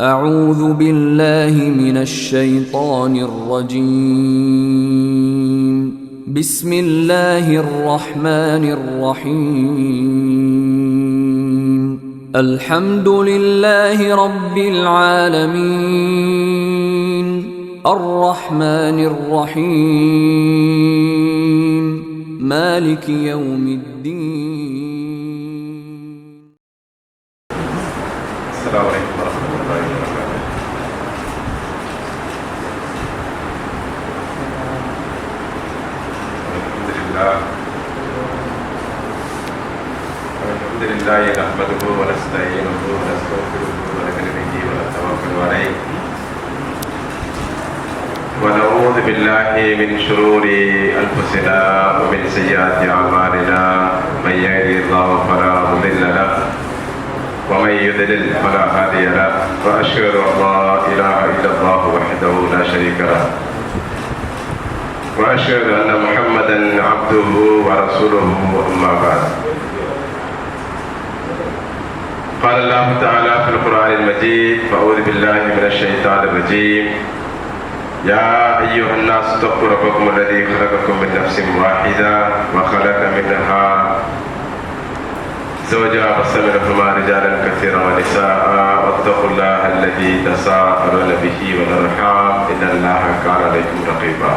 أعوذ بالله من الشيطان الرجيم. بسم الله الرحمن الرحيم. الحمد لله رب العالمين الرحمن الرحيم مالك يوم الدين. السلام عليكم ورحمة الله وبركاته. الحمد لله نحمده ونستعينه ونستغفره ونؤمن به ونتوكل عليه ونعوذ بالله من شرور أنفسنا ومن سيئات أعمالنا من يهده الله فلا مضل له ومن يضلل فلا هادي له وأشهد أن لا إله إلا الله وحده لا شريك له وأشهد أن محمدا عبده ورسوله أما بعد. قال الله تعالى في القرآن المجيد: فأعوذ بالله من الشيطان الرجيم. يا أيها الناس اتقوا ربكم الذي خلقكم من نفس واحدة وخلق منها زوجها وبث منهما رجالا كثيرا ونساء واتقوا الله الذي تساءلون به والأرحام إن الله كان عليكم رقيبا.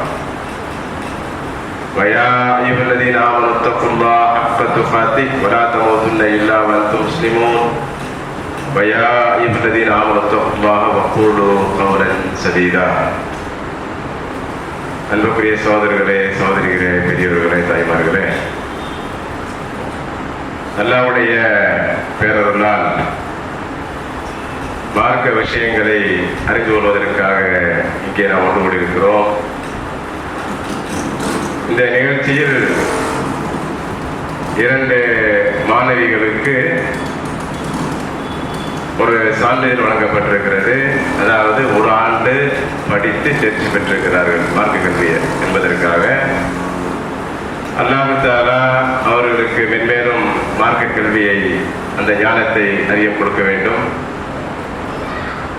ويا أيها الذين آمنوا اتقوا الله حق تقاته ولا تموتن إلا وأنتم مسلمون. ويا أيها الذين آمنوا اتقوا الله وقولوا قولا سديدا. அன்புக்குரிய சகோதரர்களே, சகோதரிகளே, பெரியவர்களே, தாய்மார்களே, அல்லாஹ்வுடைய பேரருளால் மார்க்க விஷயங்களை அறிந்து கொள்வதற்காக இங்கே நாம் ஒன்று கூடியிருக்கிறோம். இந்த நிகழ்ச்சியில் 2 மாணவிகளுக்கு ஒரு சான்றிதழ் வழங்கப்பட்டிருக்கிறது. அதாவது 1 ஆண்டு படித்து தேர்ச்சி பெற்றிருக்கிறார்கள் மார்க்க கல்வியை என்பதற்காக. அல்லாஹ் தஆலா அவர்களுக்கு மென்மேலும் மார்க்க கல்வியை, அந்த ஞானத்தை அறிய கொடுக்க வேண்டும்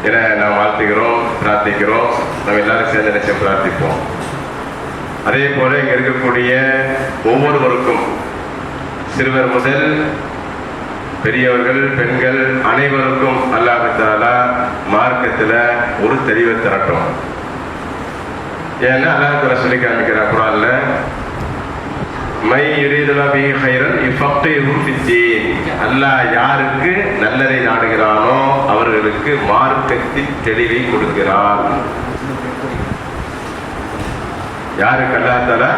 என நாம் வாழ்த்துகிறோம், பிரார்த்திக்கிறோம். நாம் எல்லாரும் சேர்ந்து நினைச்சு பிரார்த்திப்போம். அதே போல இங்க இருக்கக்கூடிய ஒவ்வொருவருக்கும், சிறுவர் முதல் பெரியவர்கள், பெண்கள் அனைவருக்கும் அல்லாஹ் தஆலா மார்க்கத்துல ஒரு தெளிவை தரட்டும். ஏன்னா அல்லாஹ் தஆலா சொல்லி காமிக்கிறார் குர்ஆன்ல, மை யுரீதுல்லாஹு பிஹி கைரன் யுஃபக்கிஹு ஃபித்தீன். அல்லாஹ் யாருக்கு நல்லதை நாடுகிறானோ அவர்களுக்கு மார்க்கத்தின் தெளிவை கொடுக்கிறான். யாருக்கு அல்லாஹ் தஆலா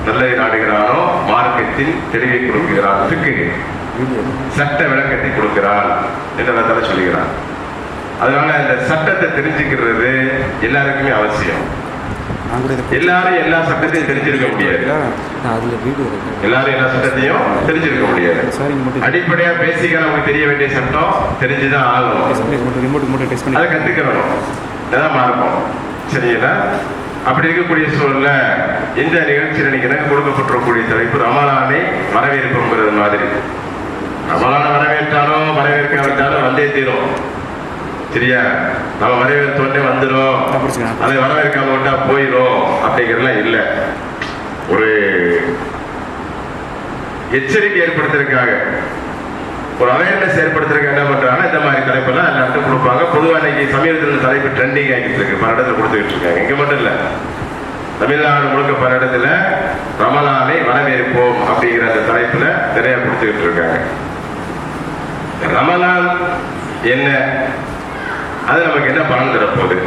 நல்லதை நாடுகிறானோ மார்க்கத்தின் தெளிவை கொடுக்கிறான், சட்ட விளக்கத்தை கொடுக்கிறான் என்று அல்லாஹ் தஆலா சொல்லுகிறான். அதனால இந்த சட்டத்தை தெரிஞ்சுக்கிறது எல்லாருக்குமே அவசியம். எல்லாரும் எல்லா சட்டத்தையும் தெரிஞ்சிருக்க முடியாது. எல்லாரும் எல்லா சட்டத்தையும் தெரிஞ்சிருக்க முடியாது. அடிப்படையா பேசிக்கா நமக்கு தெரிய வேண்டிய சட்டம் தெரிஞ்சுதான் ஆகணும். அதை கத்துக்கிறோம், அதான் மார்க்கம். சரிங்களா? அப்படி இருக்கக்கூடிய சூழல்ல இந்த நிகழ்ச்சியில் இன்னைக்கு எனக்கு கொடுக்கப்பட்டிருக்கக்கூடிய தலைப்பு ரமலானை வரவேற்புங்கிறது மாதிரி. ரமலானை வரவேற்றாலும் வரவேற்காவிட்டாலும் வந்தே தீரும். சரியா? நம்ம வரவேற்போட்டே வந்துடும், அதை வரவேற்காம விட்டா போயிடும் அப்படிங்கிறதுலாம் இல்லை. ஒரு எச்சரிக்கை ஏற்படுத்துறதுக்காக, ஒரு அவேர்னஸ் ஏற்படுத்துறதுக்கு என்ன பண்றாங்க, இந்த மாதிரி தலைப்பெல்லாம் எல்லாருக்கும் கொடுப்பாங்க. பொதுவாக இன்னைக்கு சமீபத்தில் தலைப்பு ட்ரெண்டிங் ஆகிட்டு இருக்கு, பல இடத்துல கொடுத்துக்கிட்டு இருக்காங்க. இங்க மட்டும் இல்லை, தமிழ்நாடு முழுக்க பல இடத்துல ரமலானை வரவேற்போம் அப்படிங்கிற அந்த தலைப்புல நிறைய கொடுத்துக்கிட்டு இருக்காங்க. ரமலான் என்ன, அது நமக்கு என்ன பலன் தரப்போகுது,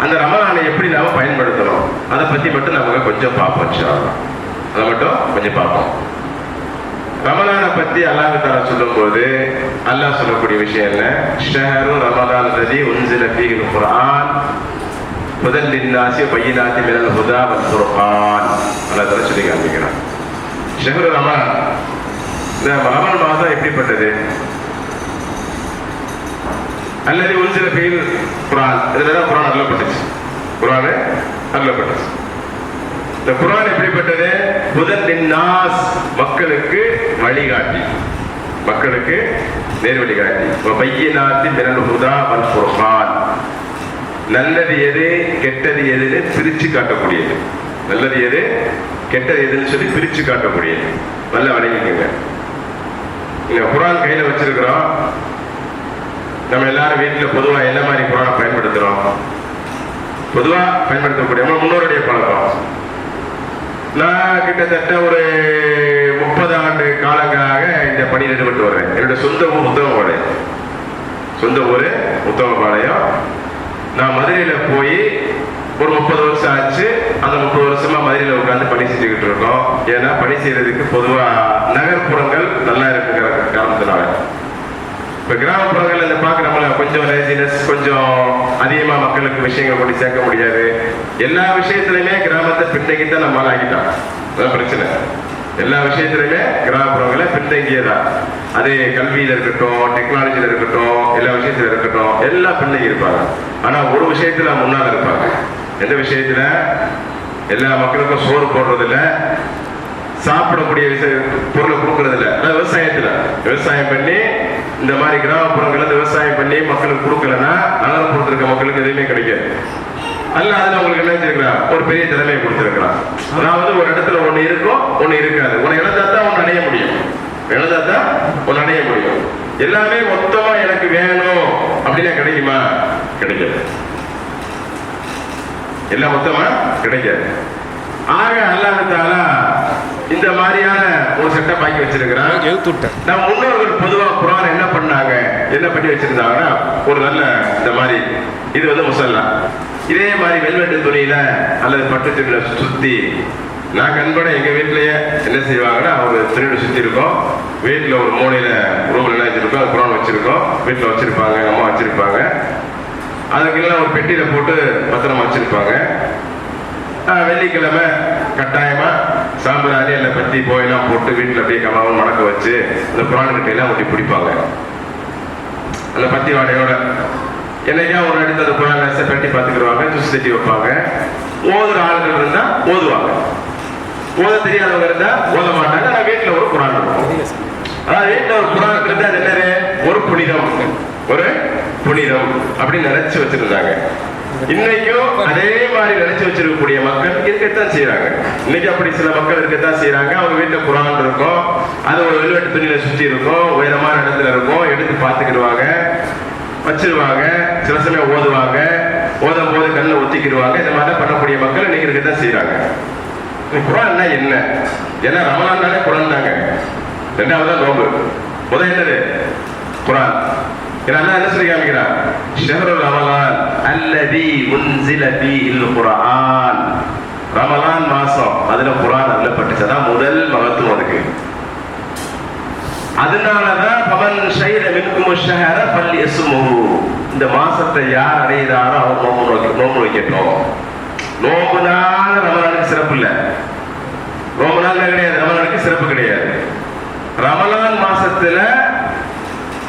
அந்த ரமலானை எப்படி நாம பயன்படுத்தணும், அதை பத்தி மட்டும் நமக்கு கொஞ்சம் பார்ப்போம். அதை மட்டும் கொஞ்சம் பார்ப்போம். ரமலானை பத்தி அல்லாஹ் தஆலா சொல்லும்போது அல்லாஹ் சொல்லக்கூடிய விஷயம் என்ன, ஷஹரு ரமலான் அல்லதி உன்ஸில ஃபீஹில் குர்ஆன் ஹுதல் லின்னாஸி பையினாத்தி மினல் ஹுதா வல் ஃபுர்கான். அல்லாஹ் தஆலா சொல்லி காமிக்கிறான். ஷஹரு ரமலான், இந்த ரமலான் மாதம் எப்படிப்பட்டது, அல்லது உன்ஸில ஃபீஹில் குர்ஆன், இதுலதான் குர்ஆன் அருளப்பட்டுச்சு. குர்ஆன் அருளப்பட்டுச்சு. இந்த குர்ஆன் எப்படிப்பட்டது, ஹுதல் லின்னாஸ், மக்களுக்கு வழிகாட்டி, மக்களுக்கு நேர்வழி காட்டி. பையினாத்தி மினல் ஹுதா வல் ஃபுர்கான், நல்லது எது கெட்டது எதுன்னு பிரிச்சு காட்டக்கூடியது. நல்லது எது கெட்டது எதுன்னு சொல்லி பிரிச்சு காட்டக்கூடியது. நல்ல வணங்கிக்கங்க. இங்க குர்ஆன் கையில வச்சிருக்கிறோம். நம்ம எல்லாரும் வீட்டில் பொதுவாக என்ன மாதிரி குர்ஆனை பயன்படுத்துறோம்? பொதுவாக பயன்படுத்தக்கூடிய நம்ம முன்னோருடைய பழக்கம். நான் கிட்டத்தட்ட ஒரு 30 ஆண்டு காலங்களாக இந்த பணியில் ஈடுபட்டு வரேன். என்னுடைய சொந்த ஊர் உத்தமபாளையம். சொந்த ஊர் உத்தமபாளையம். நான் மதுரையில் போய் ஒரு 30 வருஷம் ஆச்சு. அந்த 30 வருஷமா மதுரையில் உட்காந்து பணி செஞ்சுக்கிட்டு இருக்கோம். ஏன்னா பணி செய்யறதுக்கு பொதுவாக நகர்ப்புறங்கள் நல்லா இருக்குங்கிற காரணத்தினால. இப்போ கிராமப்புறங்கள் இந்த பார்க்குறவங்கள கொஞ்சம் லேசினஸ், கொஞ்சம் அதிகமாக மக்களுக்கு விஷயங்கள் கொண்டு சேர்க்க முடியாது. எல்லா விஷயத்துலையுமே கிராமத்தை பின்தங்கி தான் நம்ம ஆகிட்டோம். அதான் பிரச்சனை. எல்லா விஷயத்துலையுமே கிராமப்புறங்களை பின்தங்கியதா. அது கல்வியில் இருக்கட்டும், டெக்னாலஜியில் இருக்கட்டும், எல்லா விஷயத்துல இருக்கட்டும், எல்லாம் பின்தங்கி இருப்பாங்க. ஆனால் ஒரு விஷயத்துல முன்னால் இருப்பாங்க. எந்த விஷயத்துல? எல்லா மக்களுக்கும் சோறு போடுறதில்ல, சாப்பிடக்கூடிய பொருளை கொடுக்கறது இல்லை. அதாவது விவசாயத்துல விவசாயம் பண்ணி இந்த மாதிரி கிராமப்புறங்கள்ல விவசாயம் பண்ணி மக்களுக்கு கொடுக்கலன்னா நகரப்புறத்துல இருக்க மக்களுக்கு எதுவுமே கிடைக்காது. அல்ல அதுல உங்களுக்கு என்ன செஞ்சிருக்கிறான்? ஒரு பெரிய திறமையை கொடுத்திருக்கிறான். அதாவது ஒரு இடத்துல ஒண்ணு இருக்கும், ஒண்ணு இருக்காது. உன்னை இழந்தாத்தான் ஒன்னு அடைய முடியும். இழந்தாத்தான் ஒன்னு அடைய முடியும். எல்லாமே மொத்தமா எனக்கு வேணும் அப்படின்னா கிடைக்குமா? கிடைக்காது. எல்லாம் மொத்தமா கிடைக்காது. ஆக அல்லாஹ் தஆலா இந்த மாதிரியான ஒரு செட்டப் ஆக்கி வச்சிருக்கிறான். நம்ம முன்னோர்கள் பொதுவா குர்ஆன் என்ன பண்ணாங்க, என்ன பண்ணி வச்சிருந்தாங்கன்னா, ஒரு நல்ல இந்த மாதிரி இது வந்து முசல்லா, இதே மாதிரி வெல்வெட்டு துணியில அல்லது பட்டு துணியில சுத்தி, நான் கண்பட எங்க வீட்லயே என்ன செய்வாங்கன்னா, ஒரு துணியோட சுத்தி இருக்கோம். வீட்டுல ஒரு மூலையில ரூம்ல என்ன வச்சிருக்கோம், அது குர்ஆன் வச்சிருக்கோம். வீட்டுல வச்சிருப்பாங்க, அம்மா வச்சிருப்பாங்க. அதுக்கெல்லாம் ஒரு பெட்டியில போட்டு பத்திரமா வச்சிருப்பாங்க. வெள்ளிக்கிழமை கட்டாயமா சாம்பிராணி இல்லை பத்தி போயெல்லாம் போட்டு வீட்டில் அப்படியே கமாவும் மணக்க வச்சு இந்த குர்ஆன் கிட்டையெல்லாம் ஒட்டி பிடிப்பாங்க. அந்த பத்தி வாடையோட என்னைக்கா ஒரு அடித்து அந்த குர்ஆன் பெட்டி பார்த்துக்கிடுவாங்க, தூசி தட்டி வைப்பாங்க. ஓதுற ஆளுகள் இருந்தா ஓதுவாங்க, ஓத தெரியாதவங்க இருந்தா ஓத மாட்டாங்க. ஆனால் வீட்டில் ஒரு குர்ஆன் இருக்கும். அதாவது வீட்டில் ஒரு குர்ஆன் இருந்தா அது என்னது? ஒரு புனிதம், ஒரு புனிதம் அப்படின்னு நினைச்சு வச்சிருந்தாங்க. இன்னைக்கும் அதே மாதிரி நினைச்சு வச்சிருக்கக்கூடிய மக்கள் இருக்கத்தான் செய்யறாங்க. இன்னைக்கு அப்படி சில மக்கள் இருக்கத்தான் செய்யறாங்க. அவங்க வீட்டுல குர்ஆன் இருக்கும், அது ஒரு வெல்வெட்டு துணியில சுற்றி இருக்கும், உயரமான இடத்துல இருக்கும், எடுத்து பார்த்துக்கிடுவாங்க, வச்சிருவாங்க. சில சமயம் ஓதுவாங்க, ஓதும் போது கண்ணில் ஒத்திக்கிடுவாங்க. இந்த மாதிரி பண்ணக்கூடிய மக்கள் இன்னைக்கு இருக்கத்தான் செய்யறாங்க. குர்ஆன்னா என்ன? ஏன்னா ரமலான் குர்ஆன் தாங்க. ரெண்டாவதுதான் நோம்பு. முதல் என்னது? குர்ஆன். என்ன சொல்லி காமிக்கிறான்? ஷஹ்ருல் ரமலான் அல்லதி உன்ஸில ஃபீஹில் குர்ஆன். ரமலான் மாசம், அதுல குர்ஆன் அருளப்பட்டுச்சதான் முதல் மகத்துவம் அதுக்கு. அதனாலதான் பமன் ஷஹித மின்கும் ஷஹர ஃபல்யஸ்முஹு, இந்த மாசத்தை யார் அடைகிறாரோ அவர் நோம்பு வைக்கட்டும். நோம்பு நாள் ரமலானுக்கு சிறப்பு இல்லை. நோம்பு நாள் கிடையாது, ரமலானுக்கு சிறப்பு கிடையாது. ரமலான் மாசத்துல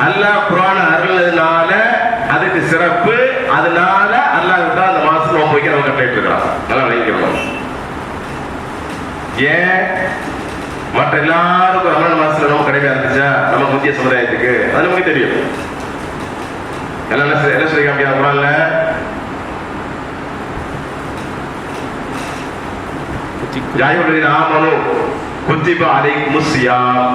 அல்லாஹ் குர்ஆன் அருளதுனால அதுக்கு சிறப்பு. அதனால அல்லாஹ் தான் அந்த மாசம் நோம்பு வைக்க நம்ம கட்டளையிட்டு இருக்கிறான். நல்லா விளங்கிக்கணும். ஏன் மற்ற எல்லாருக்கும் ரமலான் மாசத்துல நோம்பு கிடையாது இருந்துச்சா? நம்ம முந்தைய சமுதாயத்துக்கு அது நமக்கு தெரியும். எல்லாம் என்ன சொல்லி காமிக்கிறான் குர்ஆன்ல? யா அய்யுஹல்லதீன ஆமனூ குத்திப அலைக்குமுஸ் ஸியாம்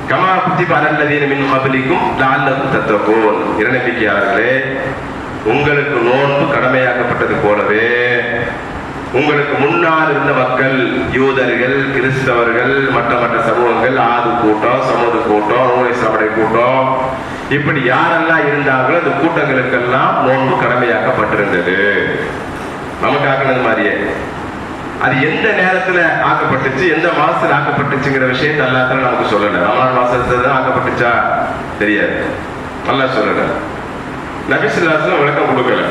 கமா குத்திப அலல்லதீன மின் கப்லிக்கும் லஅல்லகும் தத்தகூன். இறைநம்பிக்கையாளர்களே, உங்களுக்கு நோன்பு கடமையாக்கப்பட்டது போலவே உங்களுக்கு முன்னால் இருந்த மக்கள், யூதர்கள், கிறிஸ்தவர்கள், மற்ற சமூகங்கள், ஆது கூட்டம், சமூக கூட்டம், நூலை சாப்பிடை கூட்டம், இப்படி யாரெல்லாம் இருந்தாங்களோ அந்த கூட்டங்களுக்கெல்லாம் நோன்பு கடமையாக்கப்பட்டிருந்தது. நமக்கு ஆக்கினது மாதிரியே. அது எந்த நேரத்துல ஆக்கப்பட்டுச்சு, எந்த மாசத்துல ஆக்கப்பட்டுச்சுங்கிற விஷயத்தை அல்லாஹ் நமக்கு சொல்லல. ரமலான் மாசத்துல ஆக்கப்பட்டுச்சா தெரியாது, அல்லாஹ் சொல்லல. நபி ஸல்லல்லாஹு அலைஹி வஸல்லம் விளக்கம் கொடுக்கல.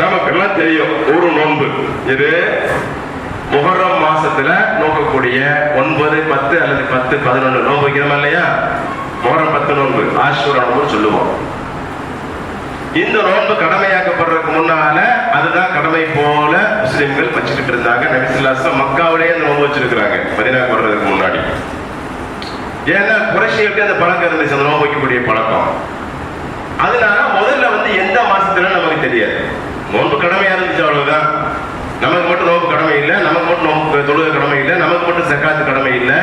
நமக்கெல்லாம் தெரியும் ஒரு நோன்பு இது முஹர்ரம் மாசத்துல நோக்கக்கூடிய 9, 10 அல்லது 10, 11 நோன்பு வைக்கிறோமா இல்லையா? முஹர்ரம் 10 நோன்பு, ஆஷூரா நோன்பு சொல்லுவோம். இந்த நோன்பு கடமையாக்கப்படுறதுக்கு முன்னால அதுதான் கடமை போல முஸ்லிம்கள் வச்சுக்கிட்டு இருந்தாங்க. நபி ஸல்லல்லாஹு அலைஹி வஸல்லம் மக்காவிலேயே அந்த நோன்பு வச்சிருக்கிறாங்க மதீனாவுக்கு வர்றதுக்கு முன்னாடி. ஏன்னா குறைஷிகளுக்கு அந்த பழக்கம் இருந்துச்சு, அந்த நோன்பு வைக்கக்கூடிய பழக்கம். அதனால முதல்ல வந்து எந்த மாசத்துல நமக்கு தெரியாது. நோன்பு கடமையா இருந்துச்சு, அவ்வளவுதான். நமக்கு மட்டும் நோன்பு கடமை இல்லை, நமக்கு மட்டும் நோன்பு தொழுகை கடமை இல்லை, நமக்கு மட்டும் ஜக்காத்து கடமை இல்லை.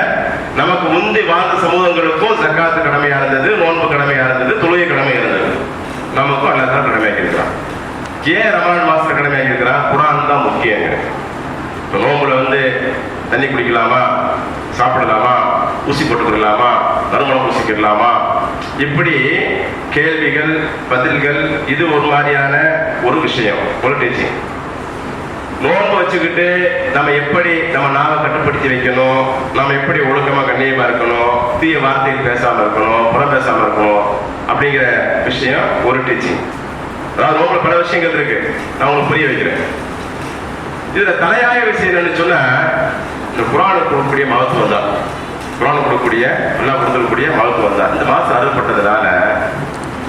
நமக்கு முந்தி வாழ்ந்த சமூகங்களுக்கும் ஜக்காத்து கடமையா இருந்தது, நோன்பு கடமையா இருந்தது, தொழுகை கடமையா இருந்தது. நமக்கும் அல்லா தான் கடமையாக்கி இருக்கிறான். ஏன் ரமலான் மாசத்துல கடமையாக்கி இருக்கிறான்? குர்ஆன் தான் முக்கியங்க. இப்போ நோன்புல வந்து தண்ணி குடிக்கலாமா, சாப்பிடலாமா, ஊசி போட்டுக்கலாமா, நறுமணம் பூசிக்கலாமா, இப்படி கேள்விகள் பதில்கள். இது ஒரு மாதிரியான ஒரு விஷயம், ஒரு டீச்சிங். நோன்பு வச்சுக்கிட்டு நம்ம எப்படி நம்ம நாவை கட்டுப்படுத்தி வைக்கணும், நம்ம எப்படி ஒழுக்கமா கண்ணியமா இருக்கணும், தீய வார்த்தைகள் பேசாம இருக்கணும், புறம் பேசாம இருக்கணும் அப்படிங்கிற விஷயம் ஒரு டீச்சிங். அதாவது நோன்புல பல விஷயங்கள் இருக்கு, நான் உங்களுக்கு புரிய வைக்கிறேன். இதுல தலையாய விஷயம் என்னன்னு சொன்னா, இந்த குர்ஆனுக்கு கொடுக்கக்கூடிய மகத்துவம் தான். குர்ஆன் கொடுக்கக்கூடிய அல்லாஹ் கொடுக்கக்கூடிய மகத்துவம் தான். இந்த மாசம் அருள்பட்டதுனால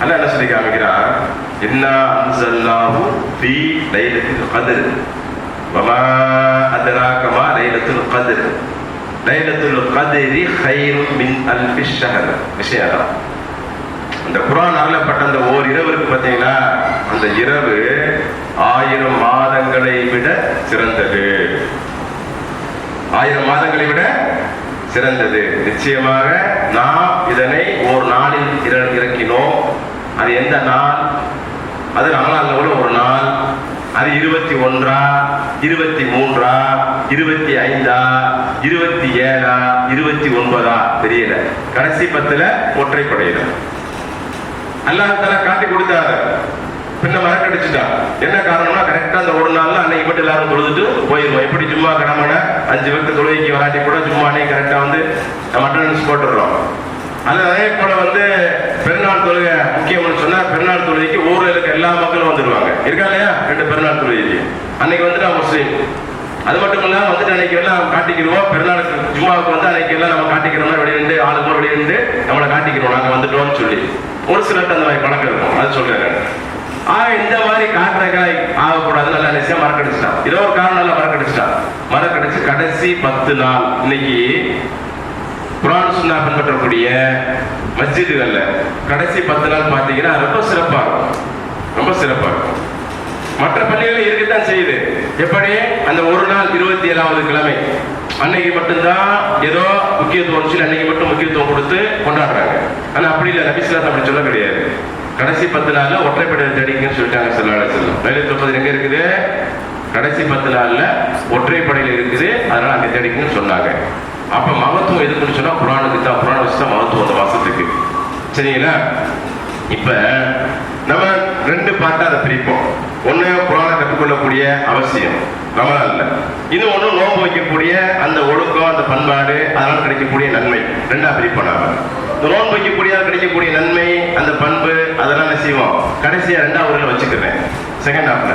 அல்லாஹ் என்ன சொல்லி காமிக்கிறார்? இன்னா அன்ஸல்னாஹு ஃபீ லைலத்துல் கத்ர் வமா அத்ராக மா லைலத்துல் கத்ர் லைலத்துல் கத்ரி கைரும் மின் அல்ஃபி ஷஹர். விஷயம் அந்த குர்ஆன் அருளப்பட்ட அந்த ஓர் இரவு இருக்கு பார்த்தீங்களா, அந்த இரவு 1000 மாதங்களை விட சிறந்தது. 1000 மாதங்களை விட சிறந்தது. நிச்சயமாக நாம் இதனை ஒரு நாளில் இறக்கினோம். அது எந்த நாள்? அது ரமலான்ல உள்ள ஒரு நாள். அது 21, 23, 25, 27, 29 தெரியல. கடைசி 10ல ஒற்றைப்படையில அல்லாஹ் தஆலா காட்டி கொடுத்தாரு. பின்ன மறக்கடிச்சுட்டான். என்ன காரணம்னா, கரெக்டா அந்த ஒரு நாள்ல அன்னைக்கு மட்டும் எல்லாரும் தொழுதுட்டு போயிடுவோம். எப்படி ஜும்மா கடமைனா 5 வக்து தொழுகைக்கு வராட்டி கூட ஜும்மா அன்னைக்கு கரெக்டா வந்து நம்ம அட்டெண்டன்ஸ் போட்டுடுறோம். அதே போல வந்து பெருநாள் தொழுகை முக்கியம்னு சொன்னா, பெருநாள் தொழுகைக்கு ஊர்ல இருக்க எல்லா மக்களும் வந்துடுவாங்க. இருக்கா இல்லையா? 2 பெருநாள் தொழுகைக்கு அன்னைக்கு வந்துட்டு முஸ்லீம். அது மட்டும் இல்லாம வந்துட்டு அன்னைக்கு எல்லாம் காட்டிக்கிறோம். பெருநாளுக்கு ஜும்மாவுக்கு வந்து அன்னைக்கு எல்லாம் நம்ம காட்டிக்கிறோம்னா வெளியிருந்து ஆளுக்கு வெளியிருந்து நம்மளை காட்டிக்கிறோம், நாங்க வந்துட்டோம்னு சொல்லி. ஒரு சிலர்கிட்ட அந்த மாதிரி பழக்கம் இருக்கும், அது சொல்றாங்க. இந்த மாதிரி காட்டுறக்காய் ஆகக்கூடாது. நல்லா நிச்சயம் மறக்கடிச்சிட்டான். ஏதோ ஒரு காரணம் நல்லா மறக்கடிச்சிட்டான். மறக்கடிச்சு கடைசி 10 நாள் இன்னைக்கு குர்ஆன் சுன்னா பின்பற்றக்கூடிய மஸ்ஜிதுகள்ல கடைசி 10 நாள் பார்த்தீங்கன்னா ரொம்ப சிறப்பா இருக்கும், ரொம்ப சிறப்பா இருக்கும். மற்ற பள்ளிகள் இருக்கத்தான் செய்யுது. எப்படி? அந்த ஒரு நாள் 27வது கிழமை அன்னைக்கு மட்டும்தான் ஏதோ முக்கியத்துவம் சொல்லி அன்னைக்கு மட்டும் முக்கியத்துவம் கொடுத்து கொண்டாடுறாங்க. ஆனா அப்படி இல்லை, நபி ஸல்லல்லாஹு அப்படி சொல்ல கிடையாது. கடைசி 10 நாள்ல ஒற்றைப்படையை தேடிங்கன்னு சொல்லிட்டாங்க ஸல்லல்லாஹு அலைஹி வஸல்லம். லைலத்துல் கத்ர் எங்க இருக்குது? கடைசி 10 நாள்ல ஒற்றைப்படையில இருக்குது. அதனால அங்க தேடிங்கன்னு சொன்னாங்க. அப்ப மகத்துவம் எதுக்குன்னு சொன்னா குர்ஆனுக்கு தான். குர்ஆன் வச்சு தான் மகத்துவம் அந்த மாசத்துக்கு. சரிங்களா? இப்ப நம்ம 2 பார்ட்டா அதை பிரிப்போம். ஒண்ணு குர்ஆனை கற்றுக்கொள்ளக்கூடிய அவசியம் ரமலான்ல, இது ஒண்ணு நோன்பு வைக்கக்கூடிய அந்த ஒழுக்கம், அந்த பண்பாடு, அதனால கிடைக்கக்கூடிய நன்மை. 2ஆ பிரிப்போம். நாம இந்த நோன்பு வைக்கக்கூடிய கிடைக்கக்கூடிய நன்மை, அந்த பண்பு, அதெல்லாம் என்ன செய்வோம்? கடைசியா 2ஆவது வச்சுக்கிறேன். செகண்ட் ஹாஃப்ல.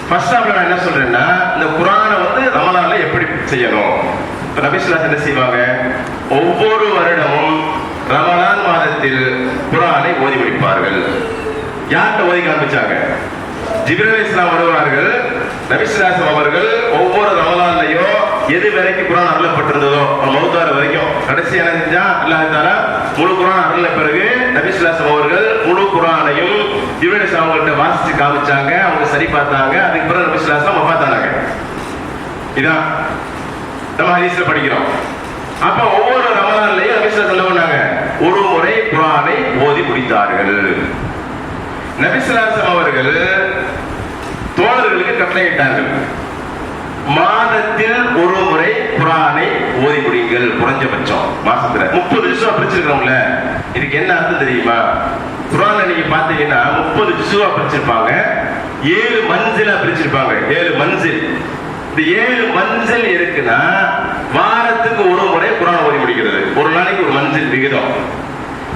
ஃபர்ஸ்ட் ஹாஃப்ல நான் என்ன சொல்றேன்னா, இந்த குர்ஆனை வந்து ரமலான்ல எப்படி செய்யணும். இப்ப நபி ஸல்லல்லாஹு என்ன செய்வாங்க? ஒவ்வொரு வருடமும் ரமலான் மாதத்தில் குர்ஆனை ஓதி முடிப்பார்கள். யார்கிட்ட ஓதி காண்பிச்சாங்க? ஜிப்ரீல் அலைஹிஸ்ஸலாம் வருவார்கள். நபி ஸல்லல்லாஹு அவர்கள் ஒவ்வொரு ரமலான்லயோ எது வரைக்கும் குர்ஆன் அருளப்பட்டிருந்ததோ மௌத்தார வரைக்கும் கடைசி என்ன செஞ்சா அல்லாஹ் தஆலா முழு குர்ஆன் அருளின பிறகு நபி ஸல்லல்லாஹு அவர்கள் முழு குர்ஆனையும் ஜிப்ரீல் அலைஹிஸ்ஸலாம் அவங்கள்ட்ட வாசிச்சு காமிச்சாங்க. அவங்க சரி பார்த்தாங்க. அதுக்கு பிறகு நபி ஸல்லல்லாஹு வஃபாத்தானாங்க. இதான் நம்ம ஹதீஸ்ல படிக்கிறோம். அப்ப ஒவ்வொரு ரமலான்லயும் நபி ஸல்லல்லாஹு என்ன பண்ணாங்க? ஒரு முறை குர்ஆனை ஓதி முடித்தார்கள். நபி ஸல்லல்லாஹு அவர்கள் தோழர்களுக்கு கட்டளையிட்டார்கள், மாதத்தில் ஒரு முறை குர்ஆனை ஓதி முடியுங்கள். குறைஞ்சபட்சம் மாசத்துல 30 ஜுஸா பிரிச்சிருக்கிறோம்ல, இதுக்கு என்ன அர்த்தம் தெரியுமா? குர்ஆன்ல நீங்க பாத்தீங்கன்னா 30 ஜுஸா பிரிச்சிருப்பாங்க, 7 மன்சிலா பிரிச்சிருப்பாங்க. 7 மன்சில். இந்த 7 மன்சில் இருக்குன்னா வாரத்துக்கு ஒரு முறை குர்ஆன் ஓதி முடிக்கிறது. ஒரு நாளைக்கு ஒரு மன்சில் விகிதம்.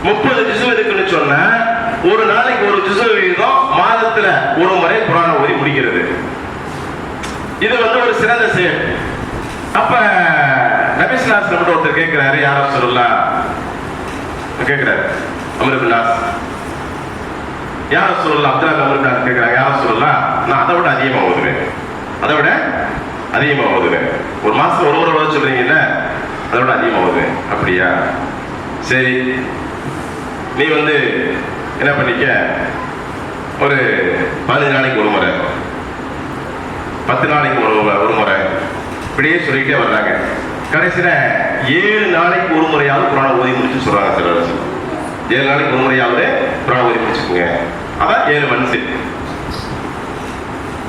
30 ஜுஸு இருக்குன்னு சொன்னா ஒரு நாளைக்கு ஒரு ஜுஸு விகிதம், மாதத்துல ஒரு முறை குர்ஆனை ஓதி முடிக்கிறது. இது வந்து ஒரு சிறந்த செயல். அப்ப நபி ஸல்லல்லாஹு அலைஹி வஸல்லம் ஒருத்தர் கேட்கிறாரு, யா ரசூலுல்லாஹ் கேட்கிறாரு, அம்ர் இப்னு நாஸ், யா ரசூலுல்லாஹ் அப்துல்லாஹ் அம்ர் இப்னு நாஸ் கேட்கிறாங்க, யா ரசூலுல்லாஹ் நான் அதை விட அதிகமா ஓதுவேன், அதை விட அதிகமா ஓதுவேன். ஒரு மாசம் ஒரு முறை ஓத சொல்றீங்கல்ல, அதை விட அதிகமா ஓதுவேன். அப்படியா? சரி, நீ வந்து என்ன பண்ணிக்க, ஒரு 15 நாளைக்கு ஒரு முறை, 10 நாளைக்கு ஒரு முறை, இப்படியே சொல்லிக்கிட்டே வர்றாங்க. கடைசியில 7 நாளைக்கு ஒரு முறையாவது குரானை ஓதி முடிச்சு சொல்றாங்க. சில 7 நாளைக்கு ஒரு முறையாவது குரானை ஓதி முடிச்சுக்குங்க. அதான் 7 மன்சில்.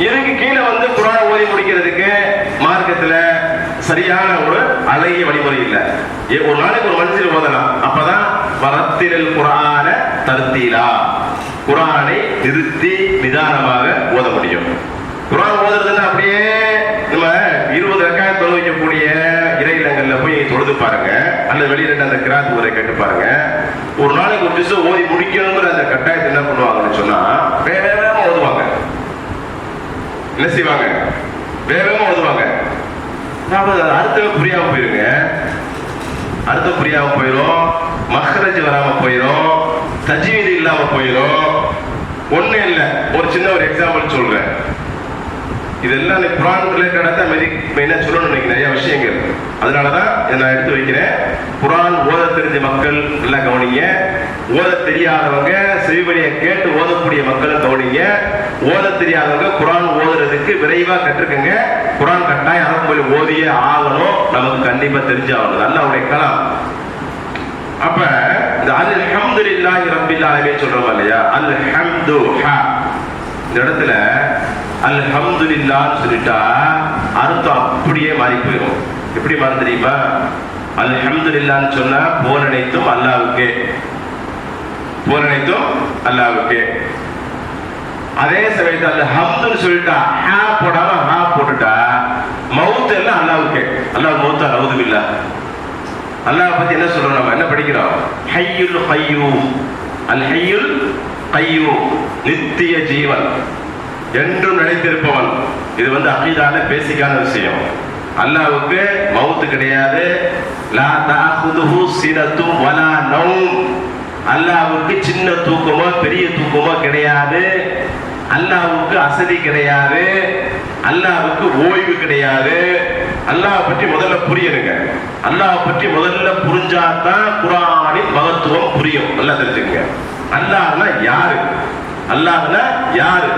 இதுக்கு கீழே வந்து குரானை ஓதி முடிக்கிறதுக்கு மார்க்கத்துல சரியான ஒரு அழகிய வழிமுறை இல்லை. ஒரு நாளைக்கு ஒரு மன்சில் ஓதலாம். அப்பதான் வரத்திரல் குரான தர்த்தீலா, குரானை நிறுத்தி நிதானமாக ஓத முடியும். குரான் ஓதுறதுன்னா அப்படியே நம்ம 20 ரக்காத் தொழு வைக்கக்கூடிய இறையிலங்கள்ல போய் தொழுது பாருங்க, அல்லது வெளியில அந்த கிராத் முறை கேட்டு பாருங்க. ஒரு நாளைக்கு ஒரு திசை ஓதி முடிக்கணுங்கிற அந்த கட்டாயத்தை என்ன பண்ணுவாங்கன்னு சொன்னா வேகமா ஓதுவாங்க. என்ன செய்வாங்க? வேகமா ஓதுவாங்க. அர்த்தம் புரியாம போயிருங்க, அர்த்தம் புரியாம போயிடும், மஹ்ரஜ் வராம போயிடும், தஜ்வீது இல்லாம போயிடும். ஒண்ணு இல்லை, ஒரு சின்ன ஒரு எக்ஸாம்பிள் சொல்றேன். இதெல்லாம் குரான் ரிலேட்டடா தான் மெயினா சொல்லணும்னு நினைக்கிறேன், நிறைய விஷயங்கள். அதனாலதான் நான் எடுத்து வைக்கிறேன். குரான் ஓத தெரிஞ்ச மக்கள் எல்லாம் கவனிங்க, ஓத தெரியாதவங்க செவிவழியை கேட்டு ஓதக்கூடிய மக்களும் கவனிங்க. ஓத தெரியாதவங்க குரான் ஓதுறதுக்கு விரைவா கற்றுக்குங்க. குரான் கட்டாயம் அரபு ஓதியே ஆகணும், நமக்கு கண்டிப்பா தெரிஞ்சாகணும். நல்ல அவருடைய கலாம். அப்ப இந்த அல்ஹம்துலில்லாஹி ரப்பில் ஆலமீன் சொல்றோம் இல்லையா, அல்ஹம்து இந்த இடத்துல அல்ஹம்துலில்லாஹ்னு சொல்லிட்டா அர்த்தம் அப்படியே மாறி போயிடும். எப்படி மாறி தெரியுமா? அல்ஹம்துலில்லாஹ்னு சொன்னா போரனைத்தும் அல்லாஹ்வுக்கே, போரனைத்தும் அல்லாஹ்வுக்கே. அதே சமயத்தில் அல்ஹம்துன்னு சொல்லிட்டா ஹா போடாம ஹா போட்டுட்டா மவுத் எல்லாம் அல்லாஹ்வுக்கே. அல்லாஹ் மவுத்தா நவுதுபில்லா. அல்லாஹ் பத்தி என்ன சொல்றோம்? நம்ம என்ன படிக்கிறோம்? ஹய்யுல் கய்யூம். அல் ஹய்யுல் கய்யூம், நித்திய ஜீவன், என்றும் நிலைத்திருப்பவன். இது வந்து அகீதால பேசிக்கான விஷயம். அல்லாஹ்வுக்கு மவுத் கிடையாது. லா தஅகுதுஹு சினத்து வலா நௌம். அல்லாஹ்வுக்கு சின்ன தூக்கமோ பெரிய தூக்கமோ கிடையாது. அல்லாஹ்வுக்கு அசதி கிடையாது. அல்லாஹ்வுக்கு ஓய்வு கிடையாது. அல்லாஹ் பற்றி முதல்ல புரியணுங்க. அல்லாஹ் பற்றி முதல்ல புரிஞ்சாதான் குர்ஆனின் மகத்துவம் புரியும். நல்லா தெரிஞ்சுக்கங்க. அல்லாஹ்னா யாரு, அல்லாஹ்னா யாரு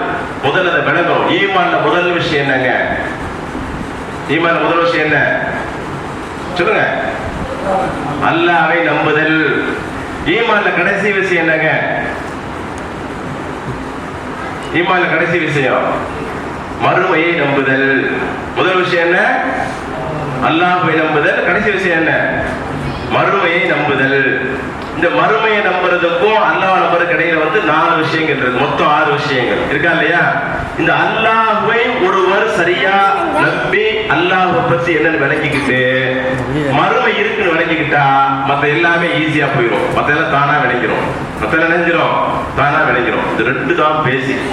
முதல்ல அதை விளங்கணும். ஈமான்ல முதல் விஷயம் என்னங்க? ஈமான்ல முதல் விஷயம் என்ன சொல்லுங்க? அல்லாஹ்வை நம்புதல். ஈமான்ல கடைசி விஷயம் என்னங்க? ஈமான்ல கடைசி விஷயம் மறுமையை நம்புதல். முதல் விஷயம் என்ன? அல்லாஹ்வை நம்புதல். கடைசி விஷயம் என்ன? மறுமையை நம்புதல். இந்த மறுமையை நம்புறதுக்கும் அல்லாஹ் நம்புறதுக்கு இடையில வந்து 4 விஷயங்கள் இருக்கு. மொத்தம் 6 விஷயங்கள் இருக்கா இல்லையா? இந்த அல்லாஹ்வை ஒருவர் சரியா நம்பி அல்லாஹ்வை பத்தி என்னன்னு விளங்கிக்கிட்டு மறுமை இருக்குன்னு விளங்கிக்கிட்டா மத்த எல்லாமே ஈஸியா போயிடும். மத்த எல்லாம் தானா விளங்கிடும். மத்த எல்லாம் நினைஞ்சிரும், தானா விளங்கிடும். இது 2 தான் பேசிக்.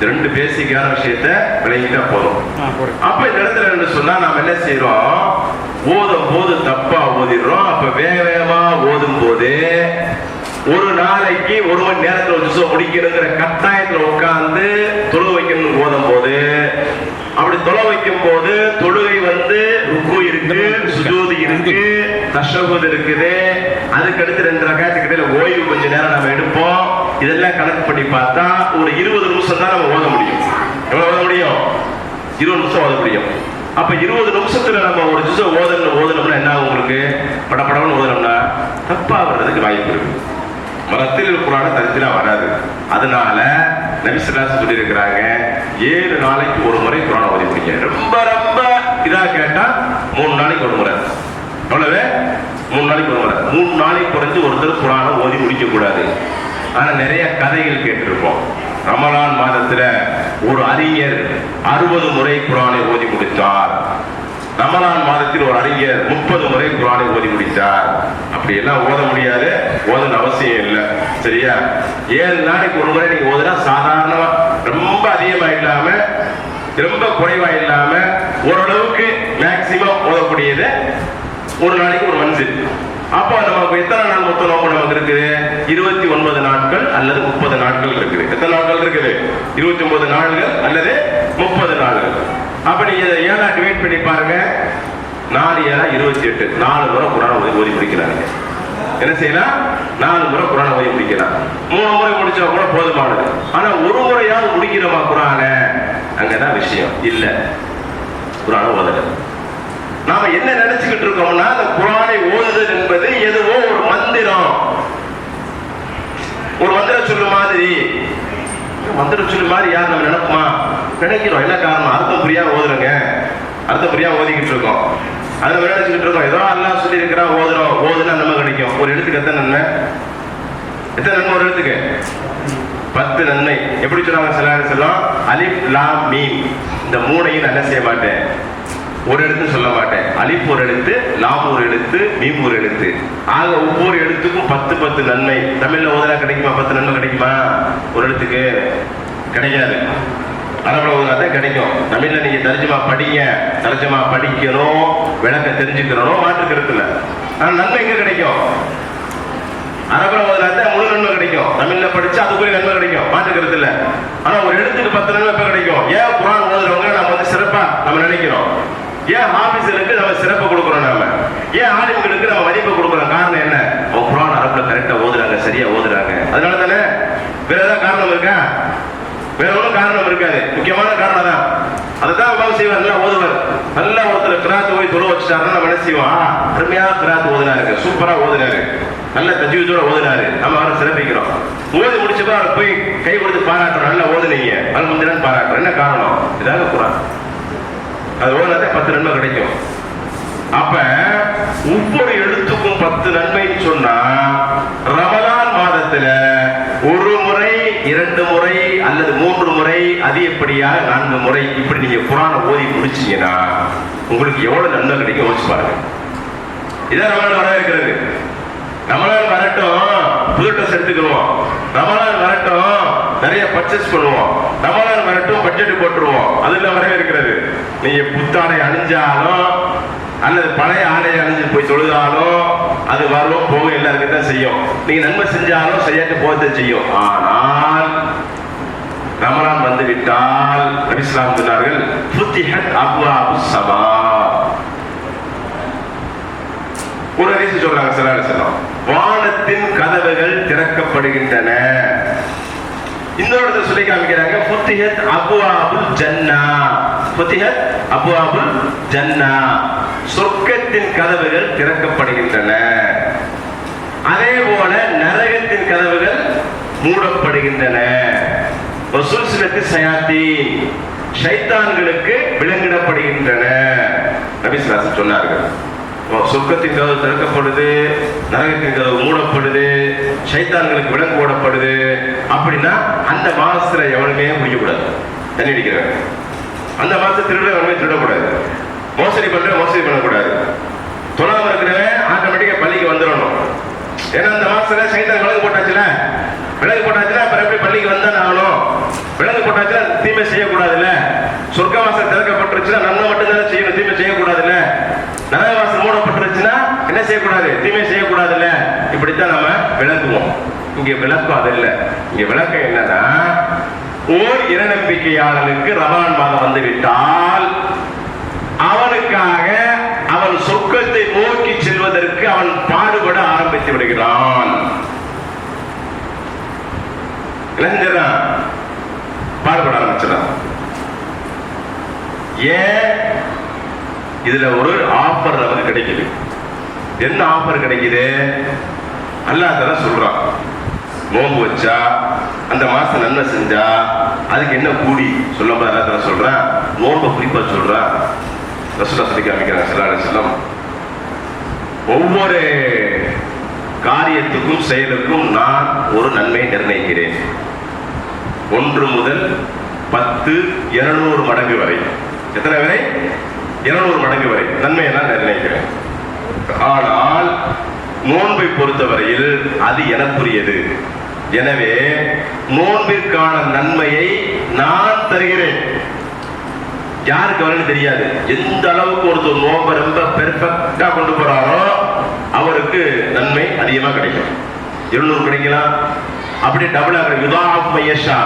2 பேசிக்கான விஷயத்தை விளங்கிட்டா போதும். அப்ப இந்த இடத்துல என்ன சொன்னா நாம என்ன செய்யறோம்? ஓதும் போது தப்பா ஓதிடுறோம். அப்ப வேகமா ஓதும் போது ஒரு நாளைக்கு 1 மணி நேரத்துல ஒரு ஜுஸை முடிக்கணுங்கிற கட்டாயத்துல உட்கார்ந்து தொழு வைக்கணும். ஓதும் போது அப்படி தொலை வைக்கும் போது தொழுகை வந்து ருக்கு இருக்கு, சுஜூது இருக்கு, தஷஹுத் இருக்குது. அதுக்கடுத்து 2 ரக்காத்துக்கு இடையில ஓய்வு கொஞ்ச நேரம் நம்ம எடுப்போம். இதெல்லாம் கணக்கு பண்ணி பார்த்தா ஒரு 20 நிமிஷம் தான் நம்ம ஓத முடியும். எவ்வளவு ஓத முடியும்? 20 நிமிஷம் ஓத முடியும். அப்ப 20 நிமிஷத்துல நம்ம ஒரு ஜுஸை ஓதணும்னா என்ன ஆகும்? உங்களுக்கு படப்படம்னு ஓதணும்னா தப்பா வர்றதுக்கு வாய்ப்பு இருக்கு. மரத்தில் குரான தரித்திலா வராது. அதனால நபி ஸல்லல்லாஹு அலைஹி சொல்லி இருக்கிறாங்க, 7 நாளைக்கு ஒரு முறை குரானை ஓதி முடிங்க. ரொம்ப ரொம்ப இதா கேட்டா 3 நாளைக்கு ஒரு முறை. அவ்வளவு 3 நாளைக்கு ஒரு முறை. 3 நாளைக்கு குறைஞ்சு ஒருத்தர் குரானை ஓதி முடிக்க கூடாது. ஆனா நிறைய கதைகள் கேட்டிருப்போம். ரமலான் மாதத்துல ஒரு அறிஞர் 60 முறை குரானை ஓதி முடித்தார். ரமலான் மாதத்தில் ஒரு அறிஞர் 30 முறை குரானை ஓதி முடித்தார். அப்படி எல்லாம் ஓத முடியாது, ஓதன அவசியம் இல்லை. சரியா? 7 நாளைக்கு ஒரு முறை நீங்க ஓதுனா சாதாரணமா ரொம்ப அதிகமா இல்லாம ரொம்ப குறைவா இல்லாம ஓரளவுக்கு மேக்சிமம் ஓதக்கூடியது ஒரு நாளைக்கு ஒரு மன்சில். அப்போ நமக்கு எத்தனை நாள் மொத்த நோம்பு நமக்கு இருக்குது? 29 நாட்கள் அல்லது 30 நாட்கள் இருக்குது. எத்தனை நாட்கள் இருக்குது? 29 நாட்கள் அல்லது 30 நாட்கள். அப்ப நீங்க 7 டிவைட் பண்ணி பாருங்க. 4 7 28. 4 முறை குரான் ஓதி முடிக்கிறாங்க. என்ன செய்யலாம்? 4 முறை குரானை ஓதி முடிக்கலாம். 3 முறை முடிச்சா கூட போதுமானது. ஆனா ஒரு முறையாவது முடிக்கிறோமா குரானை? அங்கதான் விஷயம் இல்ல. குரானை ஓதல. நாம என்ன நினைச்சுக்கிட்டு இருக்கோம்னா, அந்த குரானை ஓதுதல் என்பது எதுவோ ஒரு மந்திரம், ஒரு மந்திர சொல்லு மாதிரி. மந்திர சொல்லு மாதிரி யார் நம்ம நினைப்போமா? நினைக்கிறோம். என்ன காரணம்? அர்த்தம் புரியாம ஓதுறோங்க, அர்த்தம் புரியாம ஓதிக்கிட்டு இருக்கோம். அதை நினைச்சுக்கிட்டு இருக்கோம். ஏதோ அல்லாஹ் சொல்லி இருக்கிறா, ஓதுறோம். ஓதுனா நம்ம கிடைக்கும். ஒரு எழுத்துக்கு எத்தனை நன்மை? எத்தனை நன்மை ஒரு எழுத்துக்கு? 10 நன்மை. எப்படி சொன்னாங்க சொல்லம்? அலிஃப் லாம் மீம், இந்த 3ஐயும் நான் என்ன செய்ய மாட்டேன், ஒரு எழுத்து சொல்ல மாட்டேன். அலிஃப் ஒரு எழுத்து, லாம் ஒரு எழுத்து, மீம் ஒரு எழுத்து. ஆக ஒவ்வொரு எழுத்துக்கும் 10 நன்மை. தமிழ்ல ஓதுனா கிடைக்குமா? 10 நன்மை கிடைக்குமா? ஒரு எழுத்துக்கு கிடைக்காது. அரபுல ஓதுனாதான் கிடைக்கும். தமிழ்ல நீங்க தர்ஜுமா படிங்க, தர்ஜுமா படிக்கணும், விளக்க தெரிஞ்சுக்கணும், மாற்று கருத்து இல்லை. ஆனா நன்மை எங்க கிடைக்கும்? அரபுல ஓதுனாதான் முழு நன்மை கிடைக்கும். தமிழ்ல படிச்சா அதுக்குரிய நன்மை கிடைக்கும், மாற்று கருத்து இல்லை. ஆனா ஒரு எழுத்துக்கு 10 நன்மை எப்ப கிடைக்கும்? ஏன் குர்ஆன் ஓதுறவங்க நம்ம வந்து சிறப்பா நம்ம நினைக்கிறோம்? ஏன் ஹாஃபிஸ்களுக்கு நம்ம சிறப்பு கொடுக்குறோம்? நாம ஏன் ஆலிம்களுக்கு நம்ம மதிப்பு கொடுக்குறோம்? காரணம் என்ன? அவங்க குர்ஆன் அரபுல கரெக்டா ஓதுறாங்க, சரியா ஓதுறாங்க. அதனால தானே. வேற ஏதாவது காரணம் இருக்கா? வேற ஒன்றும் காரணம் இருக்காது. முக்கியமான காரணம் தான். அதுதான் பாவம் செய்வார், நல்லா ஓதுவார். நல்லா ஒருத்தர் கிராத்து போய் தொழு வச்சுட்டாருன்னா நம்ம என்ன செய்வோம்? அருமையா கிராத்து ஓதுனாரு, சூப்பரா ஓதுனாரு, நல்ல தஜ்வீதோட ஓதுனாரு, நம்ம அவரை சிறப்பிக்கிறோம். ஓதி முடிச்சப்ப அவரை போய் கை கொடுத்து பாராட்டுறோம், நல்லா ஓதுனீங்க, அது முந்தினு பாராட்டுறோம். என்ன காரணம்? இதாக குர்ஆன். அது ஓதுனாதே 10 நன்மை கிடைக்கும். அப்ப ஒவ்வொரு எழுத்துக்கும் 10 நன்மைன்னு சொன்னா, ரமலான் மாதத்துல ஒரு முறை, 2 முறை அல்லது 3 முறை, அதிகப்படியாக 4 முறை இப்படி நீங்க குர்ஆனை ஓதி முடிச்சீங்கன்னா உங்களுக்கு எவ்வளவு நன்மை கிடைக்கும் யோசிச்சு பாருங்க. இதான் ரமலான் வர இருக்கிறது. ரமலான் வரட்டும், புது ட்ரெஸ் எடுத்துக்குவோம். ரமலான் வரட்டும், நிறைய பர்ச்சேஸ் பண்ணுவோம். ரமலான் வரட்டும், பட்ஜெட் போட்டுருவோம். அதுல வரவே இருக்கிறது. நீங்க புத்தாடை அணிஞ்சாலும் அல்லது பழைய ஆடையை அணிஞ்சு போய் தொழுதாலும் அது வரும் போகும், எல்லாருக்கும் தான் செய்யும். நீங்க நன்மை செஞ்சாலும் செய்யாட்டு போகத்தான் செய்யும். ஆனால் ரமலான் வந்து விட்டால் நபி ஸல்லல்லாஹு அலைஹி வஸல்லம் சொன்னார்கள், ஃபுத்திஹத் அப்வாபுஸ் ஸமா. ஒரு ஹதீஸ் சொல்றாங்க ஸல்லல்லாஹு அலைஹி வஸல்லம், வானத்தின் கதவுகள் திறக்கப்படுகின்றன. இந்த இடத்துல சொல்லி காமிக்கிறாங்க, ஃபுத்திஹத் அப்வாபுல் ஜன்னா. ஃபுத்திஹத் அப்வாபுல் ஜன்னா, சொர்க்கத்தின் கதவுகள் திறக்கப்படுகின்றன. அதே போல நரகத்தின் கதவுகள் மூடப்படுகின்றன. வசுல்சிலத்து ஷயாத்தீன், ஷைத்தான்களுக்கு விலங்கிடப்படுகின்றன. நபி ஸல்லல்லாஹு அலைஹி வஸல்லம் சொன்னார்கள், சொர்க்கத்தின் கதவு திறக்கப்படுது, நரகத்தின் கதவு மூடப்படுது, ஷைத்தான்களுக்கு விலங்கு போடப்படுது. அப்படின்னா அந்த மாசத்துல எவனுமே முடிக்கக்கூடாது. தண்ணி அடிக்கிறாங்க அந்த மாசத்துல திருட எவனுமே திருடக்கூடாது, மோசடி பண்ற மோசடி பண்ணக்கூடாது, தொழாம இருக்கிறவன் ஆட்டோமேட்டிக்கா பள்ளிக்கு வந்துடணும். ஏன்னா அந்த மாசத்துல சைத்தான் விலங்கு போட்டாச்சுல, விலங்கு போட்டாச்சுன்னா அப்புறம் எப்படி பள்ளிக்கு வந்தானே ஆகணும். விலங்கு போட்டாச்சுன்னா தீமை செய்யக்கூடாதுல்ல. சொர்க்க வாசல் திறக்கப்பட்டுருச்சுன்னா நன்மை மட்டும்தானே செய்யணும், தீமை செய்யக்கூடாதுல்ல. நரகவாசல் மூடப்பட்டுருச்சுன்னா என்ன செய்யக்கூடாது, தீமை செய்யக்கூடாதுல்ல. இப்படித்தான் நம்ம விளக்குவோம். இங்க விளக்கம் அது இல்லை. இங்க விளக்கம் என்னன்னா, ஓர் இறைநம்பிக்கையாளனுக்கு ரமலான் மாதம் வந்து விட்டால் அவனுக்காக அவன் சொர்க்கத்தை நோக்கி செல்வதற்கு அவன் பாடுபட ஆரம்பித்து விடுகிறான். இளைஞரான் பாடுபட ஆரம்பிச்சிடான். ஏன்? இதுல ஒரு ஆஃபர் நமக்கு கிடைக்குது. என்ன ஆஃபர் கிடைக்குது? அல்லாஹ் தஆலா சொல்றான், நோன்பு வச்சா அந்த மாசம் நன்மை செஞ்சா அதுக்கு என்ன கூடி சொல்லும்போது அல்லாஹ் தஆலா சொல்றான், நோன்பை குறிப்பா சொல்றான். ரசூலுல்லாஹ் சொல்லி காமிக்கிறாங்க ஸல்லல்லாஹு அலைஹி வஸல்லம், ஒவ்வொரு காரியத்துக்கும் செயலுக்கும் நான் ஒரு நன்மை நிர்ணயிக்கிறேன். 1 முதல் 10 200 மடங்கு வரை. எத்தனை வரை? 200 மடங்கு வரை நன்மையெல்லாம் நிர்ணயிக்கிறேன். ஆனால் நோன்பை பொறுத்தவரையில் அது எனக்குரியது. எனவே நோன்பிற்கான நன்மையை நான் தருகிறேன். யாருக்கு வரன்னு தெரியாது. எந்த அளவுக்கு ஒருத்தர் நோன்பை ரொம்ப பெர்ஃபெக்டா கொண்டு போறாரோ அவருக்கு நன்மை அதிகமா கிடைக்கும். 200 கிடைக்கலாம், அப்படி டபுள் ஆகிற யுதாஃபையஷா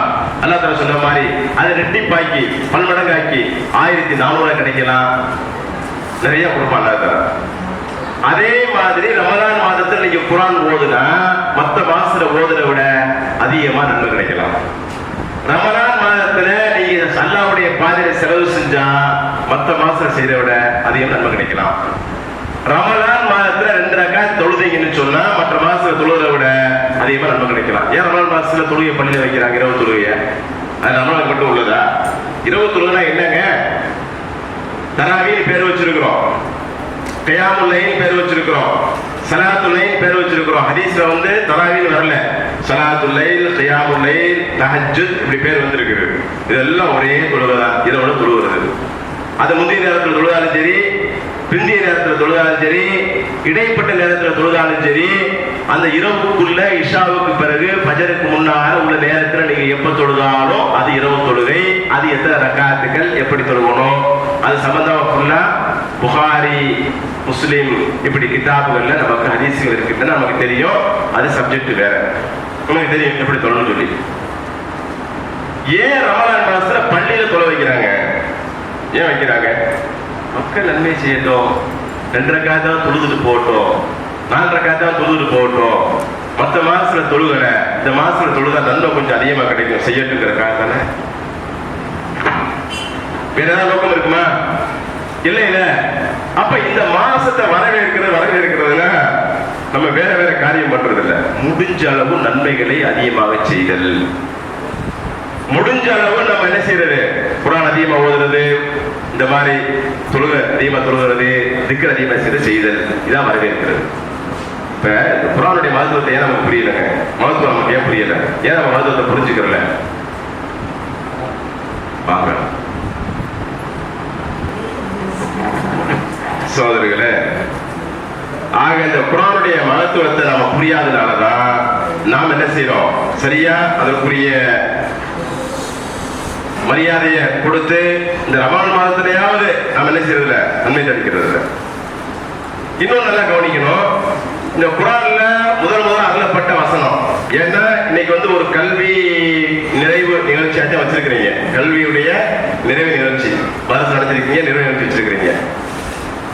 அல்லாஹ் தஆலா சொன்ன மாதிரி அதை ரெட்டிப்பாக்கி பன்மடங்காக்கி 1400 கிடைக்கலாம். நிறைய கொடுப்பான் அல்லாஹ் தஆலா. அதே மாதிரி ரமலான் மாதத்தில் நீங்க குர்ஆன் ஓதுனா மற்ற மாசத்துல ஓதுன விட அதிகமா நன்மை கிடைக்கலாம். ரமலான் மாதத்துல நீங்க அல்லாஹ்வுடைய பாதையில செலவு செஞ்சா மற்ற மாசத்துல செய்யறத விட அதிகம் நன்மை கிடைக்கலாம். ரமலான் மாதத்துல 2 ரக்காத் தொழுதீங்கன்னு சொன்னா மற்ற மாசத்துல தொழுவதை விட அதிகமா நன்மை கிடைக்கலாம். ஏன் ரமலான் மாசத்துல தொழுகை பள்ளியில வைக்கிறாங்க? இரவு தொழுகைய. அது ரமலான் மட்டும் உள்ளதா? இரவு தொழுகைனா என்னங்க? தராவீஹ் பேர் வச்சிருக்கிறோம், கியாமுல் லைல் பேர் வச்சிருக்கிறோம், ஸலாத்துல் லைல் பேர் வச்சிருக்கிறோம். ஹதீஸ்ல வந்து தராவீஹ் வரல, ஸலாத்துல் லைல், கியாமுல் லைல், தஹஜ்ஜுத் இப்படி பேர் வந்திருக்கு. இதெல்லாம் ஒரே தொழுகை தான், இதோட தொழுகிறது. அது முந்தைய நேரத்தில் தொழுதாலும் சரி, பிந்திய நேரத்தில் தொழுதாலும் சரி, இடைப்பட்ட நேரத்தில் தொழுதாலும் சரி, அந்த இரவுக்குள்ள இஷாவுக்கு பிறகு ஃபஜருக்கு முன்னால உள்ள நேரத்தில் நீங்க எப்ப தொழுதாலும் அது இரவு தொழுகை. அது எத்தனை ரக்காத்துகள், எப்படி தொழுகணும், அது சம்பந்தமா ஃபுல்லா புகாரி, முஸ்லிம் இப்படி கிதாபுகள்ல நமக்கு ஹதீஸ்கள் இருக்குன்னு நமக்கு தெரியும். அது சப்ஜெக்ட் வேற, நமக்கு தெரியும் எப்படி தொழணும்னு சொல்லி. ஏன் ரமலான் மாசத்துல பள்ளியில தொழ வைக்கிறாங்க? ஏன் வைக்கிறாங்க? மக்கள் நன்மை செய்யட்டும், 2 ரக்காத் தான் தொழுதுட்டு போகட்டும், 4 ரக்காத் தான் தொழுதுட்டு போகட்டும். மற்ற மாசத்துல தொழுகல, இந்த மாசத்துல தொழுதா நன்மை கொஞ்சம் அதிகமா கிடைக்கும் செய்யட்டுங்கிறக்காக தானே. வேற ஏதாவது நோக்கம் இருக்குமா? இல்ல இல்ல. அப்ப இந்த மாசத்தை வரவேற்கிறதுல நம்ம வேற வேற காரியம் பண்றது இல்ல. முடிஞ்ச அளவு நன்மைகளை அதிகமாக செய்தல். முடிஞ்ச அளவு நம்ம என்ன செய்யறது? குர்ஆன் அதிகமா ஓதுறது, இந்த மாதிரி தொழுகை அதிகமா தொழுகிறது, திக்ர் அதிகமா செய்தல், இதான் வரவேற்கிறது. இப்ப குர்ஆனுடைய மகத்துவத்தை ஏன் நமக்கு புரியலங்க? மகத்துவம் நமக்கு ஏன் புரியல? ஏன் நம்ம மகத்துவத்தை புரிஞ்சுக்கிறல? வாங்க சோதரர்களே, ஆக இந்த குர்ஆனுடைய மகத்துவத்தை நாம புரியாதனாலதான் நாம் என்ன செய்யறோம்? சரியா அதற்குரிய மரியாதையை கொடுத்து இந்த ரமலான் மாதத்திலேயாவது நாம் என்ன செய்யறதில்ல, நன்மை தடுக்கிறது இல்லை. இன்னும் நல்லா கவனிக்கணும், இந்த குர்ஆன்ல முதல் அருளப்பட்ட வசனம். ஏன்னா இன்னைக்கு வந்து ஒரு கல்வி நிறைவு நிகழ்ச்சியாச்சும் வச்சிருக்கிறீங்க, கல்வியுடைய நிறைவு நிகழ்ச்சி மதரசா நடத்திருக்கீங்க, நிறைவு நிகழ்ச்சி வச்சிருக்கிறீங்க.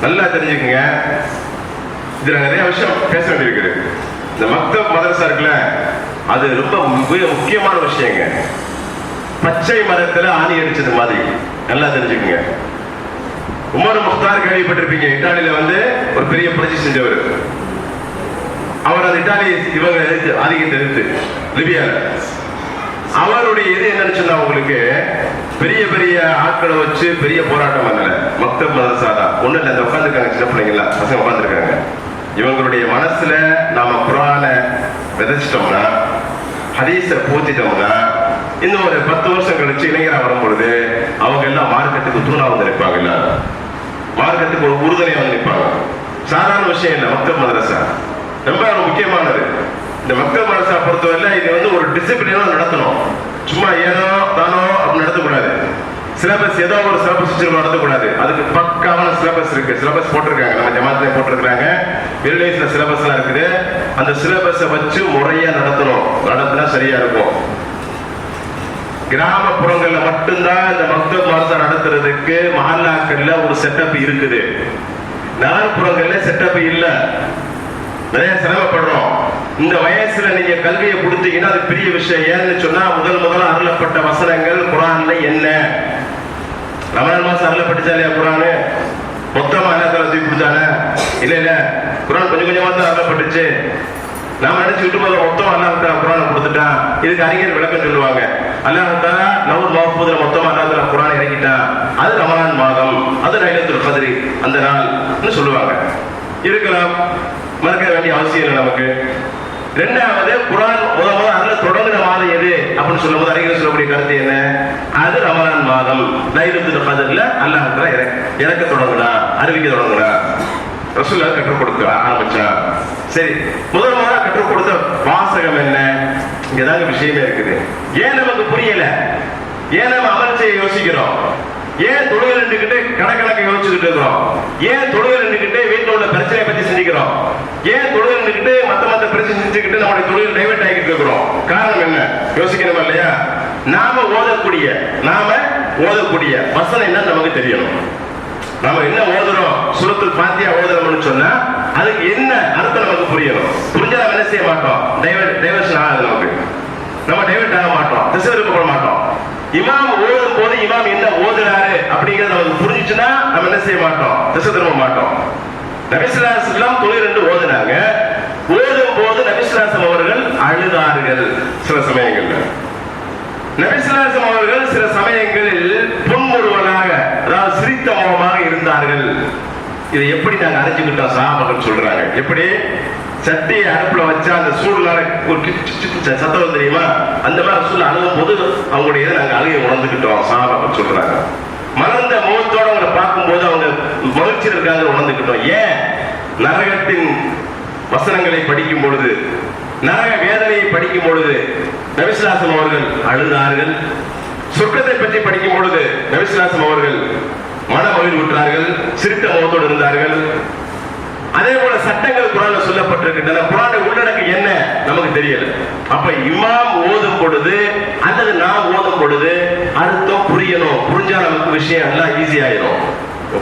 நல்லா தெரிஞ்சுக்கங்க, இதுல நிறைய விஷயம் பேச வேண்டியிருக்குது. இந்த மக்தப் மதரசா இருக்குல்ல, அது ரொம்ப முக்கியமான விஷயங்க. பச்சை மரத்துல ஆணி அடிச்சது மாதிரி நல்லா தெரிஞ்சுக்கங்க. உமர் முக்தார் கேள்விப்பட்டிருப்பீங்க, இத்தாலியில வந்து ஒரு பெரிய புரட்சி செஞ்சவர். அவர் அந்த இத்தாலி இவங்க ஆதிக்கத்தை எதிர்த்து லிபியால அவருடைய இது என்னன்னு சொன்னா, உங்களுக்கு பெரிய பெரிய ஆட்களை வச்சு பெரிய போராட்டம் பண்ணல. மக்தப் மதரசா தான் ஒண்ணு இல்லை, அந்த உட்காந்துருக்காங்க சின்ன பிள்ளைங்களா பசங்க உட்காந்துருக்காங்க. இவங்களுடைய மனசுல நாம குர்ஆனை விதைச்சிட்டோம்னா, ஹதீஸை பூத்திட்டோம்னா, இன்னும் ஒரு 10 வருஷம் கழிச்சு இளைஞரா வரும்பொழுது அவங்க எல்லாம் மார்க்கெட்டுக்கு தூணா வந்து நிற்பாங்க. எல்லாரும் மார்க்கெட்டுக்கு ஒரு உறுதுணையா வந்து நிற்பாங்க. சாதாரண விஷயம் இல்லை. மக்தப் மதரசா ரொம்ப முக்கியமானது. இந்த மக்தப் மதரசா பொறுத்தவரை இது வந்து ஒரு டிசிப்ளினா நடத்தணும். சும்மா ஏதோ தானோ அப்படி நடத்தக்கூடாது. சிலபஸ் ஏதோ ஒரு சிலபஸ் நடத்தக்கூடாது. அதுக்கு பக்காவான சிலபஸ் இருக்கு. சிலபஸ் போட்டிருக்காங்க, நம்ம ஜமாத்துல போட்டிருக்காங்க. வில்லேஜ்ல சிலபஸ் எல்லாம் இருக்குது. அந்த சிலபஸை வச்சு முறையா நடத்தணும். நடத்தினா சரியா இருக்கும். கிராமப்புறங்கள்ல மட்டும்தான் இந்த மக்தப் மதரசா நடத்துறதுக்கு மஹல்லாக்கள்ல ஒரு செட்டப் இருக்குது. நகர்ப்புறங்கள்ல செட்டப் இல்ல. நிறைய சிரமப்படுறோம். இந்த வயசுல நீங்க கல்வியை கொடுத்தீங்கன்னா அது பெரிய விஷயம். ஏன்னு சொன்னா முதல் அருளப்பட்ட வசனங்கள் குர்ஆன்ல என்ன? ரமலான் மாசம் அருளப்பட்டுச்சா இல்லையா குர்ஆன்? மொத்தமா எல்லாத்தையும் தூக்கி கொடுத்தானே? இல்ல குர்ஆன் கொஞ்சம் கொஞ்சமா தான் அருளப்பட்டுச்சு. நாம நினைச்சுக்கிட்டு மொத்தம் அல்லாஹ் தஆலா குர்ஆனை கொடுத்துட்டான். இதுக்கு அறிஞர் விளக்கம் சொல்லுவாங்க. அல்லாஹ் தஆலா லவ்ஹுல் மஹ்ஃபூஸ்ல மொத்தமா அல்லாஹ் தஆலா குர்ஆனை இறக்கிட்டான். அது ரமலான் மாதம், அது லைலத்துல் கத்ர் அந்த நாள்னு சொல்லுவாங்க. இருக்கலாம், மறக்க வேண்டிய அவசியம் இல்லை நமக்கு. ரெண்டாவது, குர்ஆன் முதல் அதுல தொடங்குற மாதம் எது அப்படின்னு சொல்லும்போது அறிஞர் சொல்லக்கூடிய கருத்து என்ன? அது ரமலான் மாதம், லைலத்துல் கத்ர்ல அல்லாஹ் தஆலா இறக்க தொடங்குனா, அறிவிக்க தொடங்குனா, ரசூலுல்லாஹ் கற்றுக் கொடுக்க ஆரம்பிச்சா. சரி, முதல் கற்றுக் கொடுத்த வாசகம் என்ன? இங்கதாங்க விஷயமே இருக்குது. ஏன் நமக்கு புரியல? ஏன் நம்ம அமல் செய்ய யோசிக்கிறோம்? ஏன் தொழுகை நின்றுகிட்டு கணக்கணக்க யோசிச்சுக்கிட்டு இருக்கிறோம்? ஏன் தொழுகை நின்றுகிட்டு வீட்டில் உள்ள பிரச்சனையை பத்தி சிந்திக்கிறோம்? ஏன் தொழுகை நின்றுகிட்டு மத்த பிரச்சனை செஞ்சுக்கிட்டு நம்மளுடைய தொழில் டைவர்ட் ஆகிட்டு இருக்கிறோம்? காரணம் என்ன? யோசிக்கணும் இல்லையா? நாம ஓதக்கூடிய வசனம் என்ன நமக்கு தெரியணும். நாம என்ன ஓதுறோம்? சூரத்துல் ஃபாத்திஹா ஓதுறோம்னு சொன்னா அதுக்கு என்ன அர்த்தம் நமக்கு புரியணும். புரிஞ்சா நம்ம என்ன செய்ய மாட்டோம், டைவர்ஷன் ஆகுது, நமக்கு நம்ம டைவர்ட் ஆக மாட்டோம், திசை திருப்ப மாட்டோம். இமாம் ஓதும் போது இமாம் என்ன ஓதுறாரு அப்படிங்கறது நமக்கு புரிஞ்சுச்சுன்னா நம்ம என்ன செய்ய மாட்டோம், திசை திரும்ப மாட்டோம். நபி ஸல்லல்லாஹு அலைஹி வஸல்லம் தொழுகை 2 ஓதுனாங்க. ஓதும் போது நபி ஸல்லல்லாஹு அலைஹி வஸல்லம் அவர்கள் அழுதார்கள். சில சமயங்கள்ல நபி ஸல்லல்லாஹு அலைஹி வஸல்லம் அவர்கள் சில சமயங்களில் புன்முறுவலாக, அதாவது சிரித்த முகமாக இருந்தார்கள். இதை எப்படி நாங்க அறிஞ்சுக்கிட்டோம், சஹாபாக்கள் சொல்றாங்க. எப்படி சட்டியை அடுப்புல வச்சா அந்த சூடுனால ஒரு சத்தம் தெரியுமா, அந்த மாதிரி சூழல் அழுகும் போது அவங்களுடைய இதை நாங்க அழுகை உணர்ந்துக்கிட்டோம், சஹாபாக்கள் சொல்றாங்க. மலர்ந்த முகத்தோட அவங்களை பார்க்கும்போது அவங்க மகிழ்ச்சியில் இருக்காங்க உணர்ந்துக்கிட்டோம். ஏன், நரகத்தின் வசனங்களை படிக்கும் பொழுது, நரக வேதனையை படிக்கும் பொழுது நபி ஸல்லல்லாஹு அலைஹி வஸல்லம் அவர்கள் அழுதார்கள். சொர்க்கத்தை பற்றி படிக்கும் பொழுது நபி ஸல்லல்லாஹு அலைஹி வஸல்லம் அவர்கள் மன மகிழ்வுற்றார்கள், சிரித்த முகத்தோடு இருந்தார்கள். அதே போல சட்டங்கள் குர்ஆன்ல சொல்லப்பட்டிருக்கின்றன. குர்ஆனுடைய உள்ளடக்கம் என்ன நமக்கு தெரியல. அப்ப இமாம் ஓதும் பொழுது அல்லது நாம் ஓதும் பொழுது அர்த்தம் புரியணும். புரிஞ்சா நமக்கு விஷயம் எல்லாம் ஈஸி ஆயிடும்.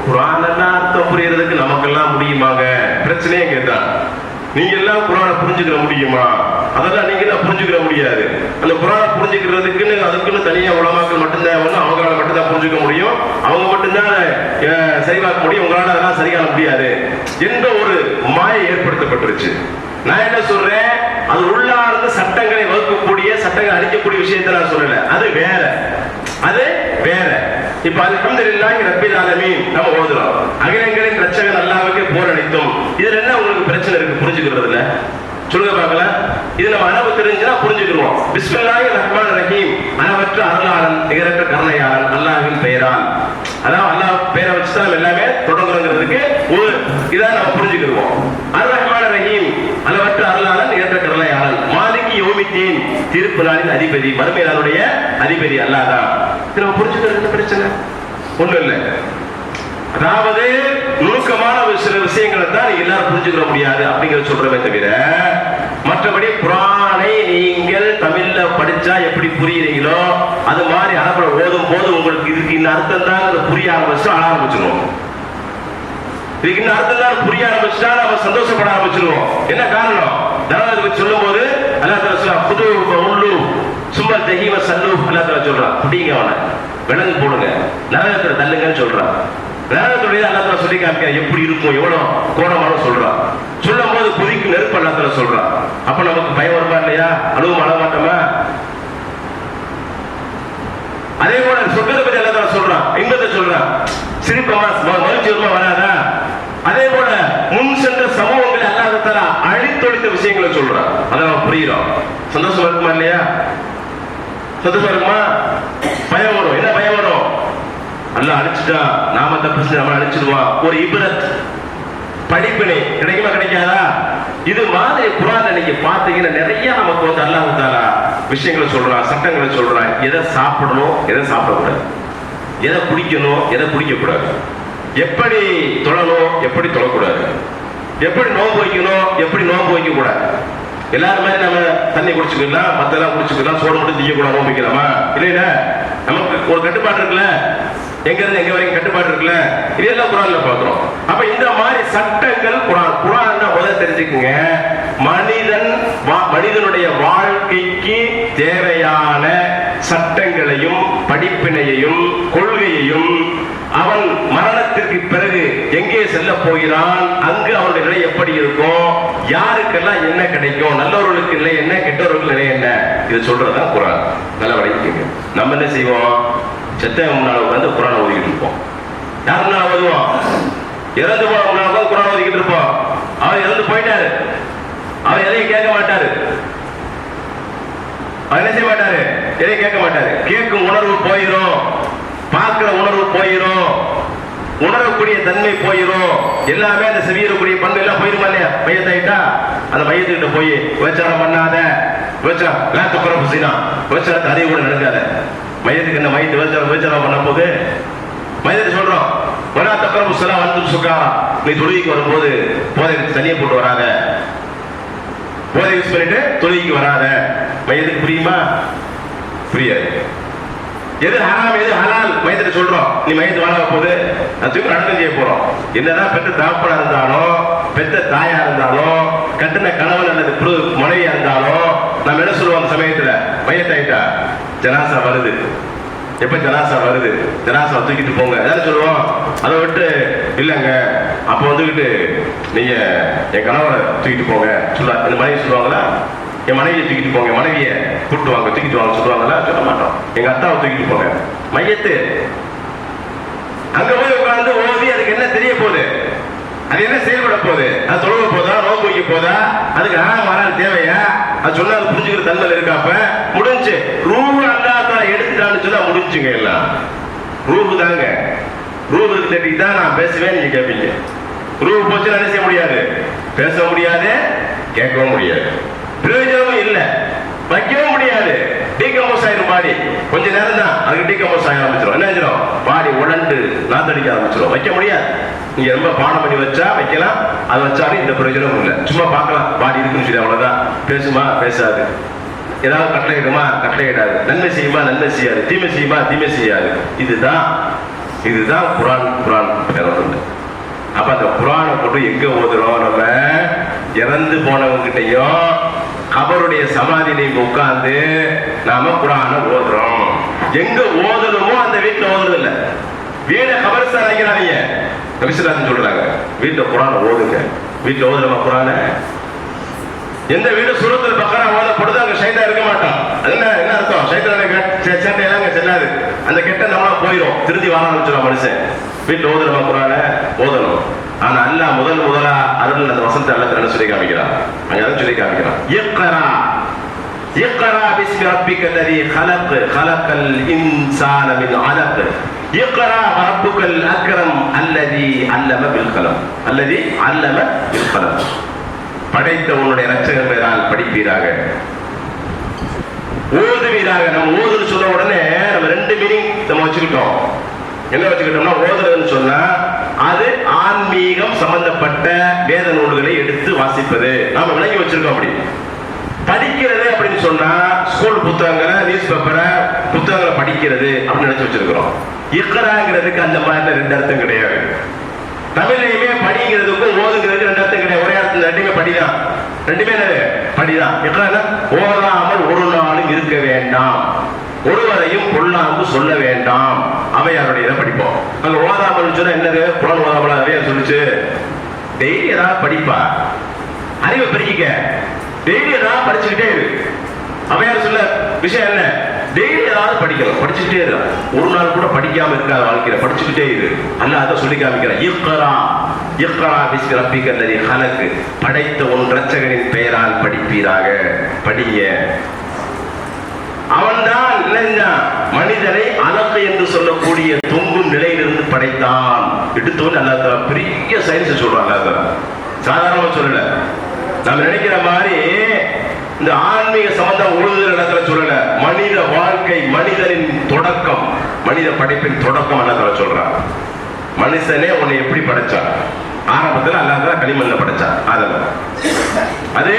குர்ஆன் எல்லாம் அர்த்தம் புரியறதுக்கு நமக்கெல்லாம் முடியுமாங்க? பிரச்சனையே கேட்டான். நீங்க எல்லாம் குர்ஆனை புரிஞ்சுக்கிற முடியுமா? அதெல்லாம் நீங்க எல்லாம் புரிஞ்சுக்கிற முடியாது. அந்த குர்ஆனை புரிஞ்சுக்கிறதுக்குன்னு அதுக்குன்னு தனியா உலமாக்கள் மட்டும்தான் வந்து அவங்களால மட்டும்தான் புரிஞ்சுக்க முடியும், அவங்க மட்டும்தான் சரிபார்க்க முடியும், உங்களால அதெல்லாம் சரியான முடியாது என்ற ஒரு மாயை ஏற்படுத்தப்பட்டுருச்சு. நான் என்ன சொல்றேன், அது உள்ளார்ந்த சட்டங்களை வகுக்கக்கூடிய, சட்டங்களை அளிக்கக்கூடிய விஷயத்தை நான் சொல்லல, அது வேற, அது வேற. இப்ப அல்ஹம்துலில்லாஹி ரப்பில் ஆலமீன் நம்ம ஓதுறோம், அகிலங்களின் ரட்சகன் அல்லாஹ்வுக்கே புகழ் அனைத்தும். இதுல என்ன உங்களுக்கு பிரச்சனை இருக்கு புரிஞ்சுக்கிறதுல? சொல்லுங்க பார்க்கலாம். இது நம்ம அரபு தெரிஞ்சுனா புரிஞ்சுக்கிறோம். பிஸ்மில்லாஹிர் ரஹ்மானிர் ரஹீம், அளவற்ற அருளாளன் நிகரற்ற கருணையாளன் அல்லாஹ்வின் பெயரால். அதான் அல்லாஹ் பெயரை வச்சு தான் எல்லாமே தொடங்குறதுக்கு ஒரு இதான் நம்ம புரிஞ்சுக்கிறோம். அர் ரஹ்மானிர் ரஹீம், அளவற்ற அருளாளன் நிகரற்ற கருணையாளன். மாலிகி யௌமித்தீன், தீர்ப்பு நாளின் அதிபதி, மறுமை நாளுடைய அதிபதி அல்லாஹ் தான். இது நம்ம புரிஞ்சுக்கிறது என்ன பிரச்சனை? ஒண்ணும் இல்லை. அதாவது நுணுக்கமான சில விஷயங்களை தான் எல்லாரும் புரிஞ்சுக்கிற முடியாது அப்படிங்கிற சொல்றவே தவிர, மற்றபடி குர்ஆனை நீங்கள் தமிழ்ல படிச்சா எப்படி புரியுறீங்களோ அது மாதிரி அரபுல ஓதும் போது உங்களுக்கு இதுக்கு இந்த அர்த்தம் தான் புரிய ஆரம்பிச்சு ஆள ஆரம்பிச்சிருவோம். இதுக்கு இந்த அர்த்தம் தான் புரிய ஆரம்பிச்சுட்டா நம்ம சந்தோஷப்பட ஆரம்பிச்சிருவோம். என்ன காரணம்? தர்வாதுக்கு சொல்லும் போது அல்லாஹ் தஆலா சொல்றான், புது உள்ளு சும்மா தஹீவ சல்லு, அல்லாஹ் தஆலா சொல்றான், புடிங்க அவனை, விலங்கு போடுங்க, நரகத்துல தள்ளுங்கன்னு சொல்றான். நரகத்துடைய அல்லாஹ் தஆலா சொல்லி காமிக்க எப்படி இருக்கும், எவ்வளவு கோணமான சொல்றான். சொல்லும் போது கொதிக்கு நெருப்பு அல்லாஹ் தஆலா சொல்றான். அப்ப நமக்கு பயம் வருமா இல்லையா? அழுவும் அழ மாட்டோமா? அதே போல சொர்க்கத்தை பத்தி அல்லாஹ் தஆலா சொல்றான், இன்பத்தை சொல்றான், சிரிப்பமா மகிழ்ச்சி வருமா வராதா? அதே போல முன் சென்ற சமூகங்களை அல்லாஹ் தஆலா அழித்தொழித்த விஷயங்களை சொல்றான். அதை நம்ம புரியுறோம். சந்தோஷமா இருக்குமா இல்லையா? சந்தோஷமா இருக்குமா? பயம் வரும். என்ன பயம் வரும்? அல்லாஹ் அழிச்சுட்டா நாம தப்பு நம்ம அழிச்சிடுவான். ஒரு இப்ரத், படிப்பினை கிடைக்குமா கிடைக்காதா? இது மாதிரி குர்ஆன்ல நீங்க பாத்தீங்கன்னா நிறைய நமக்கு வந்து அல்லாஹ் தஆலா விஷயங்களை சொல்றான், சட்டங்களை சொல்றான். எதை சாப்பிடணும், எதை சாப்பிடக்கூடாது, எதை குடிக்கணும், எதை குடிக்கக்கூடாது, எப்படி தொழணும், எப்படி தொழக்கூடாது, எப்படி நோன்பு வைக்கணும், எப்படி நோன்பு வைக்க கூடாது. எல்லாரும் மாதிரி நம்ம தண்ணி குடிச்சுக்கலாம், மத்தெல்லாம் குடிச்சுக்கலாம், சோறு மட்டும் திங்க கூடாது, நோன்பு வைக்கலாமா? இல்லையா? நமக்கு ஒரு கட்டுப்பாடு இருக்குல்ல, எங்க இருந்து எங்க வரைக்கும் கட்டுப்பாடு இருக்குல்ல, இதெல்லாம் குர்ஆன்ல பாக்குறோம். அப்ப இந்த மாதிரி சட்டங்கள் குர்ஆன் முதல்ல தெரிஞ்சுக்குங்க. மனிதனுடைய வாழ்க்கைக்கு தேவையான சட்டங்களையும் படிப்பினையையும் கொள்கையையும், அவன் மரணத்திற்கு பிறகு எங்கே செல்ல போகிறான், அங்கு அவனுடைய நிலை எப்படி இருக்கும், யாருக்கெல்லாம் என்ன கிடைக்கும், நல்லவர்களுக்கு நிலை என்ன, கெட்டவர்களுக்கு நிலை என்ன, இது சொல்றதுதான் குர்ஆன். நல்ல வழிக்குங்க. நம்ம என்ன செய்வோம்? செத்த முன்னால வந்து குர்ஆனை ஓதிக்கிட்டு இருப்போம். யார் முன்னால ஓதுவோம்? இறந்து போன முன்னால தான் குர்ஆனை ஓதிக்கிட்டு இருப்போம். அவர் இறந்து போயிட்டாரு, அவர் எதையும் கேட்க மாட்டாரு, அவர் என்ன செய்ய மாட்டாரு, எதையும் கேட்க மாட்டாரு. கேட்கும் உணர்வு போயிடும், பார்க்கிற உணர்வு போயிடும், உணரக்கூடிய தன்மை போயிடும், எல்லாமே அந்த செவியக்கூடிய பண்பு எல்லாம் போயிருமா இல்லையா? மையத்தாயிட்டா அந்த மையத்துக்கிட்ட போய் விபச்சாரம் பண்ணாத, விபச்சாரத்தை அதே கூட நடக்காத. மையத்துக்கு என்ன மையத்து விபச்சாரம் பண்ண போது மையத்தை சொல்றோம், வலா தக்ரபு ஸலாத் வஅன்தும் சுகாரா, நீ தொழுகைக்கு வரும்போது போதை தனியை போட்டு வராத, போதை யூஸ் பண்ணிட்டு தொழுகைக்கு வராத. மையத்துக்கு புரியுமா? புரியாது. எது ஹராம் எது ஹலால் மையத்தை சொல்றோம். நீ மையத்து வாழ போகுது அதுக்கு அடக்கம் செய்ய போறோம். என்னதான் பெற்ற தகப்பனா இருந்தாலும் பெற்ற தாயா இருந்தாலும் கட்டின கணவன் அல்லது மனைவியா இருந்தாலும் நம்ம என்ன சொல்லுவோம் அந்த சமயத்துல மையத்தாயிட்டா ஜனாசா வருது. எப்ப ஜனாசா வருது ஜனாசா தூக்கிட்டு போங்க அதான் சொல்லுவோம். அதை விட்டு இல்லைங்க அப்போ வந்துக்கிட்டு நீங்க என் கணவரை தூக்கிட்டு போங்க சொல்ல இந்த மனைவி சொல்லுவாங்களா? என் மனைவியை தூக்கிட்டு போங்க மனைவியை கூப்பிட்டு வாங்க தூக்கிட்டு வாங்க சொல்லுவாங்களா? சொல்ல மாட்டோம். எங்க அத்தாவை தூக்கிட்டு போங்க மையத்து அங்க போய் உட்கார்ந்து ஓதி அதுக்கு என்ன தெரிய போகுது? அது என்ன செயல்பட போகுது? அது தொழுவ போதா நோக்கு வைக்க போதா? அதுக்கு வராது தேவையா? அது சொன்னா அது புரிஞ்சுக்கிற தன்மையில் இருக்காப்ப முடிஞ்சு ரூபு அல்லாஹ் எடுத்துட்டான்னு சொன்னா முடிஞ்சுங்க எல்லாம். ரூபு தாங்க ரூபுக்கு தட்டி தான் நான் பேசுவேன் நீங்க கேட்பீங்க. ரூபு போச்சு என்ன செய்ய முடியாது? பேச முடியாது, கேட்கவும் முடியாது, பிரயோஜனமும் இல்லை, வைக்கவும் முடியாது. டீகம்போஸ் ஆயிரும் பாடி. கொஞ்ச நேரம் தான் அதுக்கு டீகம்போஸ் ஆக ஆரம்பிச்சிடும். என்ன ஆயிரும்? பாடி உடண்டு நாத்தடிக்க ஆரம்பிச்சிடும். வைக்க முடியாது. நீங்க ரொம்ப பாடம் பண்ணி வச்சா வைக்கலாம், அது வச்சாலும் இந்த பிரயோஜனமும் இல்லை. சும்மா பார்க்கலாம் பாடி இருக்குன்னு சொல்லி அவ்வளவுதான். பேசுமா பேசாது, ஏதாவது கட்டளை இடுமா கட்டளை இடாது, நன்மை செய்யுமா நன்மை செய்யாது, தீமை செய்யுமா தீமை செய்யாது. இதுதான் குரான். குரான் அப்ப அந்த குரானை போட்டு எங்க ஓதுறோம்? நம்ம இறந்து போனவங்கிட்டையும் கபருடைய சமாதியிலையும் உட்கார்ந்து நாம குரானை ஓதுறோம். எங்க ஓதணுமோ அந்த வீட்டுல ஓதுறது இல்லை. வீட கபர்ஸ்தான் நினைக்கிறாங்க. நபிசுல்லாஹ் சொல்றாங்க வீட்டுல குரானை ஓதுங்க. வீட்டுல ஓதுறமா குரானை? எந்த வீடு சூரத்துல் பக்கரா ஓதப்படுது அங்க சைத்தான் இருக்க மாட்டான். அது என்ன அர்த்தம்? சைத்தான சேட்டையெல்லாம் அங்க செல்லாது. அந்த கெட்ட நம்மளா போயிடும், திருந்தி வாழ ஆரம்பிச்சிடும் மனுஷன். வீட்டுல ஓதுறமா குரானை ஓதணும். ஆனா அல்லாஹ் முதலா அருள் அந்த வசனத்தை அல்லாஹ் சொல்லி காமிக்கிறான். அங்க அதை சொல்லி காமிக்கிறான். இக்ரா பிஸ்மி ரப்பிக்கல்லதி خلق الانسان من علق اقرا وربك الاكرم الذي علم بالقلم படைத்த உன்னுடைய இரட்சகர் பெயரால் படிப்பீராக, ஓதுவீராக. நம்ம ஓதுன்னு சொன்ன உடனே நம்ம ரெண்டு மீனிங் நம்ம வச்சுக்கிட்டோம். என்ன வச்சுக்கிட்டோம்னா ஓதுறதுன்னு சொன்னா அது ஆன்மீகம் சம்பந்தப்பட்ட வேத நூல்களை எடுத்து வாசிப்பது நாம விளங்கி வச்சிருக்கோம். அப்படி படிக்கிறது அப்படின்னு சொன்னா ஸ்கூல் புத்தகங்களை நியூஸ் பேப்பரை புத்தகங்களை படிக்கிறது அப்படின்னு நினைச்சு வச்சிருக்கிறோம். இக்ராங்கிறதுக்கு அந்த மாதிரி ரெண்டு அர்த்தம் கிடையாது. தமிழ்லையுமே படிக்கிறதுக்கும் ஓதுங்கிறதுக்கு ரெண்டு அர்த்தம் கிடையாது. ஒரே அர்த்தம் ரெண்டுமே படிதான். ரெண்டுமே படிதான். இக்ரானா ஓதாமல் ஒரு நாளும் இருக்க வேண்டாம், ஒருவரையும் பொல்லாங்கு சொல்ல வேண்டாம். அவையாருடைய இதை படிப்போம். அங்க ஓதாமல் சொன்னா என்னது? குரான் ஓதாமல் அவையார் சொல்லிச்சு. டெய்லி ஏதாவது படிப்பா, அறிவை பெருக்கிக்க. டெய்லி ஏதாவது படிச்சுக்கிட்டே இருக்கு. அவையார் சொல்ல விஷயம் என்ன? டெய்லி ஏதாவது படிக்கணும், படிச்சுக்கிட்டே இரு. ஒரு நாள் கூட படிக்காம இருக்காத வாழ்க்கையில படிச்சுக்கிட்டே இரு. அல்லாஹ் அதை சொல்லி காமிக்கிறான். இக்ரா பிஸ்மி ரப்பிக்கல்லதி خلق படைத்த உன் இரட்சகனின் பெயரால் படிப்பீராக. படிங்க. அவன்தான் மனிதனை அலக்கு என்று சொல்லக்கூடிய தொங்கும் நிலையிலிருந்து படைத்தான். எடுத்தவன் அல்லாஹ் பெரிய சயின்ஸ் சொல்றான். அல்லாஹ் சாதாரணமா சொல்லல. நம்ம நினைக்கிற மாதிரி இந்த ஆன்மீக சம்பந்தம் உழுதுற இடத்துல சொல்லல. மனித வாழ்க்கை, மனிதனின் தொடக்கம், மனித படைப்பின் தொடக்கம் அல்லாஹ் சொல்றான். மனுஷனே உன்னை எப்படி படைச்சான்? ஆரம்பத்துல அல்லாஹ் களிமண்ல படைச்சான் ஆதம். அது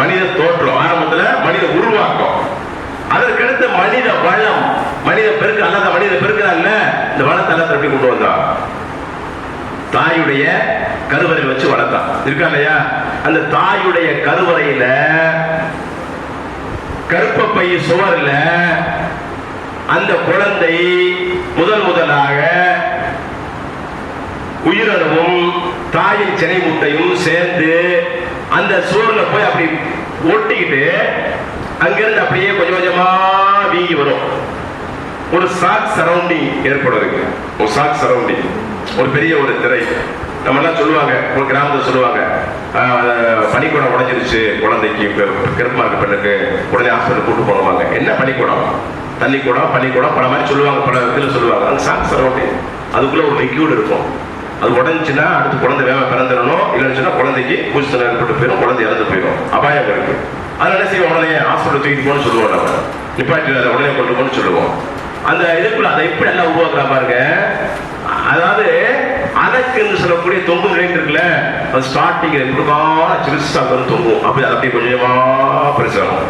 மனித தோற்றம், ஆரம்பத்துல மனித உருவாக்கம். அதற்கடுத்து மனித வளம், மனித பெருக்கு. அல்லாஹ் மனித பெருக்கிறான்ல, இந்த வளத்தை அல்லாஹ் எப்படி கொண்டு வந்தான்? தாயுடைய கருவறையில் வச்சு வளர்த்தான். இருக்கா இல்லையா? அந்த தாயுடைய கருவறையில கருப்பப்பை சுவர்ல அந்த குழந்தை முதலாக உயிரணுவும் தாயின் சினை முட்டையும் சேர்ந்து அந்த சுவர்ல போய் அப்படி ஒட்டிக்கிட்டு அங்கிருந்து அப்படியே கொஞ்சம் கொஞ்சமா வீங்கி வரும். ஒரு சாக் சரௌண்டிங் ஏற்படுறதுக்கு, ஒரு சாக் சரௌண்டிங், ஒரு பெரிய ஒரு திரை. நம்ம எல்லாம் சொல்லுவாங்க, ஒரு கிராமத்தில் சொல்லுவாங்க, பனிக்கூடம் உடைஞ்சிருச்சு குழந்தைக்கு, கருப்பமா இருக்க பெண்ணுக்கு உடனே ஹாஸ்பிட்டல் கூட்டு போவாங்க. என்ன பனிக்கூடம்? தண்ணிக்கூடம், பனிக்கூடம், பல மாதிரி சொல்லுவாங்க, பல இதில் சொல்லுவாங்க. அந்த சாக் சரௌண்டிங் அதுக்குள்ள ஒரு லிக்யூட் இருக்கும். அது உடஞ்சுன்னா அடுத்து குழந்தை வேக பிறந்துடணும். இல்லைன்னு சொன்னா குழந்தைக்கு பூஜ்யம் ஏற்பட்டு போயிடும், குழந்தை இறந்து போயிடும், அபாயம் இருக்கு. அதனால என்ன செய்வோம்? உடனே ஹாஸ்பிட்டல் தூக்கிட்டு போன்னு சொல்லுவோம். நம்ம நிப்பாட்டி அதை உடனே கொண்டு போன்னு சொல்லுவோம். அந்த இதுக்குள்ள அதை எப்படி எல்லாம் உருவாக்குறா பாருங்க. அதாவது அதற்கு சொல்லக்கூடிய தொங்கு நிலை இருக்குல்ல, அது ஸ்டார்டிங் எப்படிக்கான சிறுசா தொங்கும். அப்படி அதை அப்படியே கொஞ்சமா பெருசாகும்.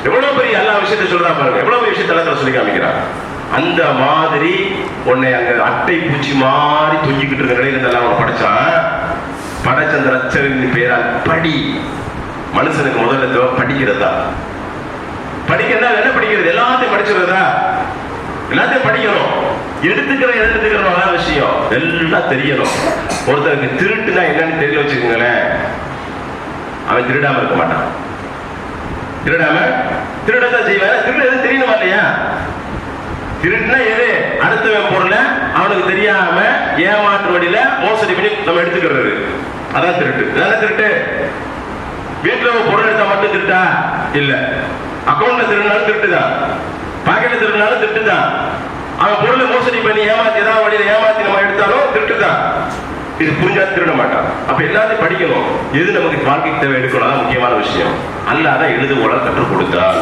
எவ்வளவு பெரிய எல்லா விஷயத்த சொல்றா பாருங்க, எவ்வளவு விஷயத்த சொல்லி காமிக்கிறார். அந்த மாதிரி உன்னை அங்க அட்டை பூச்சி மாதிரி தொங்கிக்கிட்டு இருக்க நிலையில இருந்தெல்லாம் அவன் படைச்சான். படைச்ச அந்த ரட்சகரின் பேரால் படி. மனுஷனுக்கு முதல்ல படிக்கிறதா? படிக்கிறதா என்ன படிக்கிறது? எல்லாத்தையும் படிச்சுறதா? எல்லாத்தையும் படிக்கணும். எடுத்துக்கிறோம் விஷயம் எல்லாம் தெரியணும். ஒருத்தருக்கு திருட்டுனா என்னன்னு தெரியல வச்சுக்கோங்களேன், அவன் திருடாம இருக்க மாட்டான். திருடத்தான் செய்வான். திருடு எது தெரியணுமா இல்லையா? திருட்டுனா எது? அடுத்தவன் பொருளை அவனுக்கு தெரியாம ஏமாற்று வழியில மோசடி பண்ணி நம்ம எடுத்துக்கிறது, அதான் திருட்டு. அதான் திருட்டு. வீட்டுல பொருள் எடுத்தா மட்டும் திருட்டா இல்ல. அக்கௌண்ட்ல திருடினாலும் திருட்டுதான், பாக்கெட்ல திருடினாலும் திருட்டுதான். அவன் பொருளை மோசடி பண்ணி ஏமாத்தி ஏதாவது வழியில ஏமாத்தி நம்ம எடுத்தாலும் திருட்டுதான். இது புரிஞ்சா திருட மாட்டான். அப்ப எல்லாத்தையும் படிக்கணும். எது நமக்கு வாழ்க்கைக்கு தேவை எடுக்கணும், அதான் முக்கியமான விஷயம். அல்லாதான் எழுதுகோல கற்றுக் கொடுத்தான்,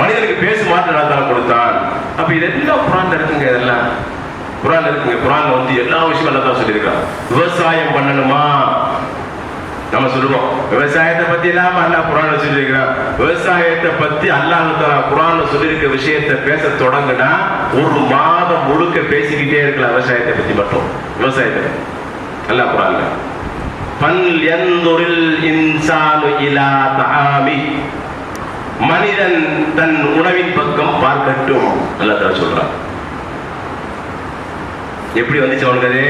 மனிதனுக்கு பேசு மாற்றம் கொடுத்தான். அப்ப இதெல்லாம் குரான்ல இருக்குங்க. இதெல்லாம் குரான்ல இருக்குங்க. குரான்ல எல்லா விஷயமும் எல்லாம் தான் சொல்லியிருக்கான். விவசாயம் பண்ணணுமா நம்ம சொல்லுவோம், விவசாயத்தை பத்தி இல்லாம அல்லாஹ் குரான்ல சொல்லியிருக்கிறான். விவசாயத்தை பத்தி அல்லாஹ் குரான்ல சொல்லியிருக்க விஷயத்தை பேச தொடங்குனா ஒரு மாதம் முழுக்க பேசிக்கிட்டே இருக்கலாம் விவசாயத்தை பத்தி மட்டும். விவசாயத்தை அல்லாஹ் குரான்ல பல் யன்துரில் இன்சானு இலா தஆமி, மனிதன் தன் உணவின் பக்கம் பார்க்கட்டும் அல்லாஹ் சொல்றான். எப்படி வந்துச்சு அவனுக்கு?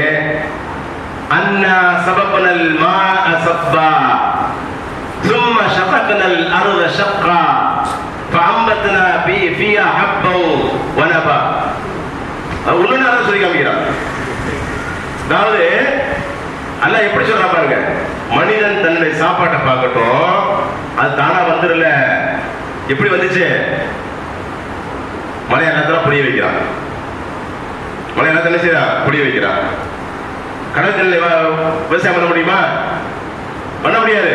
அன்னா சபபனல் மாஅ சப்பா ثم شققنا الارض شقا فانبتنا فيها حبا ونبا. உள்ளுனால சொல்லி காமிக்கிறான். அதாவது அல்லாஹ் எப்படி சொல்றான் பாருங்க, மனிதன் தன்னுடைய சாப்பாட்டை பார்க்கட்டும், அது தானா வந்துடல. எப்படி வந்துச்சு? மழை எல்லாத்தையும் புரிய வைக்கிறான். மழை எல்லாத்தையும் என்ன செய்யறான்? புரிய வைக்கிறான். கடல் தண்ணி விவசாயம் பண்ண முடியுமா? பண்ண முடியாது.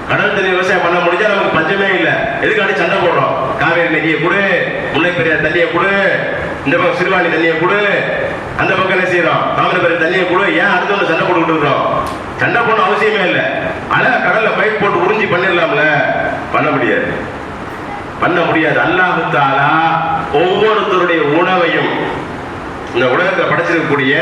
கடல் தண்ணி விவசாயம் பண்ண முடிஞ்சா நமக்கு பஞ்சமே இல்லை. எதுக்காண்டி சண்டை போடுறோம்? காவேரி நதியை கொடு, முல்லை பெரியார் தண்ணியை கொடு, இந்த பக்கம் சிறுவாணி தண்ணியை கொடு, அந்த பக்கம் என்ன செய்யறோம்? தாமிரபரணி தண்ணியை கொடு. ஏன் அடுத்தவங்க சண்டை போட்டுக்கிட்டு இருக்கிறோம்? சண்டை போடணும் அவசியமே இல்லை. ஆனா கடல்ல பைப் போட்டு உறிஞ்சி பண்ணிடலாம்ல? பண்ண முடியாது, பண்ண முடியாது. அல்லாஹ் தஆலா ஒவ்வொருத்தருடைய உணவையும், இந்த உலகத்தை படைச்சிருக்கக்கூடிய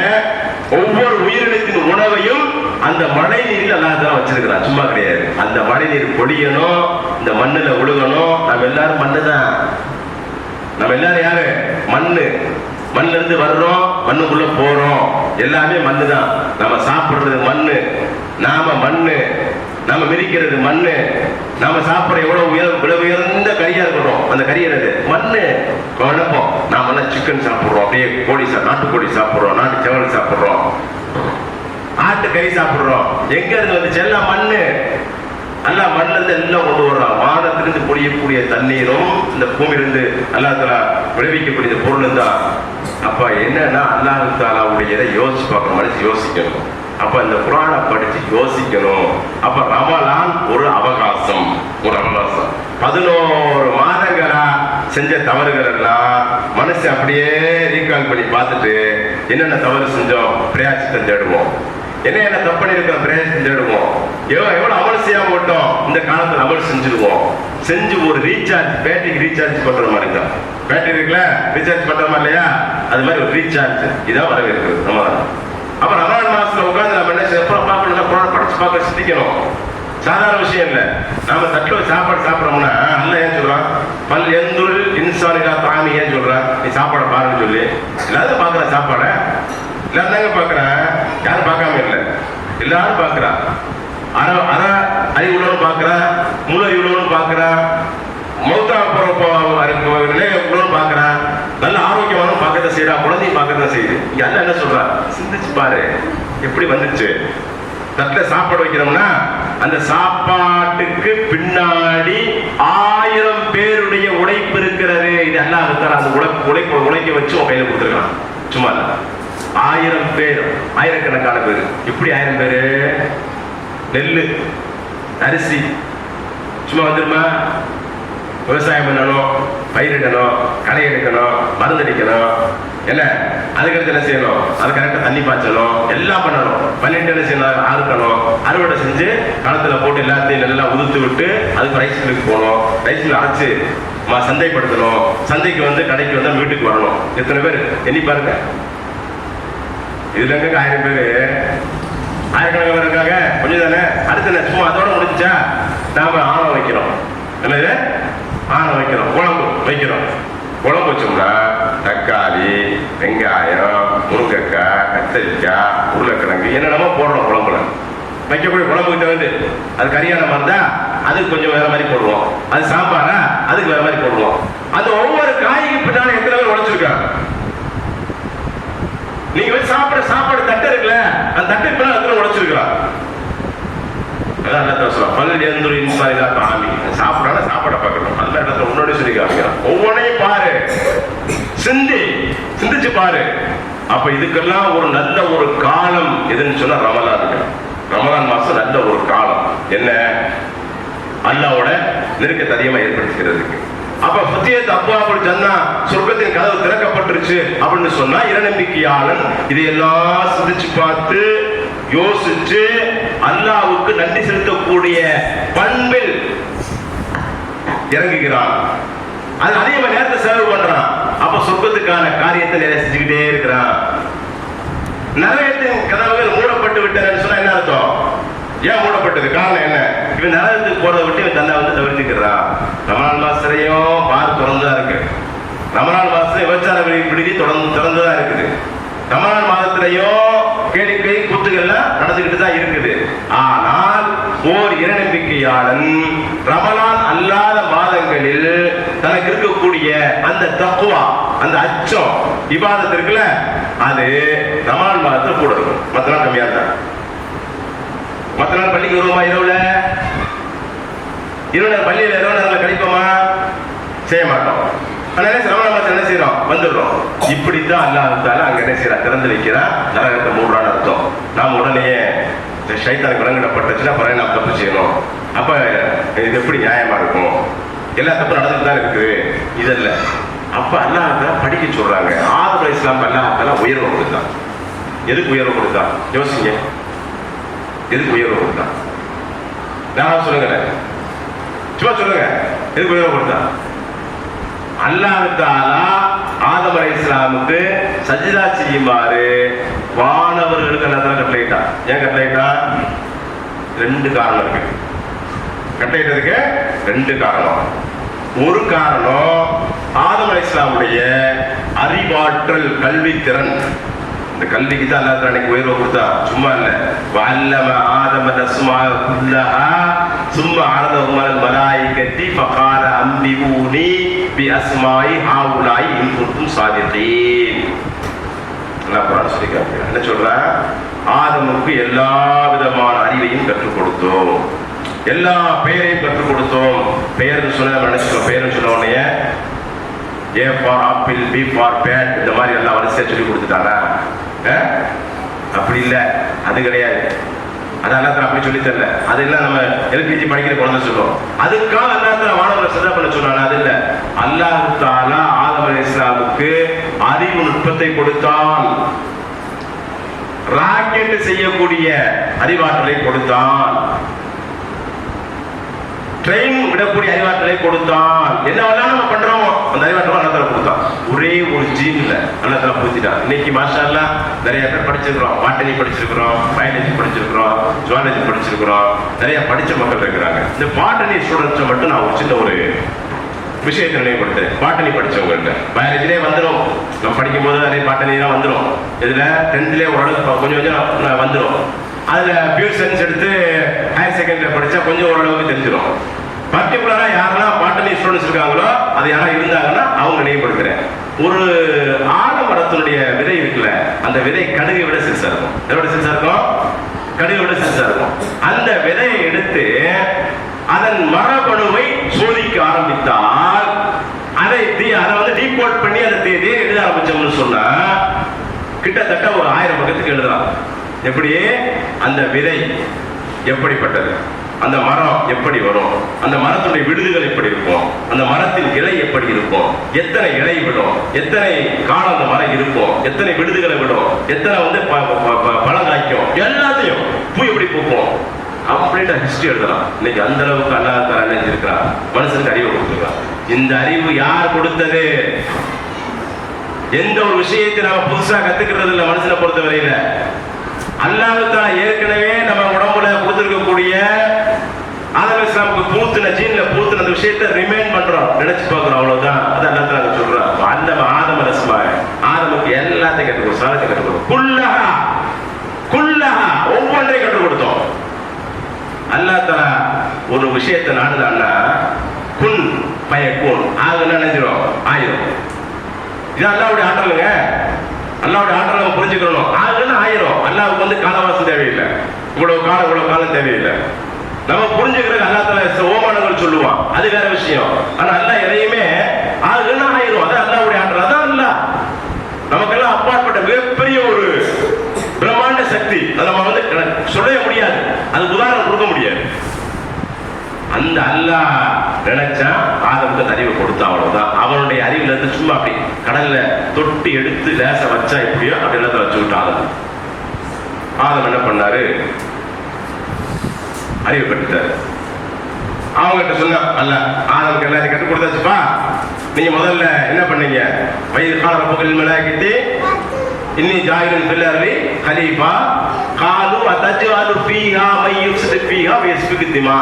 ஒவ்வொரு உயிரினத்தின் உணவையும் அந்த மழை நீரில் அல்லாஹ் தஆலா வச்சிருக்கிறான். சும்மா கிடையாது. அந்த மழை நீர் பொடியணும், இந்த மண்ணுல ஒழுகணும். நம்ம எல்லாரும் மண்ணு தான். நம்ம எல்லாரும் யாரு? மண்ணு. மண்ணுல இருந்து வர்றோம், மண்ணுக்குள்ள போறோம். எல்லாமே மண்ணு தான். நம்ம சாப்பிடுறது மண்ணு, நாம மண்ணு, நாம மிதிக்கிறது மண்ணு, நாம சாப்பிடுற எவ்வளவு உயர்ந்த கறியா இருக்கணும், அந்த கறி என்னது? மண்ணு. குழப்பம். நாம எல்லாம் சிக்கன் சாப்பிடுறோம், அப்படியே கோழி நாட்டுக்கோழி சாப்பிடுறோம், நாட்டு செவல் சாப்பிடுறோம், ஆட்டுக்கறி சாப்பிடுறோம். எங்க இருந்து வந்துச்சு? எல்லாம் மண்ணு. அல்லாஹ் மண்ணுல இருந்து எல்லாம் கொண்டு வர்றான். வானத்திலிருந்து பொழியக்கூடிய தண்ணீரும் இந்த பூமியிலிருந்து அல்லாஹ் தஆலா விளைவிக்கக்கூடிய பொருள் தான். அப்ப என்னன்னா அல்லாஹ் தஆலாவுடைய இதை யோசிச்சு பார்க்கணும், மனுஷன் யோசிக்கணும். அப்ப இந்த குர்ஆனை படிச்சு யோசிக்கணும். அப்ப ரமலான் ஒரு அவகாசம், ஒரு அவகாசம். 11 மாதங்களா செஞ்ச தவறுகள் எல்லாம் மனுஷன் அப்படியே ரீகால் பண்ணி பார்த்துட்டு என்னென்ன தவறு செஞ்சோம், பிரயாசத்தை தேடுவோம். என்ன தப்பு பண்ணிருக்கிற பிரயாசத்தை தேடுவோம். எவ்வளவு அமல் செய்யாம விட்டோம், இந்த காலத்துல அமல் செஞ்சிருவோம். செஞ்சு ஒரு ரீசார்ஜ், பேட்டரிக்கு ரீசார்ஜ் பண்ற மாதிரி தான். பேட்டரி இருக்குல்ல, ரீசார்ஜ் பண்ற மாதிரி இல்லையா? அது மாதிரி ஒரு ரீசார்ஜ் இதான் வரவே இருக்குது. நம்ம அப்ப ரமலான் மாசத்துல உட்கார்ந்து நம்ம என்ன எப்பறம் பார்க்கணும், குர்ஆன் படிச்சு பார்க்க சிந்திக்கணும். சாதாரண விஷயம் இல்லை. நாம தட்டுல சாப்பாடு சாப்பிட்றோம்னா அல்லாஹ் ஏன் சொல்றான்? பல் யன்துரில் இன்சானு இலா தஆமி, ஏன் சொல்றான்? நீ சாப்பாடை பாருன்னு சொல்லி. எல்லாரும் பார்க்கற சாப்பாடை, எல்லாரும் தாங்க பார்க்கறேன். யாரும் பார்க்காம இல்லை, எல்லாரும் பார்க்கறா. அரை அறிவு உள்ளவனும் பார்க்கறா, முழு அறிவு உள்ளவனும் பார்க்கறா, மௌத்தா உள்ளவனும் பார்க்கறா, நல்ல ஆரோக்கியமானவனும் பார்க்கறத செய்யறா, குழந்தையும் பார்க்கறத செய்யுது. இங்க அல்லாஹ் என்ன சொல்றா? சிந்திச்சு பாரு எப்படி வந்துச்சு. தட்டுல சாப்பாடு வைக்கிறோம்னா அந்த சாப்பாட்டுக்கு பின்னாடி 1000 பேருடைய உழைப்பு இருக்கிறது. இது அல்லாஹ் தஆலா அந்த உழைக்க வச்சு உன் கையில கொடுத்துருக்கான். சும்மா இல்ல, 1000 பேர், ஆயிரக்கணக்கான பேர். இப்படி 1000 பேரு நெல்லு, அரிசி சும்மா வந்துருமா? விவசாயம் பண்ணணும், பயிரிடணும், களை எடுக்கணும், மருந்தடிக்கணும், என்ன அதுக்கடுத்து என்ன செய்யணும்? அது கரெக்டாக தண்ணி பாய்ச்சணும், எல்லாம் பண்ணணும். பண்ணிட்டு என்ன செய்யணும்? அறுக்கணும். அறுவடை செஞ்சு களத்துல போட்டு எல்லாத்தையும் நல்லா உதுத்து விட்டு அதுக்கு ரைஸ் மில்லுக்கு போகணும். ரைஸ் மில் அரைச்சு சந்தைப்படுத்தணும், சந்தைக்கு வந்து கடைக்கு வந்தா வீட்டுக்கு வரணும். எத்தனை பேர் எண்ணி பாருங்க. இதுல இருக்க 1000 பேர், ஆயிரக்கணக்கான பேர் இருக்காங்க. கொஞ்சம் தானே. அடுத்த சும்மா அதோட முடிஞ்சா நாம ஆணம் வைக்கிறோம். என்னது ஆணம் வைக்கிறோம், குழம்பு வைக்கிறோம். குழம்பு வச்சோம்னா தக்காளி, வெங்காயம், முருங்கைக்காய், கத்தரிக்காய், உருளைக்கிழங்கு என்னென்னமோ போடுறோம் குழம்புல. வைக்கக்கூடிய குழம்புகிட்ட வந்து அது கரியானமா இருந்தா அதுக்கு கொஞ்சம் வேற மாதிரி போடுவோம். அது சாம்பாரா அதுக்கு வேற மாதிரி போடுவோம். அந்த ஒவ்வொரு காய்க்கு பின்னால எத்தனை பேர் உழைச்சிருக்காங்க. நீங்க வந்து சாப்பாடு தட்டு இருக்குல்ல, அந்த தட்டுக்கு பின்னால எத்தனை உழைச்சிருக்கிறான். அதான் என்ன சொல்லலாம், பல் எந்திர இன்சாரிதா காமி. சாப்பிடாத சாப்பாடை பார்க்கணும். அந்த இடத்துல முன்னாடி சொல்லி காமிக்கிறான். ஒவ்வொன்றையும் பாரு, சிந்திச்சு பாரு. அப்ப இதுக்கெல்லாம் ஒரு நல்ல ஒரு காலம் எதுன்னு சொன்னா ரமலான் மாசம் நல்ல ஒரு காலம். என்ன? அல்லாஹ்வோட நெருக்கத்தை அதிகமா ஏற்படுத்துகிறதுக்கு. அப்ப ஃபத்தியத் அப்வாபுல் ஜன்னா, சொர்க்கத்தின் கதவு திறக்கப்பட்டுருச்சு அப்படின்னு சொன்னா இறைநம்பிக்கையாளன் இதையெல்லாம் சிந்திச்சு பார்த்து யோசிச்சு அல்லாஹ்வுக்கு நன்றி செலுத்தக்கூடிய பண்பில் இறங்குகிறான். அது அதிகமா நேரத்தை செலவு பண்றான். அப்ப சொர்க்கத்துக்கான காரியத்தை நிறைய செஞ்சுக்கிட்டே இருக்கிறான். நரகத்தின் கதவுகள் மூடப்பட்டு விட்டதுன்னு சொன்னா என்ன அர்த்தம்? ஏன் மூடப்பட்டது? காரணம் என்ன? இவன் நரகத்துக்கு போறதை விட்டு இவன் தன்னை வந்து தவிர்த்துக்கிறான். ரமலான் மாசத்துலயும் பார் திறந்துதான் இருக்கு. ரமலான் மாசத்துல விபச்சார விடுதி திறந்துதான் இருக்குது. ரமலான் மாதத்திலையும் கேளிக்கை கூத்துக்கள்லாம் நடந்துகிட்டு தான் இருக்குது. ஆனால் ஓர் இறைநம்பிக்கையாளன் ரமலான் அல்லாத மாதங்களில் தனக்கு இருக்கக்கூடிய அந்த தக்வா, அந்த அச்சம், இபாதத் இருக்குல்ல, அது ரமலான் மாதத்தில் கூட இருக்கும். மற்ற நாள் கம்மியா இருந்தா. மற்ற நாள் பள்ளிக்கு வருவோமா? இரவு பள்ளியில் இரவு நேரத்தில் கழிப்போமா? செய்ய மாட்டோம். ரமலான் மாதம் என்ன செய்யறோம்? வந்துடுறோம். இப்படித்தான் அல்லாஹ் அங்க என்ன செய்யறா? திறந்து வைக்கிறான். நரகத்தை மூடுறான்னு அர்த்தம். நாம் உடனே ஷைத்தானுக்கு விலங்கிடப்பட்டுச்சுன்னா பிறகு நாம் தப்பு செய்யணும். அப்ப இது எப்படி நியாயமா இருக்கும்? எல்லா தப்பு நடந்துட்டு தான் இருக்குது. இதல்ல. அப்ப அல்லாஹ் படிக்க சொல்றாங்க. ஆதம் அலைஹிஸ்ஸலாம் அல்லாஹ் உயர்வு கொடுத்தான். எதுக்கு உயர்வு கொடுத்தான்? யோசிங்க. எதுக்கு உயர்வு கொடுத்தான்? நான் சொல்லுங்க, சும்மா சொல்லுங்க. எதுக்கு உயர்வு கொடுத்தான்? அல்லாஹ் தஆலா ஆதம் அலைஹிஸ்ஸலாமுக்கு சஜ்தா செய்யுமாறு வானவர்களுக்கு அல்லாஹ் கட்டளையிட்டான். ஏன் கட்டளையிட்டான்? 2 காரணம் இருக்கு. கட்டளையிட்டதுக்கு 2 காரணம். ஒரு காரணம் ஆதம் அலைஹிஸ்ஸலாமுடைய அறிவாற்றல், கல்வி திறன். இந்த கல்விக்கு தான் அல்லாஹ் அன்னைக்கு உயர்வு கொடுத்தா, சும்மா இல்ல. வஅல்லம ஆதம அஸ்மாஅ குல்லஹா சும்ம அரதஹும் அலல் மலாயிகத்தி ஃபகால அம்பிஊனி பி அஸ்மாஇ ஹாஉலாஇ இன் குன்தும் சாதிகீன். அல்லாஹ் குர்ஆன் சொல்லிக்காங்க. என்ன சொல்றா? ஆதமுக்கு எல்லா விதமான அறிவையும் கற்றுக் கொடுத்தோம், எல்லா பெயரையும் கற்றுக் கொடுத்தோம். பெயர்னு சொன்ன நினைச்சுக்கோ. பெயர்னு சொன்ன உடனே A for apple, B for bat, இந்த மாதிரி எல்லாம் வரிசையா சொல்லி கொடுத்துட்டாங்க. அப்படி இல்லை, அது கிடையாது. அது அல்லாஹ் அப்படி சொல்லி தரல. அது இல்லை, நம்ம எல்கேஜி படிக்கிற குழந்தை சொல்லுவோம். அதுக்காக அல்லாஹ் மாணவர்களை சிறப்பு பண்ண சொன்னாங்க. அது இல்லை. அல்லாஹ் தஆலா ஆதம் அலைஹிஸ்ஸலாமுக்கு அறிவு நுட்பத்தை கொடுத்தான். ராக்கெட் செய்யக்கூடிய அறிவாற்றலை கொடுத்தான். ட்ரெயின் விடக்கூடிய அறிவாற்றலை கொடுத்தான். என்ன வேணாலும் நம்ம பண்றோம், அந்த அறிவாற்றலை அல்லாஹ் கொடுத்தான். ஒரே ஒரு ஜீன்ல அல்லாஹ் புரிஞ்சுட்டான். இன்னைக்கு மாஷா அல்லாஹ் நிறைய பேர் படிச்சிருக்கிறோம். பாட்டனி படிச்சிருக்கிறோம், பயாலஜி படிச்சிருக்கிறோம், ஜுவாலஜி படிச்சிருக்கிறோம். நிறைய படிச்ச மக்கள் இருக்கிறாங்க. இந்த பாட்டனி ஸ்டூடெண்ட்ஸை மட்டும் நான் ஒரு சின்ன ஒரு விஷயத்தை நினைவுபடுத்துறேன். பாட்டனி படிச்சவங்கள்ட்ட பயாலஜிலே வந்துடும். நம்ம படிக்கும் போது நிறைய பாட்டனிலாம் வந்துடும். இதுல 10th ஓரளவுக்கு கொஞ்சம் கொஞ்சம் வந்துடும். அதுல பியூர் சயின்ஸ் எடுத்து ஹையர் செகண்டரி படிச்சா கொஞ்சம் ஓரளவுக்கு தெரிஞ்சிடும். பர்டிகுலரா யாரெல்லாம் பாட்டனி ஸ்டூடெண்ட்ஸ் இருக்காங்களோ, அது யாரா இருந்தாங்கன்னா அவங்க நினைவுபடுத்துறேன். ஒரு ஆலமரத்தினுடைய விதை இருக்குல்ல, அந்த விதை கடுகை விட சிறுசா இருக்கும். எதோட சிறுசா இருக்கும்? கடுகை விட சிறுசா இருக்கும். அந்த விதையை எடுத்து அதன் மரபணுவை சோதிக்க ஆரம்பித்தால் அதை வந்து டீகோட் பண்ணி அதை எழுத ஆரம்பிச்சோம்னு சொன்னா கிட்டத்தட்ட ஒரு 1000 பக்கத்துக்கு எழுதலாம். எப்படி? அந்த விதை எப்படிப்பட்டது, அந்த மரம் எப்படி வரும், அந்த மரத்துடைய விடுதுகள் எப்படி இருக்கும், அந்த மரத்தின் இலை எப்படி இருக்கும், எத்தனை இலை விடும், எத்தனை காலம் அந்த மரம் இருக்கும், எத்தனை விடுதுகளை விடும், எத்தனை வந்து பழம் காய்க்கும், எல்லாத்தையும் பூ எப்படி பூக்கும், கம்ப்ளீட்டா ஹிஸ்டரி எழுதலாம். இன்னைக்கு அந்த அளவுக்கு அல்லாஹ் தஆலா நினைச்சிருக்கிறான். மனுஷனுக்கு அறிவை கொடுத்துருக்கான். இந்த அறிவு யார் கொடுத்தது? எந்த ஒரு விஷயத்தை நாம புதுசா கத்துக்கிறது இல்ல. மனுஷனை பொறுத்தவரையில அல்லாஹ் தஆலா ஏற்கனவே நம்ம உடம்புல கொடுத்திருக்கக்கூடிய ஆதம் இஸ்லாமுக்கு பூத்துன ஜீன்ல பூத்துன அந்த விஷயத்தை ரிமைண்ட் பண்றோம், நினைச்சு பார்க்கிறோம், அவ்வளவுதான். அது அல்லாஹ் தஆலா சொல்றான், அல்லம ஆதம அஸ்மா, ஆதமுக்கு எல்லாத்தையும் கற்றுக் கொடுத்தோம், சாலத்தை கற்றுக் கொடுத்தோம். குல்லஹா குல்லஹா ஒவ்வொன்றையும் கற்றுக் கொடுத்தோம். அல்லாஹ் தஆலா ஒரு விஷயத்தை நாடுதான்னா குன் பயக்கூன் ஆகுன்னா நினைச்சிடும், ஆயிரும். இது அல்லாஹ்வுடைய ஆற்றலுங்க. அல்லாஹ்வுடைய ஆற்றலை நம்ம புரிஞ்சுக்கணும். ஆகுன்னா ஆயிரும். அல்லாஹ்வுக்கு வந்து காலவாசம் தேவையில்லை, இவ்வளவு காலம் தேவையில்லை. நம்ம புரிஞ்சுக்கிறதுக்கு அல்லாஹ் தஆலா ஓமானங்கள் சொல்லுவான், அது வேற விஷயம். ஆனா அல்லாஹ் எதையுமே ஆகுன்னா ஆயிரும். அது அல்லாஹ்வுடைய ஆற்றல். அதான் அல்லாஹ் நமக்கெல்லாம் அப்பாற்பட்ட மிகப்பெரிய ஒரு பிரம்மாண்ட சக்தி. அதை நம்ம வந்து சொல்லவே முடியாது, அதுக்கு உதாரணம் கொடுக்க முடியாது. அந்த அல்லாஹ் நினைச்சா ஆதமுக்கு அந்த அறிவை கொடுத்தா, அவ்வளவுதான். அவனுடைய அறிவுல இருந்து சும்மா அப்படி கடல்ல தொட்டி எடுத்து லேச வச்சா எப்படியோ அப்படி எல்லாத்தையும் வச்சு விட்டாங்க. ஆதம் என்ன பண்ணாரு? அறிவு கட்டுட்டாரு. அவங்ககிட்ட சொன்ன அல்ல, ஆதமுக்கு எல்லாத்தையும் கற்றுக் கொடுத்தாச்சுப்பா, நீங்க முதல்ல என்ன பண்ணீங்க? வயது கால ரப்புல் மலாயிகத்தி இன்னி ஜாயிலுன் ஃபில் அர்லி கலீஃபா காலு அதஜ்அலு ஃபீஹா மை யுஃப்ஸிது ஃபீஹா வ யஸ்ஃபிகு திமா.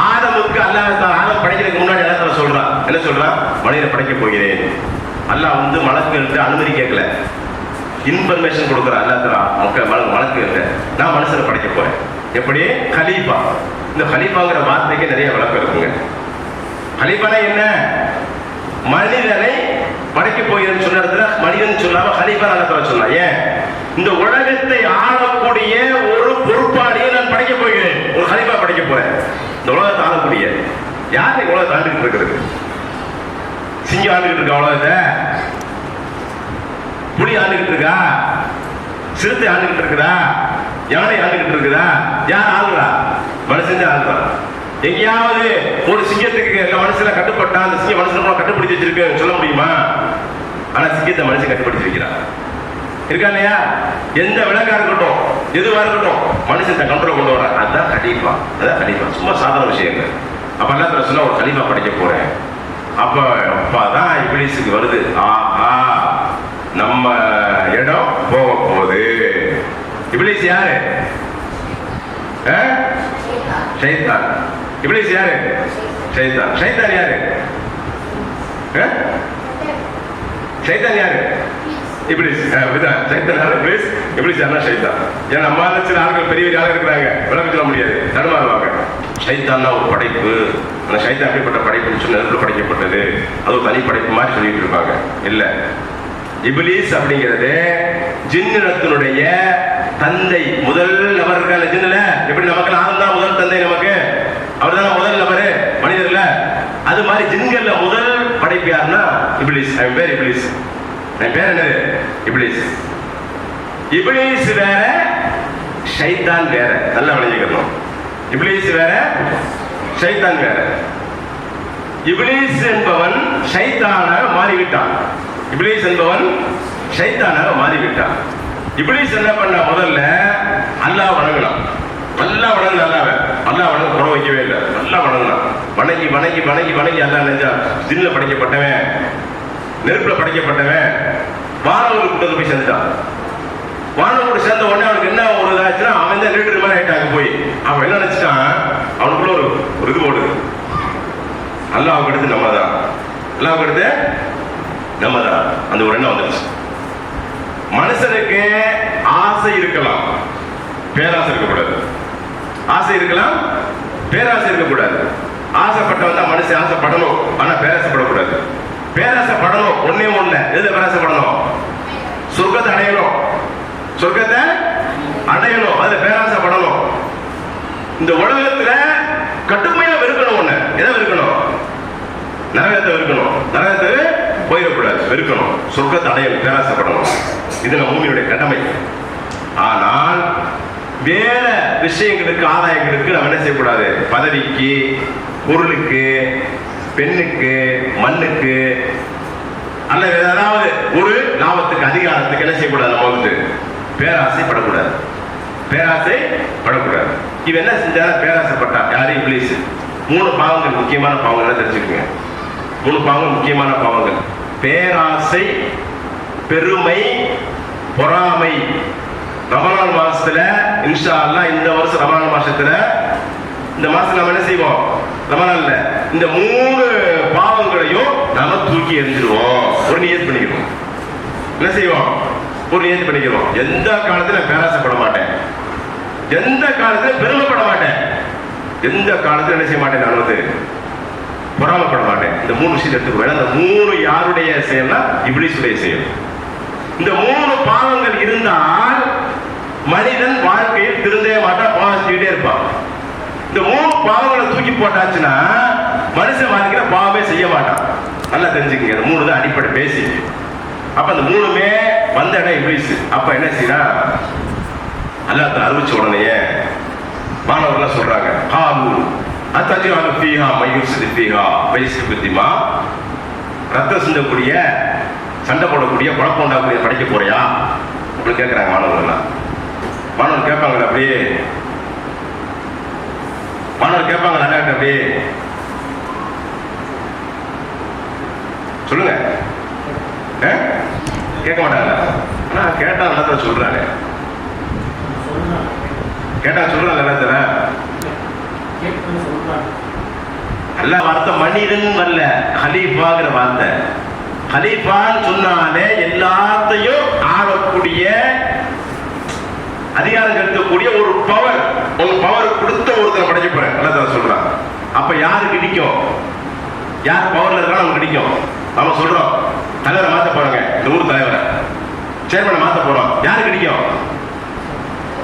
ஆதமுக்கு அல்லாஹ் ஆதம் படைக்கிறதுக்கு முன்னாடி எல்லாத்தையும் சொல்றான். என்ன சொல்றான்? மனிதனை படைக்க போகிறேன். அல்லாஹ் வந்து மலக்குகள்கிட்ட அனுமதி கேட்கல, இன்ஃபர்மேஷன் கொடுக்குறான். அல்லாஹ் தஆலா மலக்குகள்கிட்ட நான் மனுஷனை படைக்க போறேன். எப்படி? கலீஃபா. இந்த கலீஃபாங்கிற வார்த்தைக்கு நிறைய விளக்கம் இருக்குங்க. கலீஃபானா என்ன? மனிதனை படைக்க போகிறேன்னு சொன்ன இடத்துல மனிதன் சொல்லாம கலீஃபா அல்லாஹ் சொன்னான். ஏன்? இந்த உலகத்தை ஆளக்கூடிய ஒரு பொறுப்பாளியை நான் படைக்க போகிறேன், ஒரு கலீஃபா படைக்க போறேன். இந்த உலகத்தை ஆளக்கூடிய யார்? உலகத்தை ஆண்டுகிட்டு இருக்கிறது? சிங்கம் ஆண்டுகிட்டு இருக்கா உலகத்தை? புலி ஆண்டுகிட்டு இருக்கா? சிறுத்தை ஆண்டுகிட்டு இருக்குதா? யானை ஆண்டுகிட்டு இருக்குதா? யார் ஆளுறா? மனுஷன் தான் ஆளுறான். எங்கேயாவது ஒரு சிங்கத்துக்கு மனுஷனை கட்டுப்பட்டா அந்த சிங்கம் மனுஷன் கட்டுப்பிடிச்சு வச்சிருக்கு சொல்ல முடியுமா? ஆனா சிங்கத்தை மனுஷன் கட்டுப்படுத்தி வைக்கிறான். இருக்கா இல்லையா? எந்த விலங்கா இருக்கட்டும், எதுவா இருக்கட்டும், மனுஷன் தன் கண்ட்ரோல் கொண்டு வர. அதுதான் கலீஃபா. அதான் கலீஃபா. சும்மா சாதாரண விஷயங்கள். அப்ப அல்லாஹ் தஆலா சொன்னா ஒரு கலீஃபா படைக்க போறேன். அப்பதான் இப்லீஸுக்கு வருது, ஆஹா நம்ம இடம் போக போகுது. இப்லீஸ் யாரு? ஷைத்தான். இப்லீஸ் யாரு? ஷைத்தான். ஷைத்தான் யாரு? ஷைத்தான் யாரு? இப்லீஸ். ஷைத்தான் யாரு? இப்லீஸ். இப்லீஸ் யாருன்னா ஷைத்தான். ஏன்னா நம்ம சில ஆட்கள் பெரிய பெரிய ஆளுங்க இருக்கிறாங்க, விளக்கம் சொல்ல முடியாது, தடுமாறுவாங்க. ஷைத்தான்னா ஒரு படைப்பு. அந்த ஷைத்தான் அப்படிப்பட்ட படைப்புன்னு சொல்லி நெருப்புல படைக்கப்பட்டது, அது ஒரு தனி படைப்பு மாதிரி சொல்லிட்டு இருப்பாங்க. இல்ல, இப்லீஸ் அப்படிங்கிறது ஜின்னினத்தினுடைய தந்தை, முதல் நபர் இருக்காங்க ஜின்னுல. எப்படி நமக்கு ஆதம் தான் முதல் தந்தை, நமக்கு அவர் தானே முதல் நபரு மனிதர்ல. அது மாதிரி ஜின்கள்ல முதல் படைப்பு யாருன்னா இப்லீஸ். அவன் பேர் இப்லீஸ். என் பேர் என்னது? இப்லீஸ். இப்லீஸ் வேற, ஷைத்தான் வேற. நல்லா விளைஞ்சிக்கணும். இப்லீஸ் வேற, ஷைத்தான் வேற. இப்லீஸ் என்பவன் ஷைத்தானாக மாறிவிட்டான். இப்லீஸ் என்பவன் ஷைத்தானாக மாறிவிட்டான். இப்லீஸ் என்ன பண்ண? முதல்ல அல்லாஹ் வணங்கினான். நல்லா வணங்கின அல்லாஹ் வணங்க குறை வைக்கவே இல்லை. நல்லா வணங்கினான். வணங்கி வணங்கி வணங்கி வணங்கி அல்லாஹ் நினைச்சா ஜின்ல படைக்கப்பட்டவன், நெருப்புல படைக்கப்பட்டவன் வானவர் கூட்டத்தில் போய் சேர்ந்துட்டான். வானவர் சேர்ந்த உடனே அவனுக்கு என்ன ஒரு இதாச்சுன்னா, அவன் தான் லீடர் மாதிரி ஆயிட்டாங்க. போய் அவன் என்ன நினைச்சிட்டான், அவனுக்குள்ள ஒரு இது ஓடுது, அல்லாஹ்வுக்கு அடுத்து நம்ம தான், அல்லாஹ்வுக்கு அடுத்து நம்ம தான். அந்த ஒரு எண்ணம் வந்துருச்சு. மனுஷனுக்கு ஆசை இருக்கலாம், பேராசை இருக்கக்கூடாது. ஆசை இருக்கலாம், பேராசை இருக்கக்கூடாது. ஆசைப்பட்டவன் தான் மனுஷன் ஆசைப்படணும், ஆனா பேராசைப்படக்கூடாது. பேராசைப்படணும் ஒன்னே ஒண்ணு. எதுல பேராசைப்படணும்? சொர்க்கத்தை அடையணும். சொர்க்கத்தை அடையணும், அதுல பேராசைப்படணும். இந்த உலகத்துல கடுமையா வெறுக்கணும். ஒண்ணு எதை வெறுக்கணும்? நரகத்தை வெறுக்கணும். நரகத்துக்கு போயிடக்கூடாது, வெறுக்கணும். சொர்க்கத்தை அடையணும், பேராசைப்படணும். இது நம்ம பூமியுடைய கடமை. ஆனால் வேற விஷயங்களுக்கு, ஆதாயங்களுக்கு நம்ம என்ன செய்யக்கூடாது? பதவிக்கு, பொருளுக்கு, பெண்ணுக்கு, மண்ணுக்கு, அல்லது ஏதாவது ஒரு லாபத்துக்கு, அதிகாரத்துக்கு என்ன செய்யக்கூடாது? நம்ம வந்து பேராசைப்படக்கூடாது. பேராசைப்படக்கூடாது. இவன் என்ன செஞ்சா? பேராசைப்பட்டா. யாரு? இப்லீஸ். 3 பாவங்கள், முக்கியமான பாவங்கள் தெரிஞ்சுக்கோங்க. 3 பாவங்கள் முக்கியமான பாவங்கள். பேராசை, பெருமை, பொறாமை. ரமலான் மாசத்துல இன்ஷா அல்லாஹ் இந்த வருஷம் ரமலான் மாசத்துல இந்த மாசம் நம்ம என்ன செய்வோம்? ரமலான்ல இந்த 3 பாவங்களையும் நாம தூக்கி எறிஞ்சிருவோம். ஒரு நியத் பண்ணிக்கிறோம். என்ன செய்வோம்? ஒரு நியத் பண்ணிக்கிறோம். எந்த காலத்துல பேராசைப்பட மாட்டேன், எந்த காலத்துல பெருமைப்பட மாட்டேன், எந்த காலத்துல என்ன செய்ய மாட்டேன், நான் வந்து பொறாமப்பட மாட்டேன். இந்த 3 விஷயத்தை எடுத்துக்கோ. அந்த 3 யாருடைய செயல்னா இப்லீஸுடைய செயல். இந்த 3 பாவங்கள் இருந்தால் மனிதன் வாழ்க்கையில் திருந்தவே மாட்டான், பாவம் செய்துட்டே இருப்பான். இந்த 3 பாவங்களை தூக்கி போட்டாச்சுன்னா மனுஷன் வாழ்க்கையில பாவமே செய்ய மாட்டான். நல்லா தெரிஞ்சுக்கங்க, இந்த 3 தான் அடிப்படை பேசி. அப்ப அந்த 3மே வந்த இடம் இப்லீஸ். அப்ப என்ன செய்யறா, அல்லாஹ் அறிவிச்ச உடனே மாணவர்கள் சொல்றாங்க, ஹாலு அத்தஜாலு ஃபீஹா மய்யுஃப்ஸிது ஃபீஹா வயஸ்ஃபிகு திமா, ரத்தம் சிந்தக்கூடிய, சண்டை போடக்கூடிய, குழப்பம் உண்டாக்கூடிய படைக்க போறியா அப்படின்னு கேட்கிறாங்க மாணவர்கள். மாணவர் கேட்பாங்க, அப்படியே மாணவர் கேட்பாங்க, அல்லாஹ்ட்ட அப்படியே சொல்லுங்க. கேட்க மாட்டாங்க. ஆனா கேட்டா நல்லா சொல்றாங்க, கேட்டா சொல்றாங்க நல்லா. அல்ல வார்த்தை மனிதன் வரல, ஹலீஃபாங்கிற வார்த்தை. ஹலீஃபான்னு சொன்னாலே எல்லாத்தையும் ஆளக்கூடிய, அதிகாரம் செலுத்தக்கூடிய ஒரு பவர், ஒரு பவர் கொடுத்த ஒருத்தர் படைக்க போறேன் நல்லா சொல்றான். அப்ப யாருக்கு இடிக்கும்? யார் பவர்ல இருக்காலும் அவங்க இடிக்கும். நம்ம சொல்றோம் தலைவரை மாத்த போறாங்க, இந்த ஊர் தலைவரை, சேர்மனை மாத்த போறோம், யாருக்கு இடிக்கும்?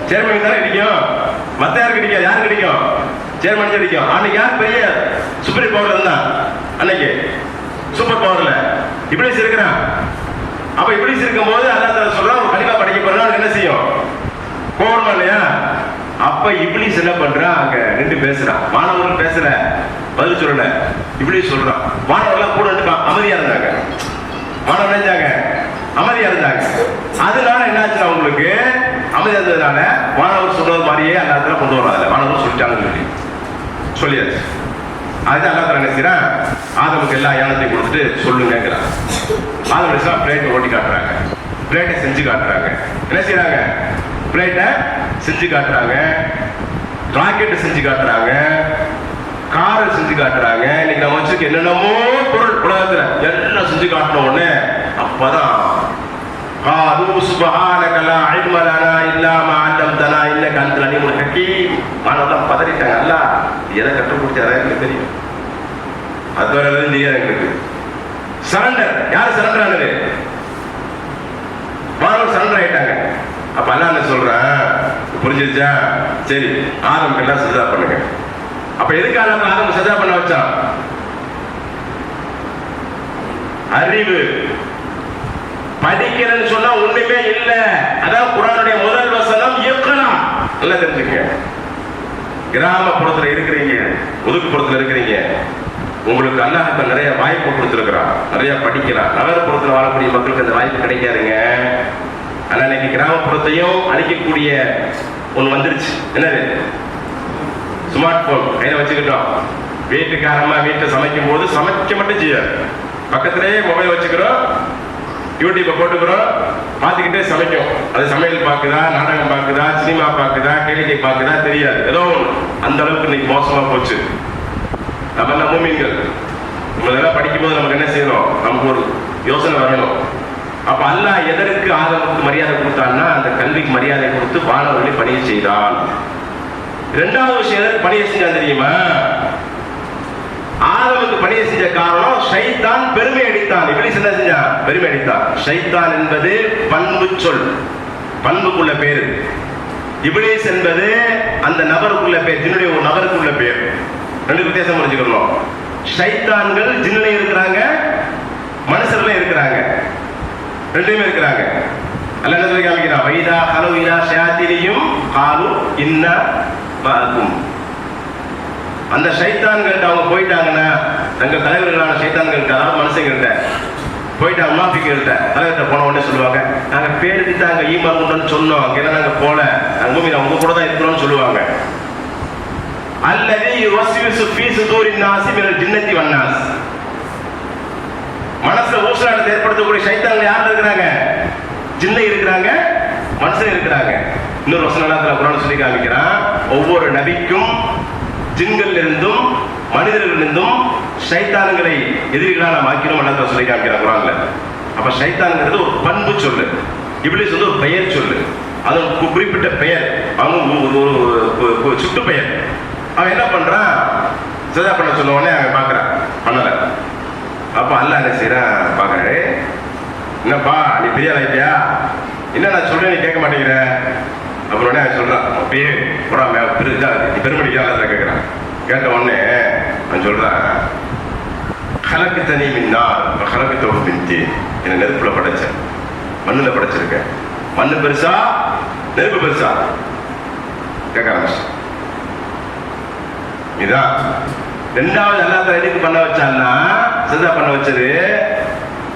சேர்மன் தானே இடிக்கும். மத்த யாருக்கு இடிக்கும்? யாருக்கு இடிக்கும்? சேர்மன் இடிக்கும். அன்னைக்கு யார் பெரிய சுப்ரீம் பவர்ல இருந்தா? அன்னைக்கு சூப்பர் பவர்ல இப்லீஸ் இருக்கிறான். அப்ப இப்லீஸ் இருக்கும் போது அல்லாஹ் சொல்றான், ஒரு கலிமா படைக்க போறா, என்ன செய்யும்? கோவமா இல்லையா? அப்ப இப்லீஸ் என்ன பண்றான், அங்க நின்று பேசுறான். மாணவர்கள் பேசல, பதில் சொல்லல. இப்லீஸ் சொல்றான். மாணவர்கள் கூட அமைதியா இருந்தாங்க. மாணவர் நினைச்சாங்க அமைதியா இருந்தாங்க. அதனால என்ன ஆச்சுன்னா, உங்களுக்கு அமைதியா இருந்ததுனால மாணவர் சொல்றது மாதிரியே அல்லாஹ் கொண்டு வராது. மாணவர் சொல்லிட்டாங்கன்னு சொல்லியாச்சு. அதுதான் அல்லாஹ் என்ன செய்யறான், ஆதமுக்கு எல்லா ஞானத்தையும் கொடுத்துட்டு சொல்லுங்கிறான். ஆதம் அலைஹிஸ்ஸலாம் பிளேட்டை ஓட்டி காட்டுறாங்க, பிளேட்டை செஞ்சு காட்டுறாங்க. என்ன செய்யறாங்க? பிளேட்டை செஞ்சு காட்டுறாங்க, ராக்கெட்டை செஞ்சு காட்டுறாங்க, காரை செஞ்சு காட்டுறாங்க. இன்னைக்கு நம்ம வச்சுக்க என்னென்னமோ பொருள் உலகத்துல எல்லாம் செஞ்சு காட்டின உடனே அப்பதான் பதறிட்டாங்க. அல்ல எதை கற்றுக் எனக்கு தெரியும், அது தெரியாது எங்களுக்கு. சரண்டர், யாரு சரண்டர் ஆனது? மாணவர் சரண்டர் ஆயிட்டாங்க. அப்ப அல்லாஹ் என்ன சொல்றேன், புரிஞ்சிருச்சா? சரி, ஆதம் எல்லாம் சஜதா பண்ணுங்க. அப்ப எதுக்காக ஆதம் சஜதா பண்ண வச்சான்? அறிவு. படிக்கிறேன்னு சொன்னா ஒண்ணுமே இல்ல. அதான் குர்ஆனுடைய முதல் வசனம் இக்ரா. நல்லா தெரிஞ்சுங்க. கிராமப்புறத்துல இருக்கிறீங்க, ஒதுக்குப்புறத்துல இருக்கிறீங்க, உங்களுக்கு அல்லாஹ் இப்ப நிறைய வாய்ப்பு கொடுத்துருக்கிறான், நிறைய படிக்கலாம். நகர்ப்புறத்துல வாழக்கூடிய மக்களுக்கு அந்த வாய்ப்பு கிடைக்காதுங்க. ஆனா இன்னைக்கு கிராமப்புறத்தையும் அழிக்கக்கூடிய ஒண்ணு வந்துருச்சு. என்னது? ஸ்மார்ட் போன் கையில வச்சுக்கிட்டோம். வீட்டுக்காரமா வீட்டை சமைக்கும் போது சமைக்க மட்டும் செய்யாது, பக்கத்திலேயே மொபைல் வச்சுக்கிறோம், யூடியூப்பை போட்டுக்கிறோம், பார்த்துக்கிட்டே சமைக்கும். அது சமையல் பார்க்குதா, நாடகம் பார்க்குதா, சினிமா பார்க்குதா, கேளிக்கை பார்க்குதா தெரியாது. ஏதோ அந்த அளவுக்கு இன்னைக்கு மோசமா போச்சு. நம்ம எல்லாம் மூமின்கள். நம்ம இதெல்லாம் படிக்கும்போது நமக்கு என்ன செய்யணும்? நமக்கு ஒரு யோசனை வரணும். அப்ப அல்லாஹ் எதற்கு ஆதமுக்கு மரியாதை கொடுத்தான்னா, அந்த கல்விக்கு மரியாதை கொடுத்து வானவர்களை பணியை செய்தான். இரண்டாவது விஷயம் எதற்கு பணியை செஞ்சான் தெரியுமா? ஆதமுக்கு பணியை செஞ்ச காரணம் ஷைத்தான் பெருமை அடித்தான். இப்லீஸ் என்ன செஞ்சான்? பெருமை அடித்தான். ஷைத்தான் என்பது பண்பு சொல், பண்புக்குள்ள பேரு. இப்லீஸ் என்பது அந்த நபருக்குள்ள பேர், ஜின்னுடைய ஒரு நபருக்குள்ள பேர். ரெண்டு வித்தியாசம் புரிஞ்சுக்கணும். ஷைத்தான்கள் ஜின்னிலே இருக்கிறாங்க, மனுஷர்களே இருக்கிறாங்க, ரெண்டுமே இருக்கிறாங்க. அல்லாஹ் என்ன சொல்லி காமிக்கிறான்? வைதா ஹலோ இலா ஷயாத்தீனியும் காலு இன்னா மஅகும். அந்த ஷைத்தான்கள்ட்ட அவங்க போயிட்டாங்கன்னா, தங்கள் தலைவர்களான ஷைத்தான்கள்ட்ட, அதாவது மனுஷங்கள்ட்ட போயிட்டாங்க, முனாஃபிக்குகள்ட்ட தலைவர்கிட்ட போன உடனே சொல்லுவாங்க, நாங்க பேருக்கு தாங்க ஈமான் உண்டுன்னு சொன்னோம், அங்கெல்லாம் நாங்க போல, நாங்க பூமியில அவங்க கூட தான் இருக்கிறோம்னு சொல்லுவாங்க. அல்லது யுவஸ்விசு ஃபீ சுதூரின் நாஸி மினல் ஜின்னத்தி வன்னாஸ். மனசுல ஊசலாட்டத்தை ஏற்படுத்தக்கூடிய சைத்தான்கள் யார் இருக்கிறாங்க? ஜின்னை இருக்கிறாங்க, மனுஷன் இருக்கிறாங்க. இன்னொரு வசனத்துல குர்ஆன் சொல்லி காமிக்கிறான், ஒவ்வொரு நபிக்கும் ஜின்கள் இருந்தும் மனிதர்கள் இருந்தும் சைத்தான்களை எதிரிகளா நாம் ஆக்கினோம் அல்லாஹ் சொல்லி காமிக்கிறான் குர்ஆன்ல. அப்ப சைத்தான்ங்கிறது ஒரு பண்பு சொல்லு, இப்லீஸ் வந்து ஒரு பெயர் சொல்லு, அது குறிப்பிட்ட பெயர், அவன் ஒரு சுட்டு பெயர். அவன் என்ன பண்றான்? சதா பண்ண சொன்ன உடனே அவன் பார்க்கறான், பண்ணல. அப்ப அல்லாஹ் என்ன செய்யறான்? பார்க்கறாரு, என்னப்பா நீ பெரிய ஆயிட்டியா, என்ன நான் சொல்றேன் நீ கேட்க மாட்டேங்கிற? அப்புறம் உடனே அவன் சொல்றான், அப்படியே நீ பெருமடிக்கா கேட்கிறான். கேட்ட உடனே அவன் சொல்றான், கலக்கு தனி மின்னார் கலக்கு தொகு மின்தி, என்னை நெருப்புல படைச்சேன், மண்ணுல படைச்சிருக்கேன், மண்ணு பெருசா நெருப்பு பெருசா? கேட்க ஆரம்பிச்சு. இதான் ரெண்டாவது அல்லாஹ் எதுக்கு பண்ண வச்சான்னா, சஜதா பண்ண வச்சது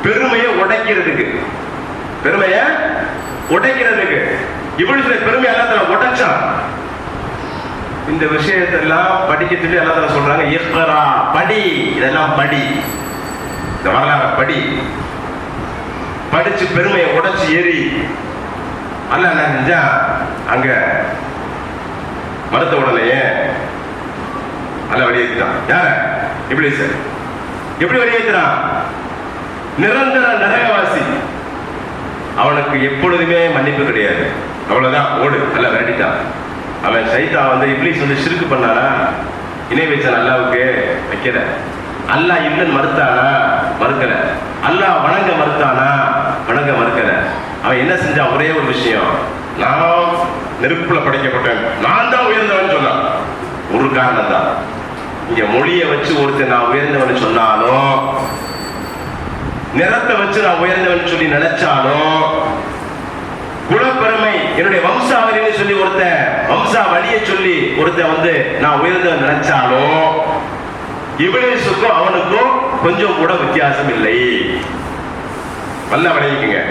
பெருமையை உடைக்கிறதுக்கு. பெருமையை உடைக்கிறதுக்கு இப்லீஸ் பெருமை அல்லாஹ் உடைச்சான். இந்த விஷயத்தெல்லாம் படிக்க சொல்லி அல்லாஹ் சொல்றாங்க, இக்ரா, படி, இதெல்லாம் படி, இந்த வரலாறு படி. படிச்சு பெருமையை உடைச்சு ஏறி அல்லாஹ் என்ன செஞ்சா, அங்க மறுத்த உடனேயே அல்லாஹ் வெளியேற்றிட்டான். யார? இப்லீஸ். எப்படி வெளியேற்றினான்? நிரந்தர நரகவாசி, அவனுக்கு எப்பொழுதுமே மன்னிப்பு கிடையாது, அவ்வளவுதான், ஓடு, அல்லாஹ் விரட்டிட்டான். அவன் சைத்தான் வந்து இப்லீஸ் வந்து ஷிர்க் பண்ணானா, இணை வச்சான், அல்லாஹ்வுக்கு வைக்கல. அல்லாஹ் இல்லைன்னு மறுத்தானா, மறுக்கல. அல்லாஹ் வணங்க மறுத்தானா, வணங்க மறுக்கல. அவன் என்ன செஞ்சான்? ஒரே ஒரு விஷயம், நான் நெருப்புல படைக்கப்பட்டேன், நான் தான் உயர்ந்தவன் சொன்னான். ஒரு காரணம் தான். இங்க மொழியை வச்சு ஒருத்தர் நான் உயர்ந்தவன் சொன்னாலும், நிறத்தை வச்சு நான் உயர்ந்தவன் சொல்லி நினைச்சாலும், குலப்பெருமை என்னுடைய வம்சாவளின்னு சொல்லி ஒருத்த வம்சா வழியை சொல்லி ஒருத்த வந்து நான் உயர்ந்தவன் நினைச்சாலும், இப்லீஸுக்கும் அவனுக்கும் கொஞ்சம் கூட வித்தியாசம் இல்லை. நல்ல விளைவிக்குங்க.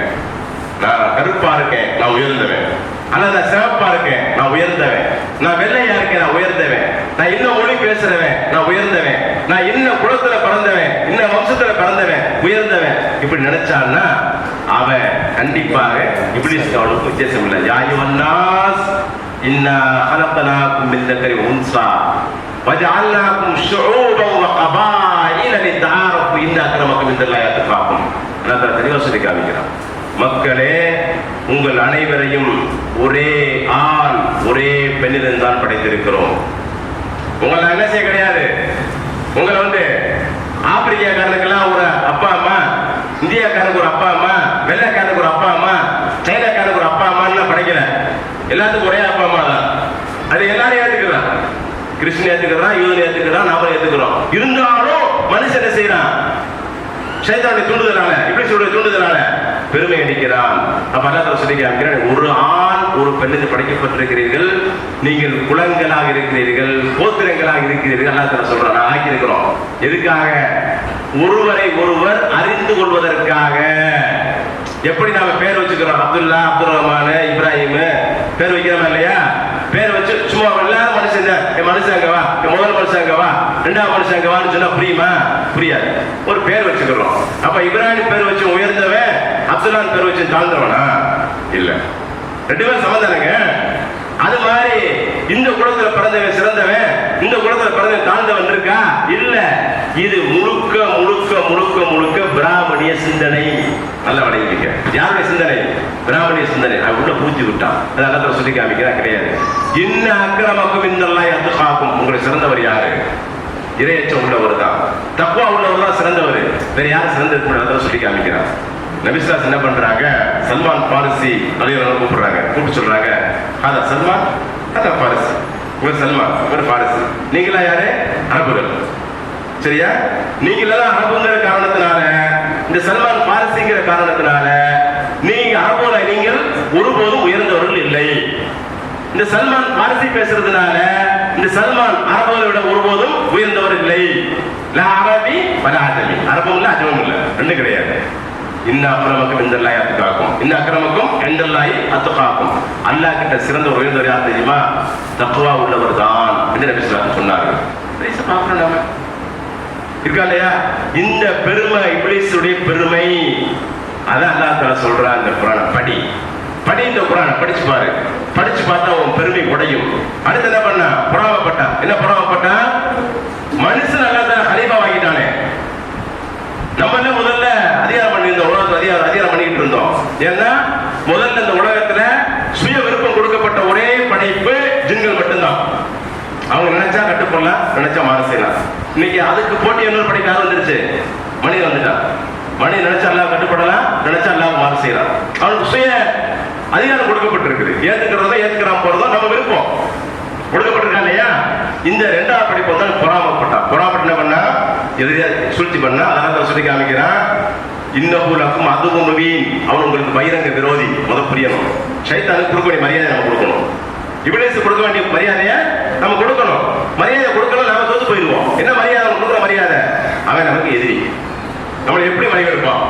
நான் கருப்பா இருக்கேன், நான் உயர்ந்தவன். அல்லது நான் சிவப்பா இருக்கேன், நான் உயர்ந்தவன். நான் வெள்ளையா இருக்கேன், நான் உயர்ந்தவன். நான் இன்னும் மொழி பேசுறவன், நான் உயர்ந்தவன். நான் இன்னும் குலத்துல பிறந்தவன், இன்னும் வம்சத்துல பிறந்தவன், உயர்ந்தவன். இப்படி நினைச்சான்னா அவன் கண்டிப்பாக இப்லீஸ் அவனுக்கு வித்தியாசம் இல்லை. யா அய்யுஹன்னாஸ் இன்னா ஹலக்னாகும் மின் தக்கரி வ உன்ஸா வஜஅல்னாகும் ஷுஊபன் வ கபாயில லிதஆரஃபு இன்ன அக்ரமக்கும் இன்தல்லாஹி அத்காக்கும். அல்லாஹ் தெளிவாக சொல்லி காமிக்கிறான், மக்களே உங்கள் அனைவரையும் ஒரே ஆண் ஒரே பெண்ணிலிருந்து தான் படைத்திருக்கிறோம். உங்களை என்ன செய்ய கிடையாது. உங்களை வந்து ஆப்பிரிக்காக்காரனுக்கெல்லாம் ஒரு அப்பா அம்மா, இந்தியாக்காரனுக்கு ஒரு அப்பா அம்மா, வெள்ளைக்காரனுக்கு ஒரு அப்பா அம்மா, சைனாக்காரனுக்கு ஒரு அப்பா அம்மான்னு படைக்கல. எல்லாத்துக்கும் ஒரே அப்பா அம்மா தான். அது எல்லாரும் ஏத்துக்கிறான். கிறிஸ்டின் ஏத்துக்கிறான், யூதன் ஏத்துக்கிறான், நாம ஏத்துக்கிறோம். இருந்தாலும் மனுஷன் என்ன செய்யறான்? சைத்தானுடைய தூண்டுதலால, இப்லீஸுடைய தூண்டுதலால பெருமை அடிக்கிறான். அப்ப அல்லாஹ் சொல்லி காமிக்கிறான், ஒரு ஆண் ஒரு பெண்ணுக்கு படைக்கப்பட்டிருக்கிறீர்கள், நீங்கள் குலங்களாக இருக்கிறீர்கள், கோத்திரங்களாக இருக்கிறீர்கள். அல்லாஹ் சொல்றான், நான் ஆக்கியிருக்கிறோம். எதுக்காக? ஒருவரை ஒருவர் அறிந்து கொள்வதற்காக. எப்படி நாம பேர் வச்சுக்கிறோம்? அப்துல்லா, அப்துல் ரஹ்மான், இப்ராஹிம் பேர் வைக்கிறோமா இல்லையா? பேர் வச்சு சும்மா எல்லாரும் மனுஷன், என் மனுஷன் அங்கவா, என் முதல் மனுஷன் அங்கவா, ரெண்டாவது மனுஷன் அங்கவான்னு சொன்னா புரியுமா? புரியாது. ஒரு பேர் வச்சுக்கிறோம். அப்ப இப்ராஹிம் பேர் வச்சு உயர்ந்தவன், அப்துல்லா பேர் வச்சு தாழ்ந்தவனா? இல்ல, ரெண்டு பேரும் சமதானங்க. அது மாதிரி இந்த குலத்துல பிறந்தவன் சிறந்தவன், இந்த குலத்துல பிறந்தவன் தாழ்ந்தவன் இருக்கா? இல்ல. இது முழுக்க முழுக்க முழுக்க முழுக்க பிராமணிய சிந்தனை. நல்ல வளைவிக்க யாருடைய சிந்தனை? பிராமணிய சிந்தனை. உள்ள பூச்சி விட்டான். அது அல்லாஹ் சொல்லி காமிக்கிறா கிடையாது. இன்ன அக்ரமக்கும் இன்தல்லாஹி அத்காக்கும். உங்களுடைய சிறந்தவர் யாரு? இறையச்சம் உள்ளவர் தான், தக்வா உள்ளவர் தான் சிறந்தவர். வேற யாரும் சிறந்திருக்க முடியாது சொல்லி காமிக்கிறான். நபிஸ்லாஸ் என்ன பண்றாங்க? சல்மான் பாரிசி தலைவர் கூப்பிடுறாங்க. கூப்பிட்டு சொல்றாங்க, அதான் சல்மான், அதான் பாரிசி. இவர் சல்மான், இவர் பாரிசி. நீங்களா யாரு? அரபுகள். சரியா? நீங்கள அரபுங்கிற காரணத்தினால, இந்த சல்மான் பாரிசிங்கிற காரணத்தினால நீங்க அரபுல நீங்கள் ஒருபோதும் உயர்ந்தவர்கள் இல்லை. இந்த சல்மான் பாரிசி பேசுறதுனால இந்த சல்மான் அரபுகளை விட ஒருபோதும் உயர்ந்தவர் இல்லை. லா அரபி வலா அஜமி. அரபும் இல்ல, அஜமும் இல்ல, ரெண்டு கிடையாது. இன்ன அக்ரமக்கும் இன்தல்லாஹி அத்காக்கும். இன்ன அக்ரமக்கும் இன்தல்லாஹி அத்காக்கும். அல்லாஹ் கிட்ட சிறந்த உயர்ந்தவர் யார் தெரியுமா? தக்வா உள்ளவர் தான் என்று நபி ஸல்லல்லாஹு அலைஹி வஸல்லம் சொன்னார்கள். பேச பார்க்கிறோம் நாம. இருக்கா இல்லையா? இந்த பெருமை இப்லீஸுடைய பெருமை. அதான் அல்லாஹ் தஆலா சொல்றான், இந்த குர்ஆனை படி இந்த குர்ஆனை படிச்சு பாரு. படிச்சு பார்த்தா உன் பெருமை உடையும். அடுத்து என்ன பண்ணா? பொறாமப்பட்டா. என்ன பொறாமப்பட்டா? மனுஷன் அல்லாஹ் தஆலா கலீஃபா வாங்கிட்டானே. நம்ம என்ன முதல்ல அதிகாரம் பண்ணியிருந்தோம், உலகத்துல அதிகாரம் பண்ணிக்கிட்டு இருந்தோம். ஏன்னா முதல்ல இந்த உலகத்துல சுய விருப்பம் கொடுக்கப்பட்ட ஒரே படைப்பு ஜின்கள் மட்டும்தான். அவங்க நினைச்சா கட்டுப்படலாம், நினைச்சா மாறு செய்யலாம். இன்னைக்கு அதுக்கு போட்டி இன்னொரு படைப்பு யாரும் வந்துருச்சு, மனிதன் வந்துட்டான். மனிதன் நினைச்சா எல்லாம் கட்டுப்படலாம், நினைச்சா எல்லாம் மாறு செய்யலாம். அவனுக்கு சுய அதிகாரம் கொடுக்கப்பட்டிருக்குது. ஏத்துக்கிறதோ ஏத்துக்கிறாம போறதோ நம்ம விருப்பம் கொடுக்கப்பட்டிருக்கா இல்லையா? இந்த இரண்டாவது படைப்பு வந்து பொறாமப்பட்டான். பொறாமப்பட்டு என்ன பண்ணா? எதிரியா சூழ்ச்சி பண்ணா. அதனால சொல்லி காமிக்கிறான், இன்னபுலக்கும் அதுவும் முபீன். அவன் உங்களுக்கு பகிரங்க விரோதி. முத புரியணும். ஷைத்தானுக்கு கொடுக்க வேண்டிய மரியாதை நம்ம கொடுக்கணும். இப்லீஸ் கொடுக்க வேண்டிய மரியாதையை நம்ம கொடுக்கணும். மரியாதை கொடுக்கணும், நாம தோத்து போயிடுவோம். என்ன மரியாதை கொடுக்குற மரியாதை? அவன் நமக்கு எதிரி. நம்மளை எப்படி வழிவெடுப்பான்,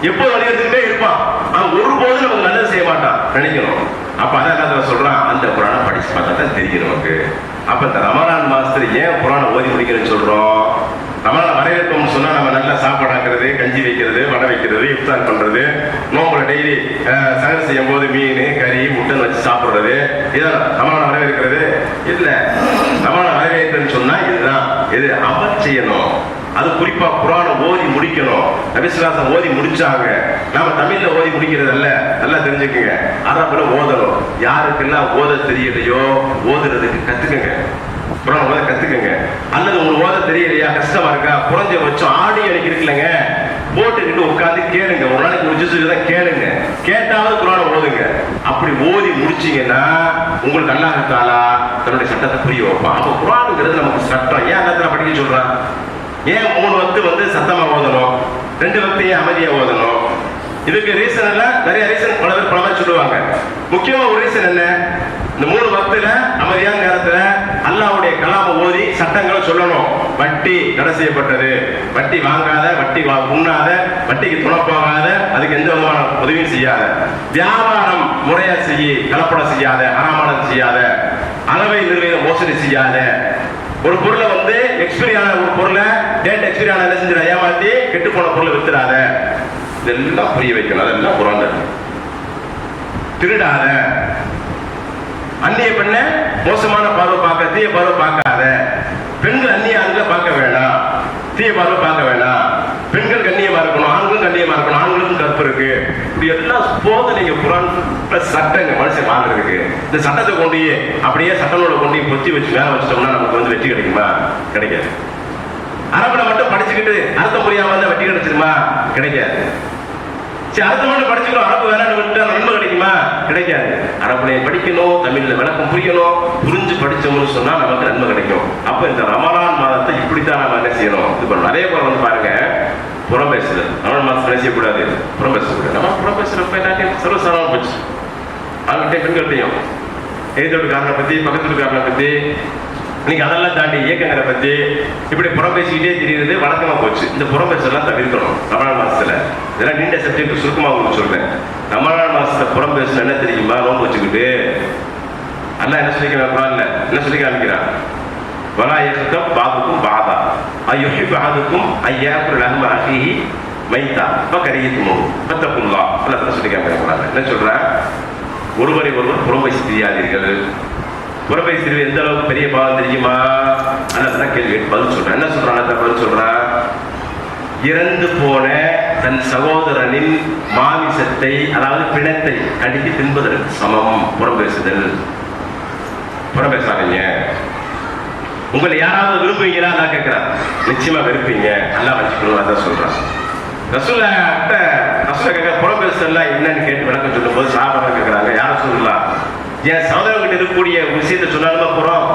எப்போது வழிவெடுத்துக்கிட்டே இருப்பான். அவன் ஒருபோதும் நமக்கு நல்லது செய்ய மாட்டான் நினைக்கணும். அப்ப அதான் சொல்றான், அந்த குர்ஆனை படிச்சு பார்த்தா தான் தெரியும் நமக்கு. அப்ப இந்த ரமலான் மாசத்துல ஏன் குர்ஆனை ஓதி முடிக்கணும்னு சொல்றோம்? ரமலான் வரவேற்போம்னு சொன்னா நம்ம நல்லா சாப்பாடு ஆக்குறது, கஞ்சி வைக்கிறது, வடை வைக்கிறது, இஃப்தார் பண்றது, நோம்புல டெய்லி சகர் செய்யும் போது மீன் கறி முட்டை வச்சு சாப்பிடுறது, இதான் ரமலான் வரவேற்கிறது இல்ல. ரமலான் வரவேற்கிறதுன்னு சொன்னா இதுதான். இது அமல் செய்யணும். அது குறிப்பா குர்ஆனை ஓதி முடிக்கணும். நபி ஸல்லல்லாஹு அலைஹி வஸல்லம் ஓதி முடிச்சாங்க. நாம தமிழ்ல ஓதி முடிக்கிறது அல்ல, நல்லா தெரிஞ்சுக்கங்க. அரபுல ஓதணும். யாருக்கெல்லாம் ஓத தெரியலையோ ஓதுறதுக்கு கத்துக்கங்க. குர்ஆன் ஓத கத்துக்கங்க. அல்லது உங்களுக்கு ஓத தெரியலையா, கஷ்டமா இருக்கா, குறைஞ்ச பட்சம் ஆடியோ எனக்கு இருக்குல்லங்க, போட்டுக்கிட்டு உட்காந்து கேளுங்க. ஒரு நாளைக்கு ஒரு ஜுஸ் தான் கேளுங்க. கேட்டாவது குர்ஆனை ஓதுங்க. அப்படி ஓதி முடிச்சீங்கன்னா உங்களுக்கு அல்லாஹ் தஆலா தன்னுடைய சட்டத்தை புரிய வைப்பான். அப்ப குர்ஆன்ங்கிறது நமக்கு சட்டம். ஏன் அல்லாஹ் படிக்க சொல்றான்? ஏன் 3 வக்து வந்து சத்தமா ஓதணும், 2 வக்து ஏன் அமைதியா ஓதணும்? இதுக்கு ரீசன் இல்ல, நிறைய ரீசன் பல பேர் சொல்லுவாங்க. முக்கியமா ஒரு ரீசன் என்ன? இந்த 3 வக்துல அமைதியான நேரத்துல அல்லாஹ்வுடைய கலாம ஓதி சட்டங்களை சொல்லணும். வட்டி தடை செய்யப்பட்டது, வட்டி வாங்காத, வட்டி உண்ணாத, வட்டிக்கு துணை போகாத, அதுக்கு எந்த விதமான உதவியும் செய்யாத, வியாபாரம் முறையா செய்ய, கலப்படம் செய்யாத, ஹராமானது செய்யாத, அளவை நிர்ணய மோசடி செய்யாத, ஒரு பொருளை வந்து எக்ஸ்பைரி ஆன ஒரு பொருளை டேட் எக்ஸ்பைரி ஆன என்ன செஞ்சிட ஏமாத்தி கெட்டு போன பொருளை வித்துடாத. இதெல்லாம் புரிய வைக்கணும். அதெல்லாம் குர்ஆன்ல இருக்கு. திருடாத, அந்நிய பெண்ணை மோசமான பார்வை பார்க்க, தீய பார்வை பார்க்காத, பெண்கள் அந்நிய ஆண்களை பார்க்க வேண்டாம், தீய பார்வை பார்க்க வேண்டாம், பெண்கள் கண்ணியமா இருக்கணும், ஆண்களும் கண்ணியமா இருக்கணும், ஆண்களுக்கும் கற்பு இருக்கு. இப்படி எல்லாம் போதனைங்க குர்ஆன் சட்டங்க மனுஷன் வாழ்றதுக்கு. இந்த சட்டத்தை கொண்டு அப்படியே சட்டங்களோட கொண்டு பொத்தி வச்சு மேல வச்சுட்டோம்னா நமக்கு வந்து வெற்றி கிடைக்குமா? கிடைக்காது. அரபுல மட்டும் படிச்சுக்கிட்டு அர்த்தம் புரியாம இருந்தா வெற்றி கிடைச்சிருமா? கிடைக்காது. சரி, அர்த்தம் மட்டும் படிச்சுக்கணும், அரபு வேணான்னு விட்டா நன்மை கிடைக்குமா? கிடைக்காது. அரபுலையும் படிக்கணும், தமிழ்ல விளக்கம் புரியணும். புரிஞ்சு படிச்சோம்னு சொன்னா நமக்கு நன்மை கிடைக்கும். அப்ப இந்த ரமலான் மாதத்தை இப்படித்தான் நம்ம என்ன செய்யணும், இது பண்ணணும். அதே போல வந்து பாருங்க, புறம் பேசுறது ரமலான் மாதம் பேசக்கூடாது, புறம் பேசக்கூடாது. நம்ம புறம் பேசுறப்ப என்ன சர்வசாதாரணம் போச்சு. அவங்ககிட்ட பெண்கள்கிட்டையும் எதிர்த்தோட்டுக்காரனை பத்தி, பக்கத்து வீட்டுக்காரனை பத்தி, இன்னைக்கு அதெல்லாம் தாண்டி இயக்கங்களை பத்தி இப்படி புறம் பேசிக்கிட்டே தெரியுது வழக்கமா போச்சு. இந்த புறம் பேசலாம் தவிர்க்கணும் ரமலான் மாசத்துல. இதெல்லாம் நீண்ட சப்ஜெக்ட் சுருக்கமா உங்களுக்கு சொல்றேன். ரமலான் மாசத்துல புறம் பேசணும் என்ன தெரியுமா? நோன்பு வச்சுக்கிட்டு அல்லாஹ் என்ன சொல்லிக்கிறான் குர்ஆன்ல? என்ன சொல்லி காமிக்கிறான்? வலா யஹ்தப் பாதுக்கும் பாதா அய்யுஹிப் அஹதுக்கும் அய்யாகுல் லஹ்ம அஹீஹி மைதா ஃபகரிஹ்துமு ஃபத்தகுல்லாஹ். அல்லாஹ் சொல்லி காமிக்கிறான். என்ன சொல்றான்? ஒருவரை ஒருவர் புறம் பேசி தெரியாதீர்கள். புறம் பேசுறது எந்த அளவுக்கு பெரிய பாவம் தெரியுமா? அல்லாஹ் கேள்வி பதில் சொல்றான். என்ன சொல்றான்? அல்லாஹ் பதில் சொல்றான், இறந்து போன தன் சகோதரனின் மாமிசத்தை, அதாவது பிணத்தை கடித்து தின்பதற்கு சமம் புறம் பேசுதல். புறம் பேசாதீங்க. உங்களை யாராவது விரும்புவீங்களா? அல்லாஹ் கேட்கிறான். நிச்சயமா விரும்புவீங்க, அல்லாஹ் வச்சுக்கணும். அதான் சொல்றான். ரசூலுல்லாஹ் கேட்க புறம் பேசுதல்லாம் என்னன்னு கேட்டு விளக்கம் சொல்லும் போது சாபாக்கள் கேட்கிறாங்க, யார சொல்லலாம், என் சகோதரர்கிட்ட இருக்கக்கூடிய விஷயத்தை சொன்னாலுமா புறம்?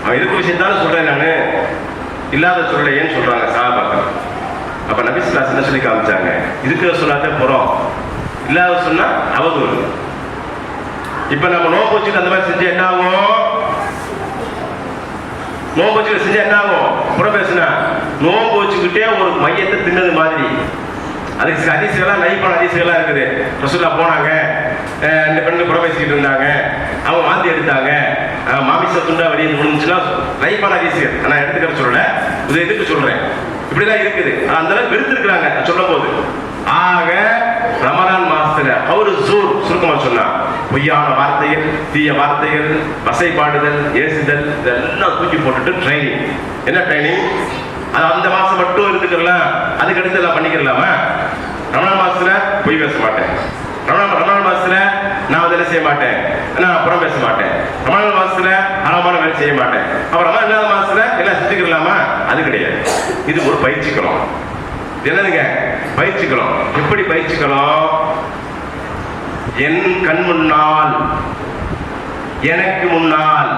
அவன் இருக்க விஷயத்தாலும் சொல்றேன் நானு, இல்லாத சொல்லையேன்னு சொல்றாங்க சஹாபாக்கள். அப்ப நபி ஸல்லல்லாஹு அலைஹி வஸல்லம் சொல்லி காமிச்சாங்க, இருக்கிற சொல்லாத புறம், இல்லாத சொன்னா அவதூறு. இப்ப நம்ம நோம்பு வச்சுட்டு அந்த மாதிரி செஞ்சு என்ன ஆகும்? நோம்பு வச்சுக்கிட்டு செஞ்சா என்ன ஆகும்? புறம் பேசுனா நோம்பு வச்சுக்கிட்டே ஒரு மையத்தை தின்னது மாதிரி. அதுக்கு சில அதிசயம்லாம் லைஃபான அதிசயம்லாம் இருக்குது. ரசூலுல்லாஹ் போனாங்க, 2 பெண்கள் புறப்பேசிக்கிட்டு இருந்தாங்க, அவங்க வாந்தி எடுத்தாங்க, மாமிச துண்டா வெளியே முடிஞ்சுன்னா லைஃபான அதிசயம். நான் எடுத்துக்கிற சொல்லல, இது எதுக்கு சொல்றேன், இப்படிதான் இருக்குது. அந்த அளவுக்கு வெறுத்திருக்கிறாங்க சொல்லும் போது. ஆக ரமலான் மாசத்துல அவரு சுருக்கமா சொன்னா, பொய்யான வார்த்தைகள், தீய வார்த்தைகள், வசைப்பாடுதல், ஏசுதல், இதெல்லாம் தூக்கி போட்டுட்டு ட்ரைனிங். என்ன ட்ரைனிங்? அது அந்த மாசம் மட்டும் இருந்துக்கலாம், அதுக்கு அடுத்து எல்லாம் பண்ணிக்கலாமா? ரமலான் மாசத்துல பொய் பேச மாட்டேன், ரமலான் மாசத்துல நான் வேலை செய்ய மாட்டேன், நான் அப்புறம் பேச மாட்டேன், ரமலான் மாசத்துல அறமான வேலை செய்ய மாட்டேன், அப்புறம் ரமலான் மாசத்துல எல்லாம் செஞ்சுக்கலாமா? அது கிடையாது. இது ஒரு பயிற்சிக்கலாம். என்னதுங்க பயிற்சிக்கலாம்? எப்படி பயிற்சிக்கலாம்? என் கண் முன்னால், எனக்கு முன்னால்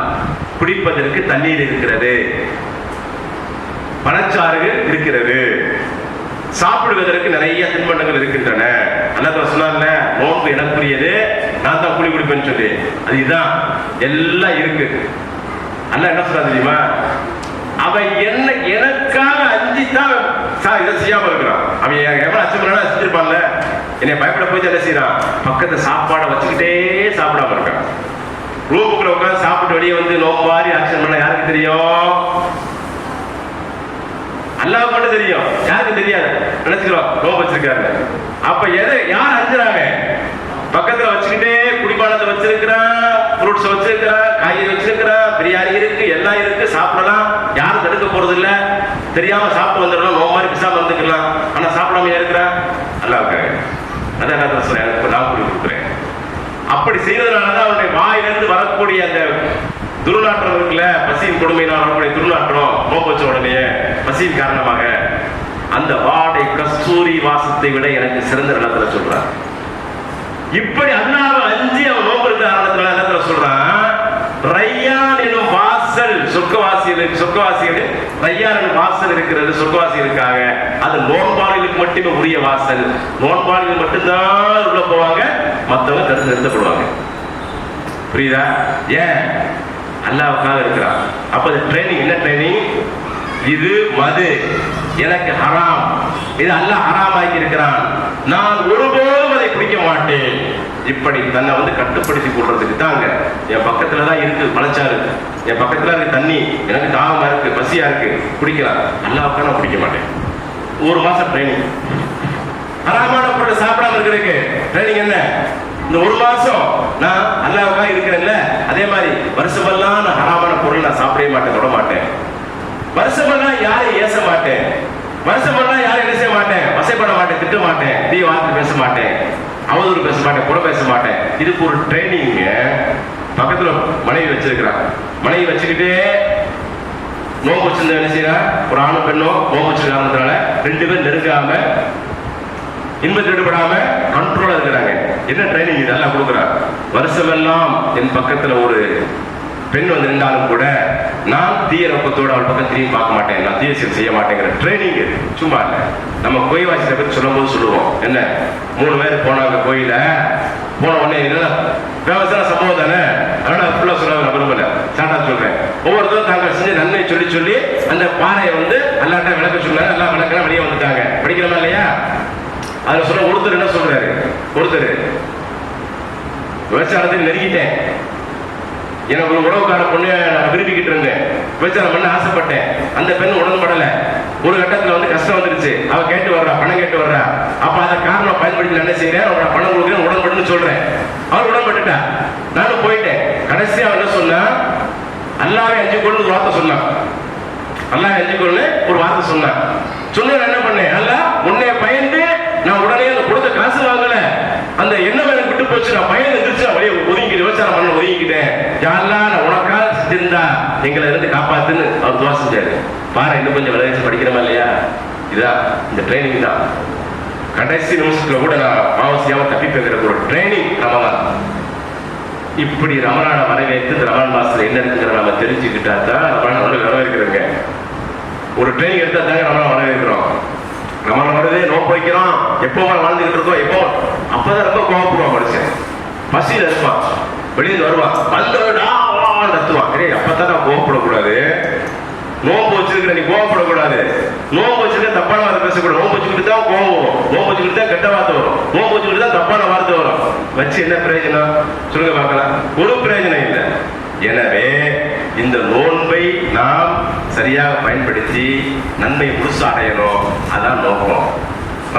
குடிப்பதற்கு தண்ணீர் இருக்கிறது, பழச்சாறு இருக்கிறது, சாப்பிடுவதற்கு நிறைய தின்பண்டங்கள் இருக்கின்றன. அல்லாஹ் சொன்னார்ல, நோன்பு எனக்குரியது, நான் தான் குடி குடிப்பேன்னு சொல்லி. அது இதுதான் எல்லாம் இருக்கு. அல்லாஹ் என்ன சொல்றாரு தெரியுமா? அவன் என்ன எனக்காக அஞ்சித்தான் இதை செய்யாம இருக்கிறான். அவன் எவ்வளவு அச்சம் செஞ்சிருப்பான்ல, என்னை பயப்பட போய் என்ன செய்யறான்? பக்கத்தை சாப்பாடை வச்சுக்கிட்டே சாப்பிடாம இருக்கான். ரூமுக்குள்ள உட்காந்து சாப்பிட்டு வெளியே வந்து நோம்பாரி ஆக்ஷன் பண்ண யாருக்கு தெரியும்? அல்லாஹ் மட்டும் தெரியும், யாருக்கு தெரியாது. நினைச்சுக்கிறோம் நோம்பு வச்சிருக்காரு. அப்ப யார் அஞ்சுறாங்க? பக்கத்துல வச்சுக்கிட்டே குடிபானத்தை வச்சிருக்கிறான், ஃப்ரூட்ஸ் வச்சிருக்கிறான், காய்கறி வச்சிருக்கிறான், பிரியாணி இருக்கு, எல்லாம் இருக்கு, சாப்பிடலாம், யாரும் தடுக்க போறது இல்ல. தெரியாம சாப்பிட்டு வந்துடலாம், நோம்பு மாதிரி பிசாம வந்துக்கலாம். ஆனா சாப்பிடாம இருக்கிறா அல்லாஹ் இருக்காங்க. அதான் என்ன சொல்றேன், நான் குடி கொடுக்குறேன். அப்படி செய்வதனாலதான் அவனுடைய வாயிலிருந்து வரக்கூடிய அந்த துர்நாற்றம் இருக்குல்ல, பசியின் கொடுமையினால் வரக்கூடிய துர்நாற்றம், நோம்பு வச்ச உடனே பசியின் காரணமாக அந்த வாடை கஸ்தூரி வாசத்தை விட எனக்கு சிறந்த இடத்துல சொல்றான். இப்படி அல்லாஹ்வை அஞ்சி அவன் நோம்பு இருந்த இடத்துல சொல்றான், ரையான் எனும் வாசல் சொர்க்கவாசிகள் ரையான் எனும் வாசல் இருக்கிறது சொர்க்கவாசிகளுக்காக. அது நோன்பாளிகளுக்கு மட்டுமே உரிய வாசல். நோன்பாளிகள் மட்டும்தான் உள்ள போவாங்க, மற்றவங்க தடுத்து நிறுத்தப்படுவாங்க. புரியுதா? ஏன்? அல்லாஹ்வுக்காக இருக்கிறான். அப்ப ட்ரைனிங் என்ன ட்ரைனிங்? இது மது எனக்கு ஹராம், இது அல்லாஹ் ஹராமாக்கி இருக்கிறான், நான் ஒருபோதும் அதை குடிக்க மாட்டேன். இப்படி தன்னை வந்து கட்டுப்படுத்தி கொள்றதுக்கு தாங்க. என் பக்கத்துல தான் இருக்கு பழச்சாறு, என் பக்கத்துல இருக்கு தண்ணி, எனக்கு தாகமா இருக்கு, பசியா இருக்கு, குடிக்கலாம். அல்லாஹ்வுக்காக நான் குடிக்க மாட்டேன். 1 மாசம் ட்ரைனிங். ஹராமான பொருளை சாப்பிடாம இருக்கிறதுக்கு ட்ரைனிங் என்ன? இந்த 1 மாசம் நான் அல்லாஹ்வுக்காக இருக்கிறேன்ல, அதே மாதிரி வருஷமெல்லாம் நான் ஹராமான பொருள் நான் சாப்பிடவே மாட்டேன், தொட மாட்டேன். வருஷமெல்லாம் யாரையும் ஏச மாட்டேன், வருஷமெல்லாம் யாரையும் என்ன செய்ய மாட்டேன், வசைப்பட மாட்டேன், திட்ட மாட்டேன், தீய வார்த்தை பேச மாட்டேன், அவதூறு பேச மாட்டேன், கூட பேச மாட்டேன். இதுக்கு ஒரு ட்ரைனிங். பக்கத்துல மனைவி வச்சிருக்கிறான், மனைவி வச்சுக்கிட்டே நோம்பு வச்சிருந்த என்ன செய்யறா? ஒரு ஆணும் பெண்ணும் நோம்பு வச்சிருக்காங்க, 2 பேரும் நெருங்காம இன்பத்தில் ஈடுபடாம கண்ட்ரோலா இருக்கிறாங்க. என்ன ட்ரைனிங் இது? எல்லாம் கொடுக்குறார். வருஷமெல்லாம் என் பக்கத்துல ஒரு பெண் வந்து நின்றாலும் கூட நான் தீய நோக்கத்தோடு அவள் பக்கம் திரும்பி பார்க்க மாட்டேன், நான் தீய செயல் செய்ய மாட்டேங்கிற ட்ரைனிங் இது. சும்மா இல்லை. நம்ம கோயில்வாசியை பற்றி சொல்லும் போது சொல்லுவோம், என்ன 3 பேர் போனாங்க கோயில, போன உடனே என்ன விவசாய சம்பவம் தானே, அதனால ஃபுல்லா சொல்ல நான் விரும்பல, சாட்டா சொல்றேன். ஒவ்வொருத்தரும் தாங்கள் செஞ்ச நன்மை சொல்லி சொல்லி அந்த பாறையை வந்து அல்லாட்ட விளக்க சொன்னாங்க. எல்லாம் விளக்கலாம் வெளியே வந்துட்டாங்க. படிக்கிறோமா இல்லையா? அதுல சொல்ல ஒருத்தர் என்ன சொல்றாரு, ஒருத்தர் விவசாயத்தில் நெருங்கிட்டேன், எனக்கு ஒரு உறவுக்கார பொண்ணு நான் விரும்பிக்கிட்டு இருந்தேன், விபச்சாரம் பண்ண ஆசைப்பட்டேன், அந்த பெண் உடன்படலை. ஒரு கட்டத்தில் வந்து கஷ்டம் வந்துருச்சு, அவ கேட்டு வர்றா, பணம் கேட்டு வர்றா. அப்ப அதை காரணம் பயன்படுத்தி என்ன செய்யறேன், அவரோட பணம் கொடுக்குறேன், உடன்படுன்னு சொல்றேன். அவர் உடன்பட்டுட்டா, நானும் போயிட்டேன். கடைசி அவன் என்ன சொன்னா, அல்லாஹ்வை அஞ்சு கொண்டு ஒரு வார்த்தை சொன்னான், அல்லாஹ்வை அஞ்சு கொண்டு ஒரு வார்த்தை சொன்னான். சொன்ன என்ன பண்ணேன், அல்லாஹ் உன்னை பயந்து நான் உடனே அந்த கொடுத்த காசு வாங்கல, அந்த எண்ணம் எனக்கு விட்டு போச்சு, நான் பயந்து எதிர்த்து நான் வெளியே ஒதுங்கிட்டு விவசாயம் பண்ண ஒதுங்கிக்கிட்டேன். யாரெல்லாம் நான் உனக்காக செஞ்சிருந்தா எங்களை இருந்து காப்பாத்துன்னு அவர் துவா செஞ்சாரு. பாரு, இன்னும் கொஞ்சம் விளையாச்சு படிக்கிறோமா இல்லையா? இதான் இந்த ட்ரைனிங் தான். கடைசி நிமிஷத்துல கூட நான் பாவசியாம தப்பி போகிற ஒரு ட்ரைனிங் ரமலான். இப்படி ரமலான வரவேற்று இந்த ரமலான் மாசத்துல என்ன இருக்குங்கிற நம்ம தெரிஞ்சுக்கிட்டா தான் ரமலான் வரவேற்கிறோங்க. ஒரு ட்ரைனிங் எடுத்தா தாங்க ரமலான் வரவேற்கிறோம். ரமலான் வருது, நோக்கு வைக்கிறோம், எப்போ வாழ்ந்துகிட்டு இருக்கோம், எப்போ அப்பதான் ரொம்ப கோவப்படுவான் மனுஷன். பசியில இருப்பான், வெளியில வருவான், வந்துடா கத்துவான். அப்பதான் கோவப்படக்கூடாது. நோம்பு வச்சு வச்சிருக்கிற, நீ கோவப்படக்கூடாது. நோம்பு வச்சிருக்க தப்பான வார்த்தை பேசக்கூடாது. நோம்பு வச்சுக்கிட்டு தான் கோவம் வரும், நோம்பு வச்சுக்கிட்டு தான் கெட்ட வார்த்தை வரும், நோம்பு வச்சுக்கிட்டு தான் தப்பான வார்த்தை வரும். வச்சு என்ன பிரயோஜனம் சொல்லுங்க பார்க்கலாம்? ஒரு பிரயோஜனம் இல்லை. எனவே இந்த நோன்பை நாம் சரியாக பயன்படுத்தி நன்மை முழுசு அடையணும். அதான் நோக்கம்.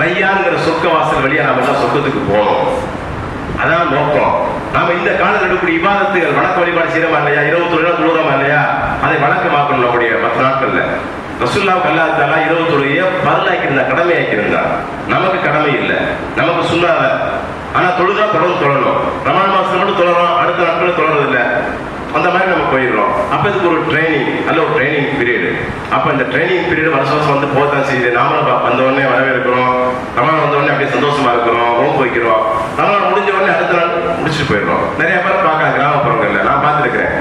ரையான்கிற சொர்க்க வாசல் வழியா நாம எல்லாம் சொர்க்கத்துக்கு போகணும். அதான் நோக்கம். நாம இந்த காலத்தில் இருக்கக்கூடிய இபாதத்துகள் வணக்க வழிபாடு செய்யறோமா இல்லையா, 21 நாள் தொழுறோமா இல்லையா, அதை வழக்கமாக்கணும். நம்முடைய 10 நாட்கள்ல ரசூலுல்லாஹி அல்லாஹ் தஆலா 21 பரலாக்கியிருந்தா, கடமை ஆக்கியிருந்தா. நமக்கு கடமை இல்லை, நமக்கு சுன்னாத. ஆனா தொழுதா தொடர்ந்து தொழணும். ரமலான் மாசத்துல மட்டும் தொழறோம், அடுத்த நாட்கள் தொழறது இல்லை. அந்த மாதிரி நம்ம போயிடுறோம். அப்ப இதுக்கு ஒரு ட்ரைனிங், நல்ல ஒரு ட்ரைனிங் பீரியடு. அப்ப இந்த ட்ரைனிங் பீரியட் வருஷம் வருஷம் வந்து போதான் செய்யுது. நாமளும் வந்த உடனே வரவேற்கிறோம், ரமலான் வந்த உடனே அப்படியே சந்தோஷமா இருக்கிறோம், நோன்பு வைக்கிறோம். ரமலான் முடிஞ்ச உடனே அடுத்த நாள் முடிச்சுட்டு போயிடுறோம். நிறைய பேர் பார்க்கலாம் கிராமப்புறங்கள்ல, நான் பார்த்துருக்கிறேன்.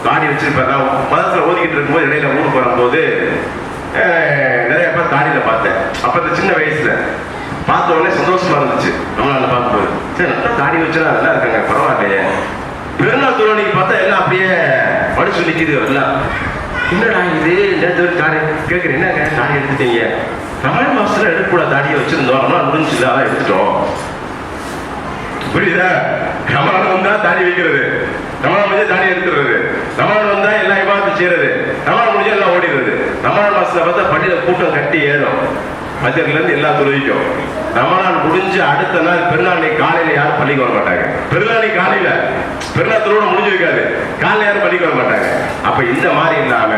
தாடி வச்சிருப்பேன். நான் மதத்துல ஓதிக்கிட்டு இருக்கும்போது இடையில ஊருக்கு வரும்போது நிறைய பேர் தாடியில பார்த்தேன். அப்ப இந்த சின்ன வயசுல பார்த்த உடனே சந்தோஷமா இருந்துச்சு. ரமலான்ல பார்க்கும்போது சரி நல்லா தாடி வச்சுனா நல்லா இருக்காங்க, பரவாயில்லையே. பெருநாள் தொழில் பார்த்தா எல்லாம் அப்படியே படிச்சு நிற்கிது. எல்லாம் என்னடா இது நேற்று தாடி கேட்குறேன், என்னங்க தாடி எடுத்துட்டீங்க? ரமலான் மாசத்துல எடுக்கக்கூடாது, தாடியை வச்சிருந்தோம், ரமலான் முடிஞ்சுல அதான் எடுத்துட்டோம். புரியுதா? ரமலான் வந்தா தாடி வைக்கிறது, ரமலான் முடிஞ்சா தாடி எடுத்துடுறது, ரமலான் வந்தா எல்லாம் இபாதத்து செய்யறது, ரமலான் முடிஞ்சா எல்லாம் ஓடிடுறது. ரமலான் மாசத்துல பார்த்தா பள்ளியில கூட்டம் கட்டி ஏறும், மத்தியில இருந்து எல்லா தொழுவிக்கும். ரமலான் முடிஞ்சு அடுத்த நாள் பெருநாள் காலையில யாரும் பள்ளிக்கு வர மாட்டாங்க. பெருநாள் காலையில பெருநாள் தொழுவ முடிஞ்சிருக்காது, காலையில யாரும் பள்ளிக்கு வர மாட்டாங்க. அப்ப இந்த மாதிரி இல்லாம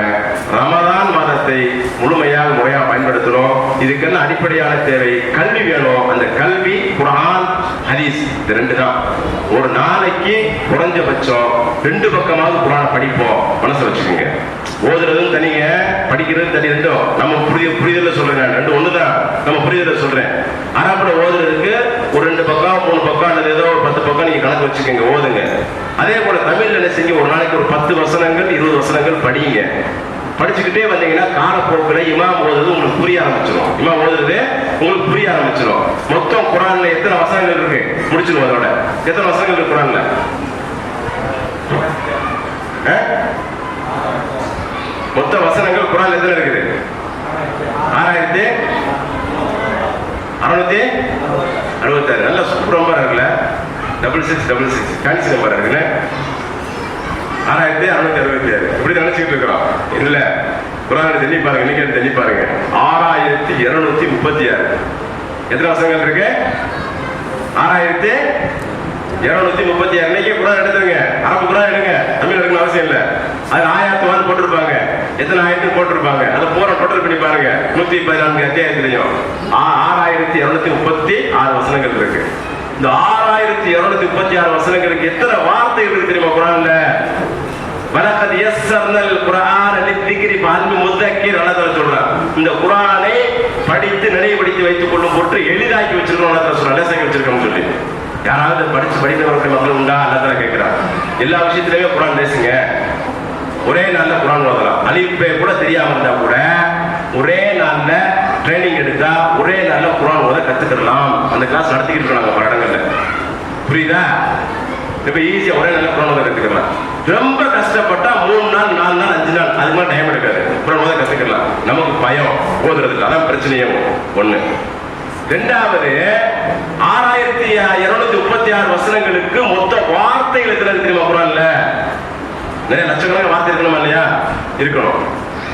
ரமலான் மாதத்தை முழுமையாக முறையாக பயன்படுத்தணும். இதுக்கெல்லாம் அடிப்படையான தேவை கல்வி வேணும். அந்த கல்வி குர்ஆன் ஹதீஸ் இது 2 தான். ஒரு நாளைக்கு குறைஞ்சபட்சம் 2 பக்கமாவது குர்ஆனை படிப்போம். மனசு வச்சுக்கோங்க. ஓதுறதும் தனிங்க, படிக்கிறதும் தனி. ரெண்டும் நம்ம புரிதல சொல்றேன், 2 ஒண்ணுதான். நம்ம புரிதல சொல்றேன். அரபுல ஓதுறதுக்கு ஒரு 2 பக்கம் 3 பக்கம் அல்லது ஏதோ ஒரு 10 பக்கம் நீங்க கணக்கு வச்சுக்கோங்க, ஓதுங்க. அதே போல தமிழ்ல என்ன செய்ய, ஒரு நாளைக்கு ஒரு 10 வசனங்கள் 20 வசனங்கள் படிங்க. படிச்சுக்கிட்டே வந்தீங்கன்னா காலப்போக்கில் இமாம் ஓதுறது உங்களுக்கு புரிய ஆரம்பிச்சிடும். இமாம் ஓதுறது உங்களுக்கு புரிய ஆரம்பிச்சிடும். மொத்தம் குர்ஆன்ல எத்தனை வசனங்கள் இருக்கு முடிச்சிடும். அதோட எத்தனை வசனங்கள் இருக்கு குர்ஆன்ல? மொத்த வசனங்கள் குர்ஆன்ல எத்தனை இருக்குது? 6666. நல்ல சூப்பர் நம்பர் இருக்குல்ல, 6666 கணிச்சு நம்பர் இருக்குல்ல. 6666 இப்படி நினைச்சுக்கிட்டு இருக்கிறோம் இல்ல. குர்ஆன் தெளி பாருங்க, இன்னைக்கு தெளி பாருங்க. 6236 எத்தனை வசனங்கள் இருக்கு? 6236. இன்னைக்கு குர்ஆன் எடுத்துருங்க, அரபு குர்ஆன் எடுங்க, தமிழ் எடுக்கணும் அவசியம் இல்லை. அது ஆயாத்துவான் போட்டிருப்பாங்க, எத்தனை ஆயிரத்து போட்டிருப்பாங்க, அதை பூரா டோட்டல் பண்ணி பாருங்க. 114 அத்தியாயத்திலையும் 6236 வசனங்கள் இருக்கு. இந்த 6236 வசனங்களுக்கு எத்தனை வார்த்தைகள் இருக்கு தெரியுமா குர்ஆன்ல? வலகத் யஸ்ஸர்னல் குர்ஆன லிذிக்ரி ஃபஹல் முதக்கிர். அல்லாஹ் சொல்றார், இந்த குர்ஆனை படித்து நினைவுபடுத்தி வைத்துக் கொள்ளும் போட்டு எளிதாக்கி வச்சிருக்கோம். அல்லாஹ் சொல்றார், லேசாக்கி வச்சிருக்கோம்னு சொல்லி. யாராவது படிச்சு படிக்கிறவர்கள் மக்கள் உண்டா? அல்லாஹ் கேட்கிறார். எல்லா விஷயத்திலயுமே குர்ஆன் பேசுங்க. ஒரே நாள்ல குர்ஆன் ஓதலாம். அலிஃப் பே கூட தெரியாம இருந்தா கூட ஒரே நாள்ல ட்ரைனிங் எடுத்தா ஒரே நாள்ல குர்ஆன் ஓத கத்துக்கலாம். அந்த கிளாஸ் நடத்திக்கிட்டு இருக்காங்க பல இடங்கள்ல. புரியுதா? இப்ப ஈஸியா ஒரே நாள்ல குர்ஆன் ஓத கத்துக்கலாம். ரொம்ப கஷ்டப்பட்டா 3 நாள் 4 நாள் 5 நாள் அதுக்கு மேல டைம் எடுக்காது, குர்ஆன் ஓத கத்துக்கலாம். நமக்கு பயம் ஓதுறதுக்கு, அதான் பிரச்சனையும் ஒண்ணு. ரெண்டாவது 6236 வசனங்களுக்கு மொத்த வார்த்தைகள் எத்தனை தெரியுமா குர்ஆன்ல? நிறைய லட்சக்கணக்கான வார்த்தை இருக்கணுமா இல்லையா? இருக்கணும்.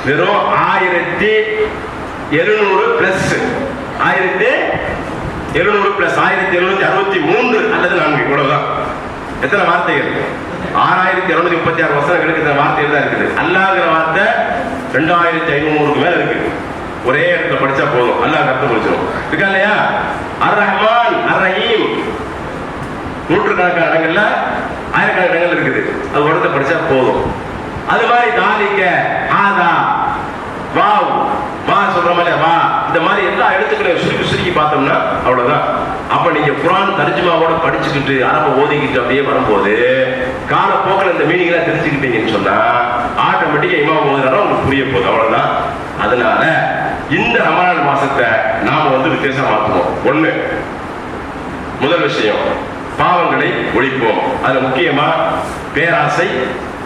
வெறும் 1700 பிளஸ் 1700 பிளஸ் 1763 அல்லது 4 இவ்வளவுதான். எத்தனை வார்த்தைகள்? 6236 வசனங்களுக்கு இந்த வார்த்தைகள் தான் இருக்குது. அல்லாஹ்ங்கிற வார்த்தை 2500க்கு மேல இருக்கு. ஒரே இடத்துல படிச்சா போதும், அல்லாஹ் அர்த்தம் புரிஞ்சிடும். இருக்கா இல்லையா? அர் ரஹ்மான் அர் ரஹீம் நூற்றுக்கணக்கான இடங்கள்ல, ஆயிரக்கணக்கான இடங்கள் இருக்குது. அது ஒரு இடத்துல படிச்சா போதும். அது மாதிரி தாலிக்க ஆதா வாவ் வா சொல்ற மாதிரி வா, இந்த மாதிரி எல்லா எழுத்துக்களையும் சுருக்கி பார்த்தோம்னா அவ்வளவுதான். அப்ப நீங்க குர்ஆன் தர்ஜுமாவோட படிச்சுக்கிட்டு அரபை ஓதிக்கிட்டு அப்படியே வரும்போது காலப்போக்கில் இந்த மீனிங் எல்லாம் தெரிஞ்சுக்கிட்டீங்கன்னு சொன்னா ஆட்டோமேட்டிக்கா இமாம் ஓதுறாரோ உங்களுக்கு புரிய போகுது. அவ்வளவுதான். அதனால இந்த ரமலான் மாசத்தை நாம வித்தியாசம் மாற்றுவோம். ஒண்ணு, முதல் விஷயம் பாவங்களை ஒழிப்போம். அதுல முக்கியமா பேராசை,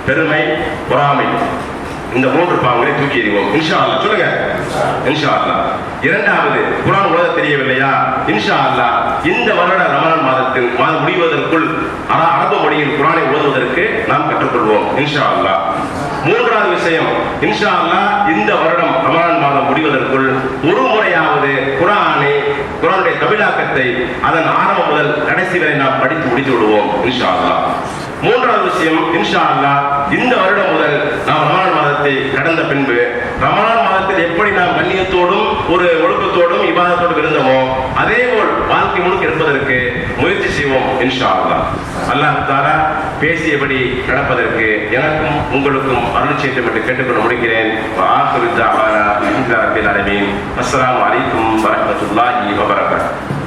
பெருமை, பொறாமை இந்த 3 பாவங்களை தூக்கி எறிவோம் இன்ஷா அல்லாஹ். சொல்லுங்க இன்ஷா அல்லாஹ். இரண்டாவது, குர்ஆன் ஓத தெரியவில்லையா? இன்ஷா அல்லாஹ் இந்த வருட ரமலான் மாதம் முடிவதற்குள் அரபு மொழியில் குர்ஆனை ஓதுவதற்கு நாம் கற்றுக்கொள்வோம் இன்ஷா அல்லாஹ். மூன்றாவது விஷயம், இன்ஷா அல்லாஹ் இந்த வருடம் ரமலான் மாதம் முடிவதற்குள் ஒரு முறையாவது குர்ஆனுடைய தமிழாக்கத்தை அதன் ஆரம்பம் முதல் கடைசி வரை நாம் படித்து முடித்து விடுவோம் இன்ஷா அல்லாஹ். மூன்றாவது விஷயம், இன்ஷா அல்லாஹ் இந்த வருடம் முதல் நாம் ரமலான் மாதத்தை கடந்த பின்பு ரமலான் மாதத்தில் எப்படி நாம் கண்ணியத்தோடும் ஒரு ஒழுக்கத்தோடும் இபாதத்தோடும் இருந்தோமோ அதே போல் வாழ்க்கை முழுக்க இருப்பதற்கு முயற்சி செய்வோம் இன்ஷா அல்லாஹ். அல்லாஹ் தஆலா பேசியபடி நடப்பதற்கு எனக்கும் உங்களுக்கும் அருள் செய்யும் என்று கேட்டுக்கொண்டு முடிக்கிறேன். ஆகிரு தஅவானா அல்ஹம்துலில்லாஹி ரப்பில் ஆலமீன். அஸ்ஸலாமு அலைக்கும் வரஹ்மத்துல்லாஹி வபரகாத்துஹு.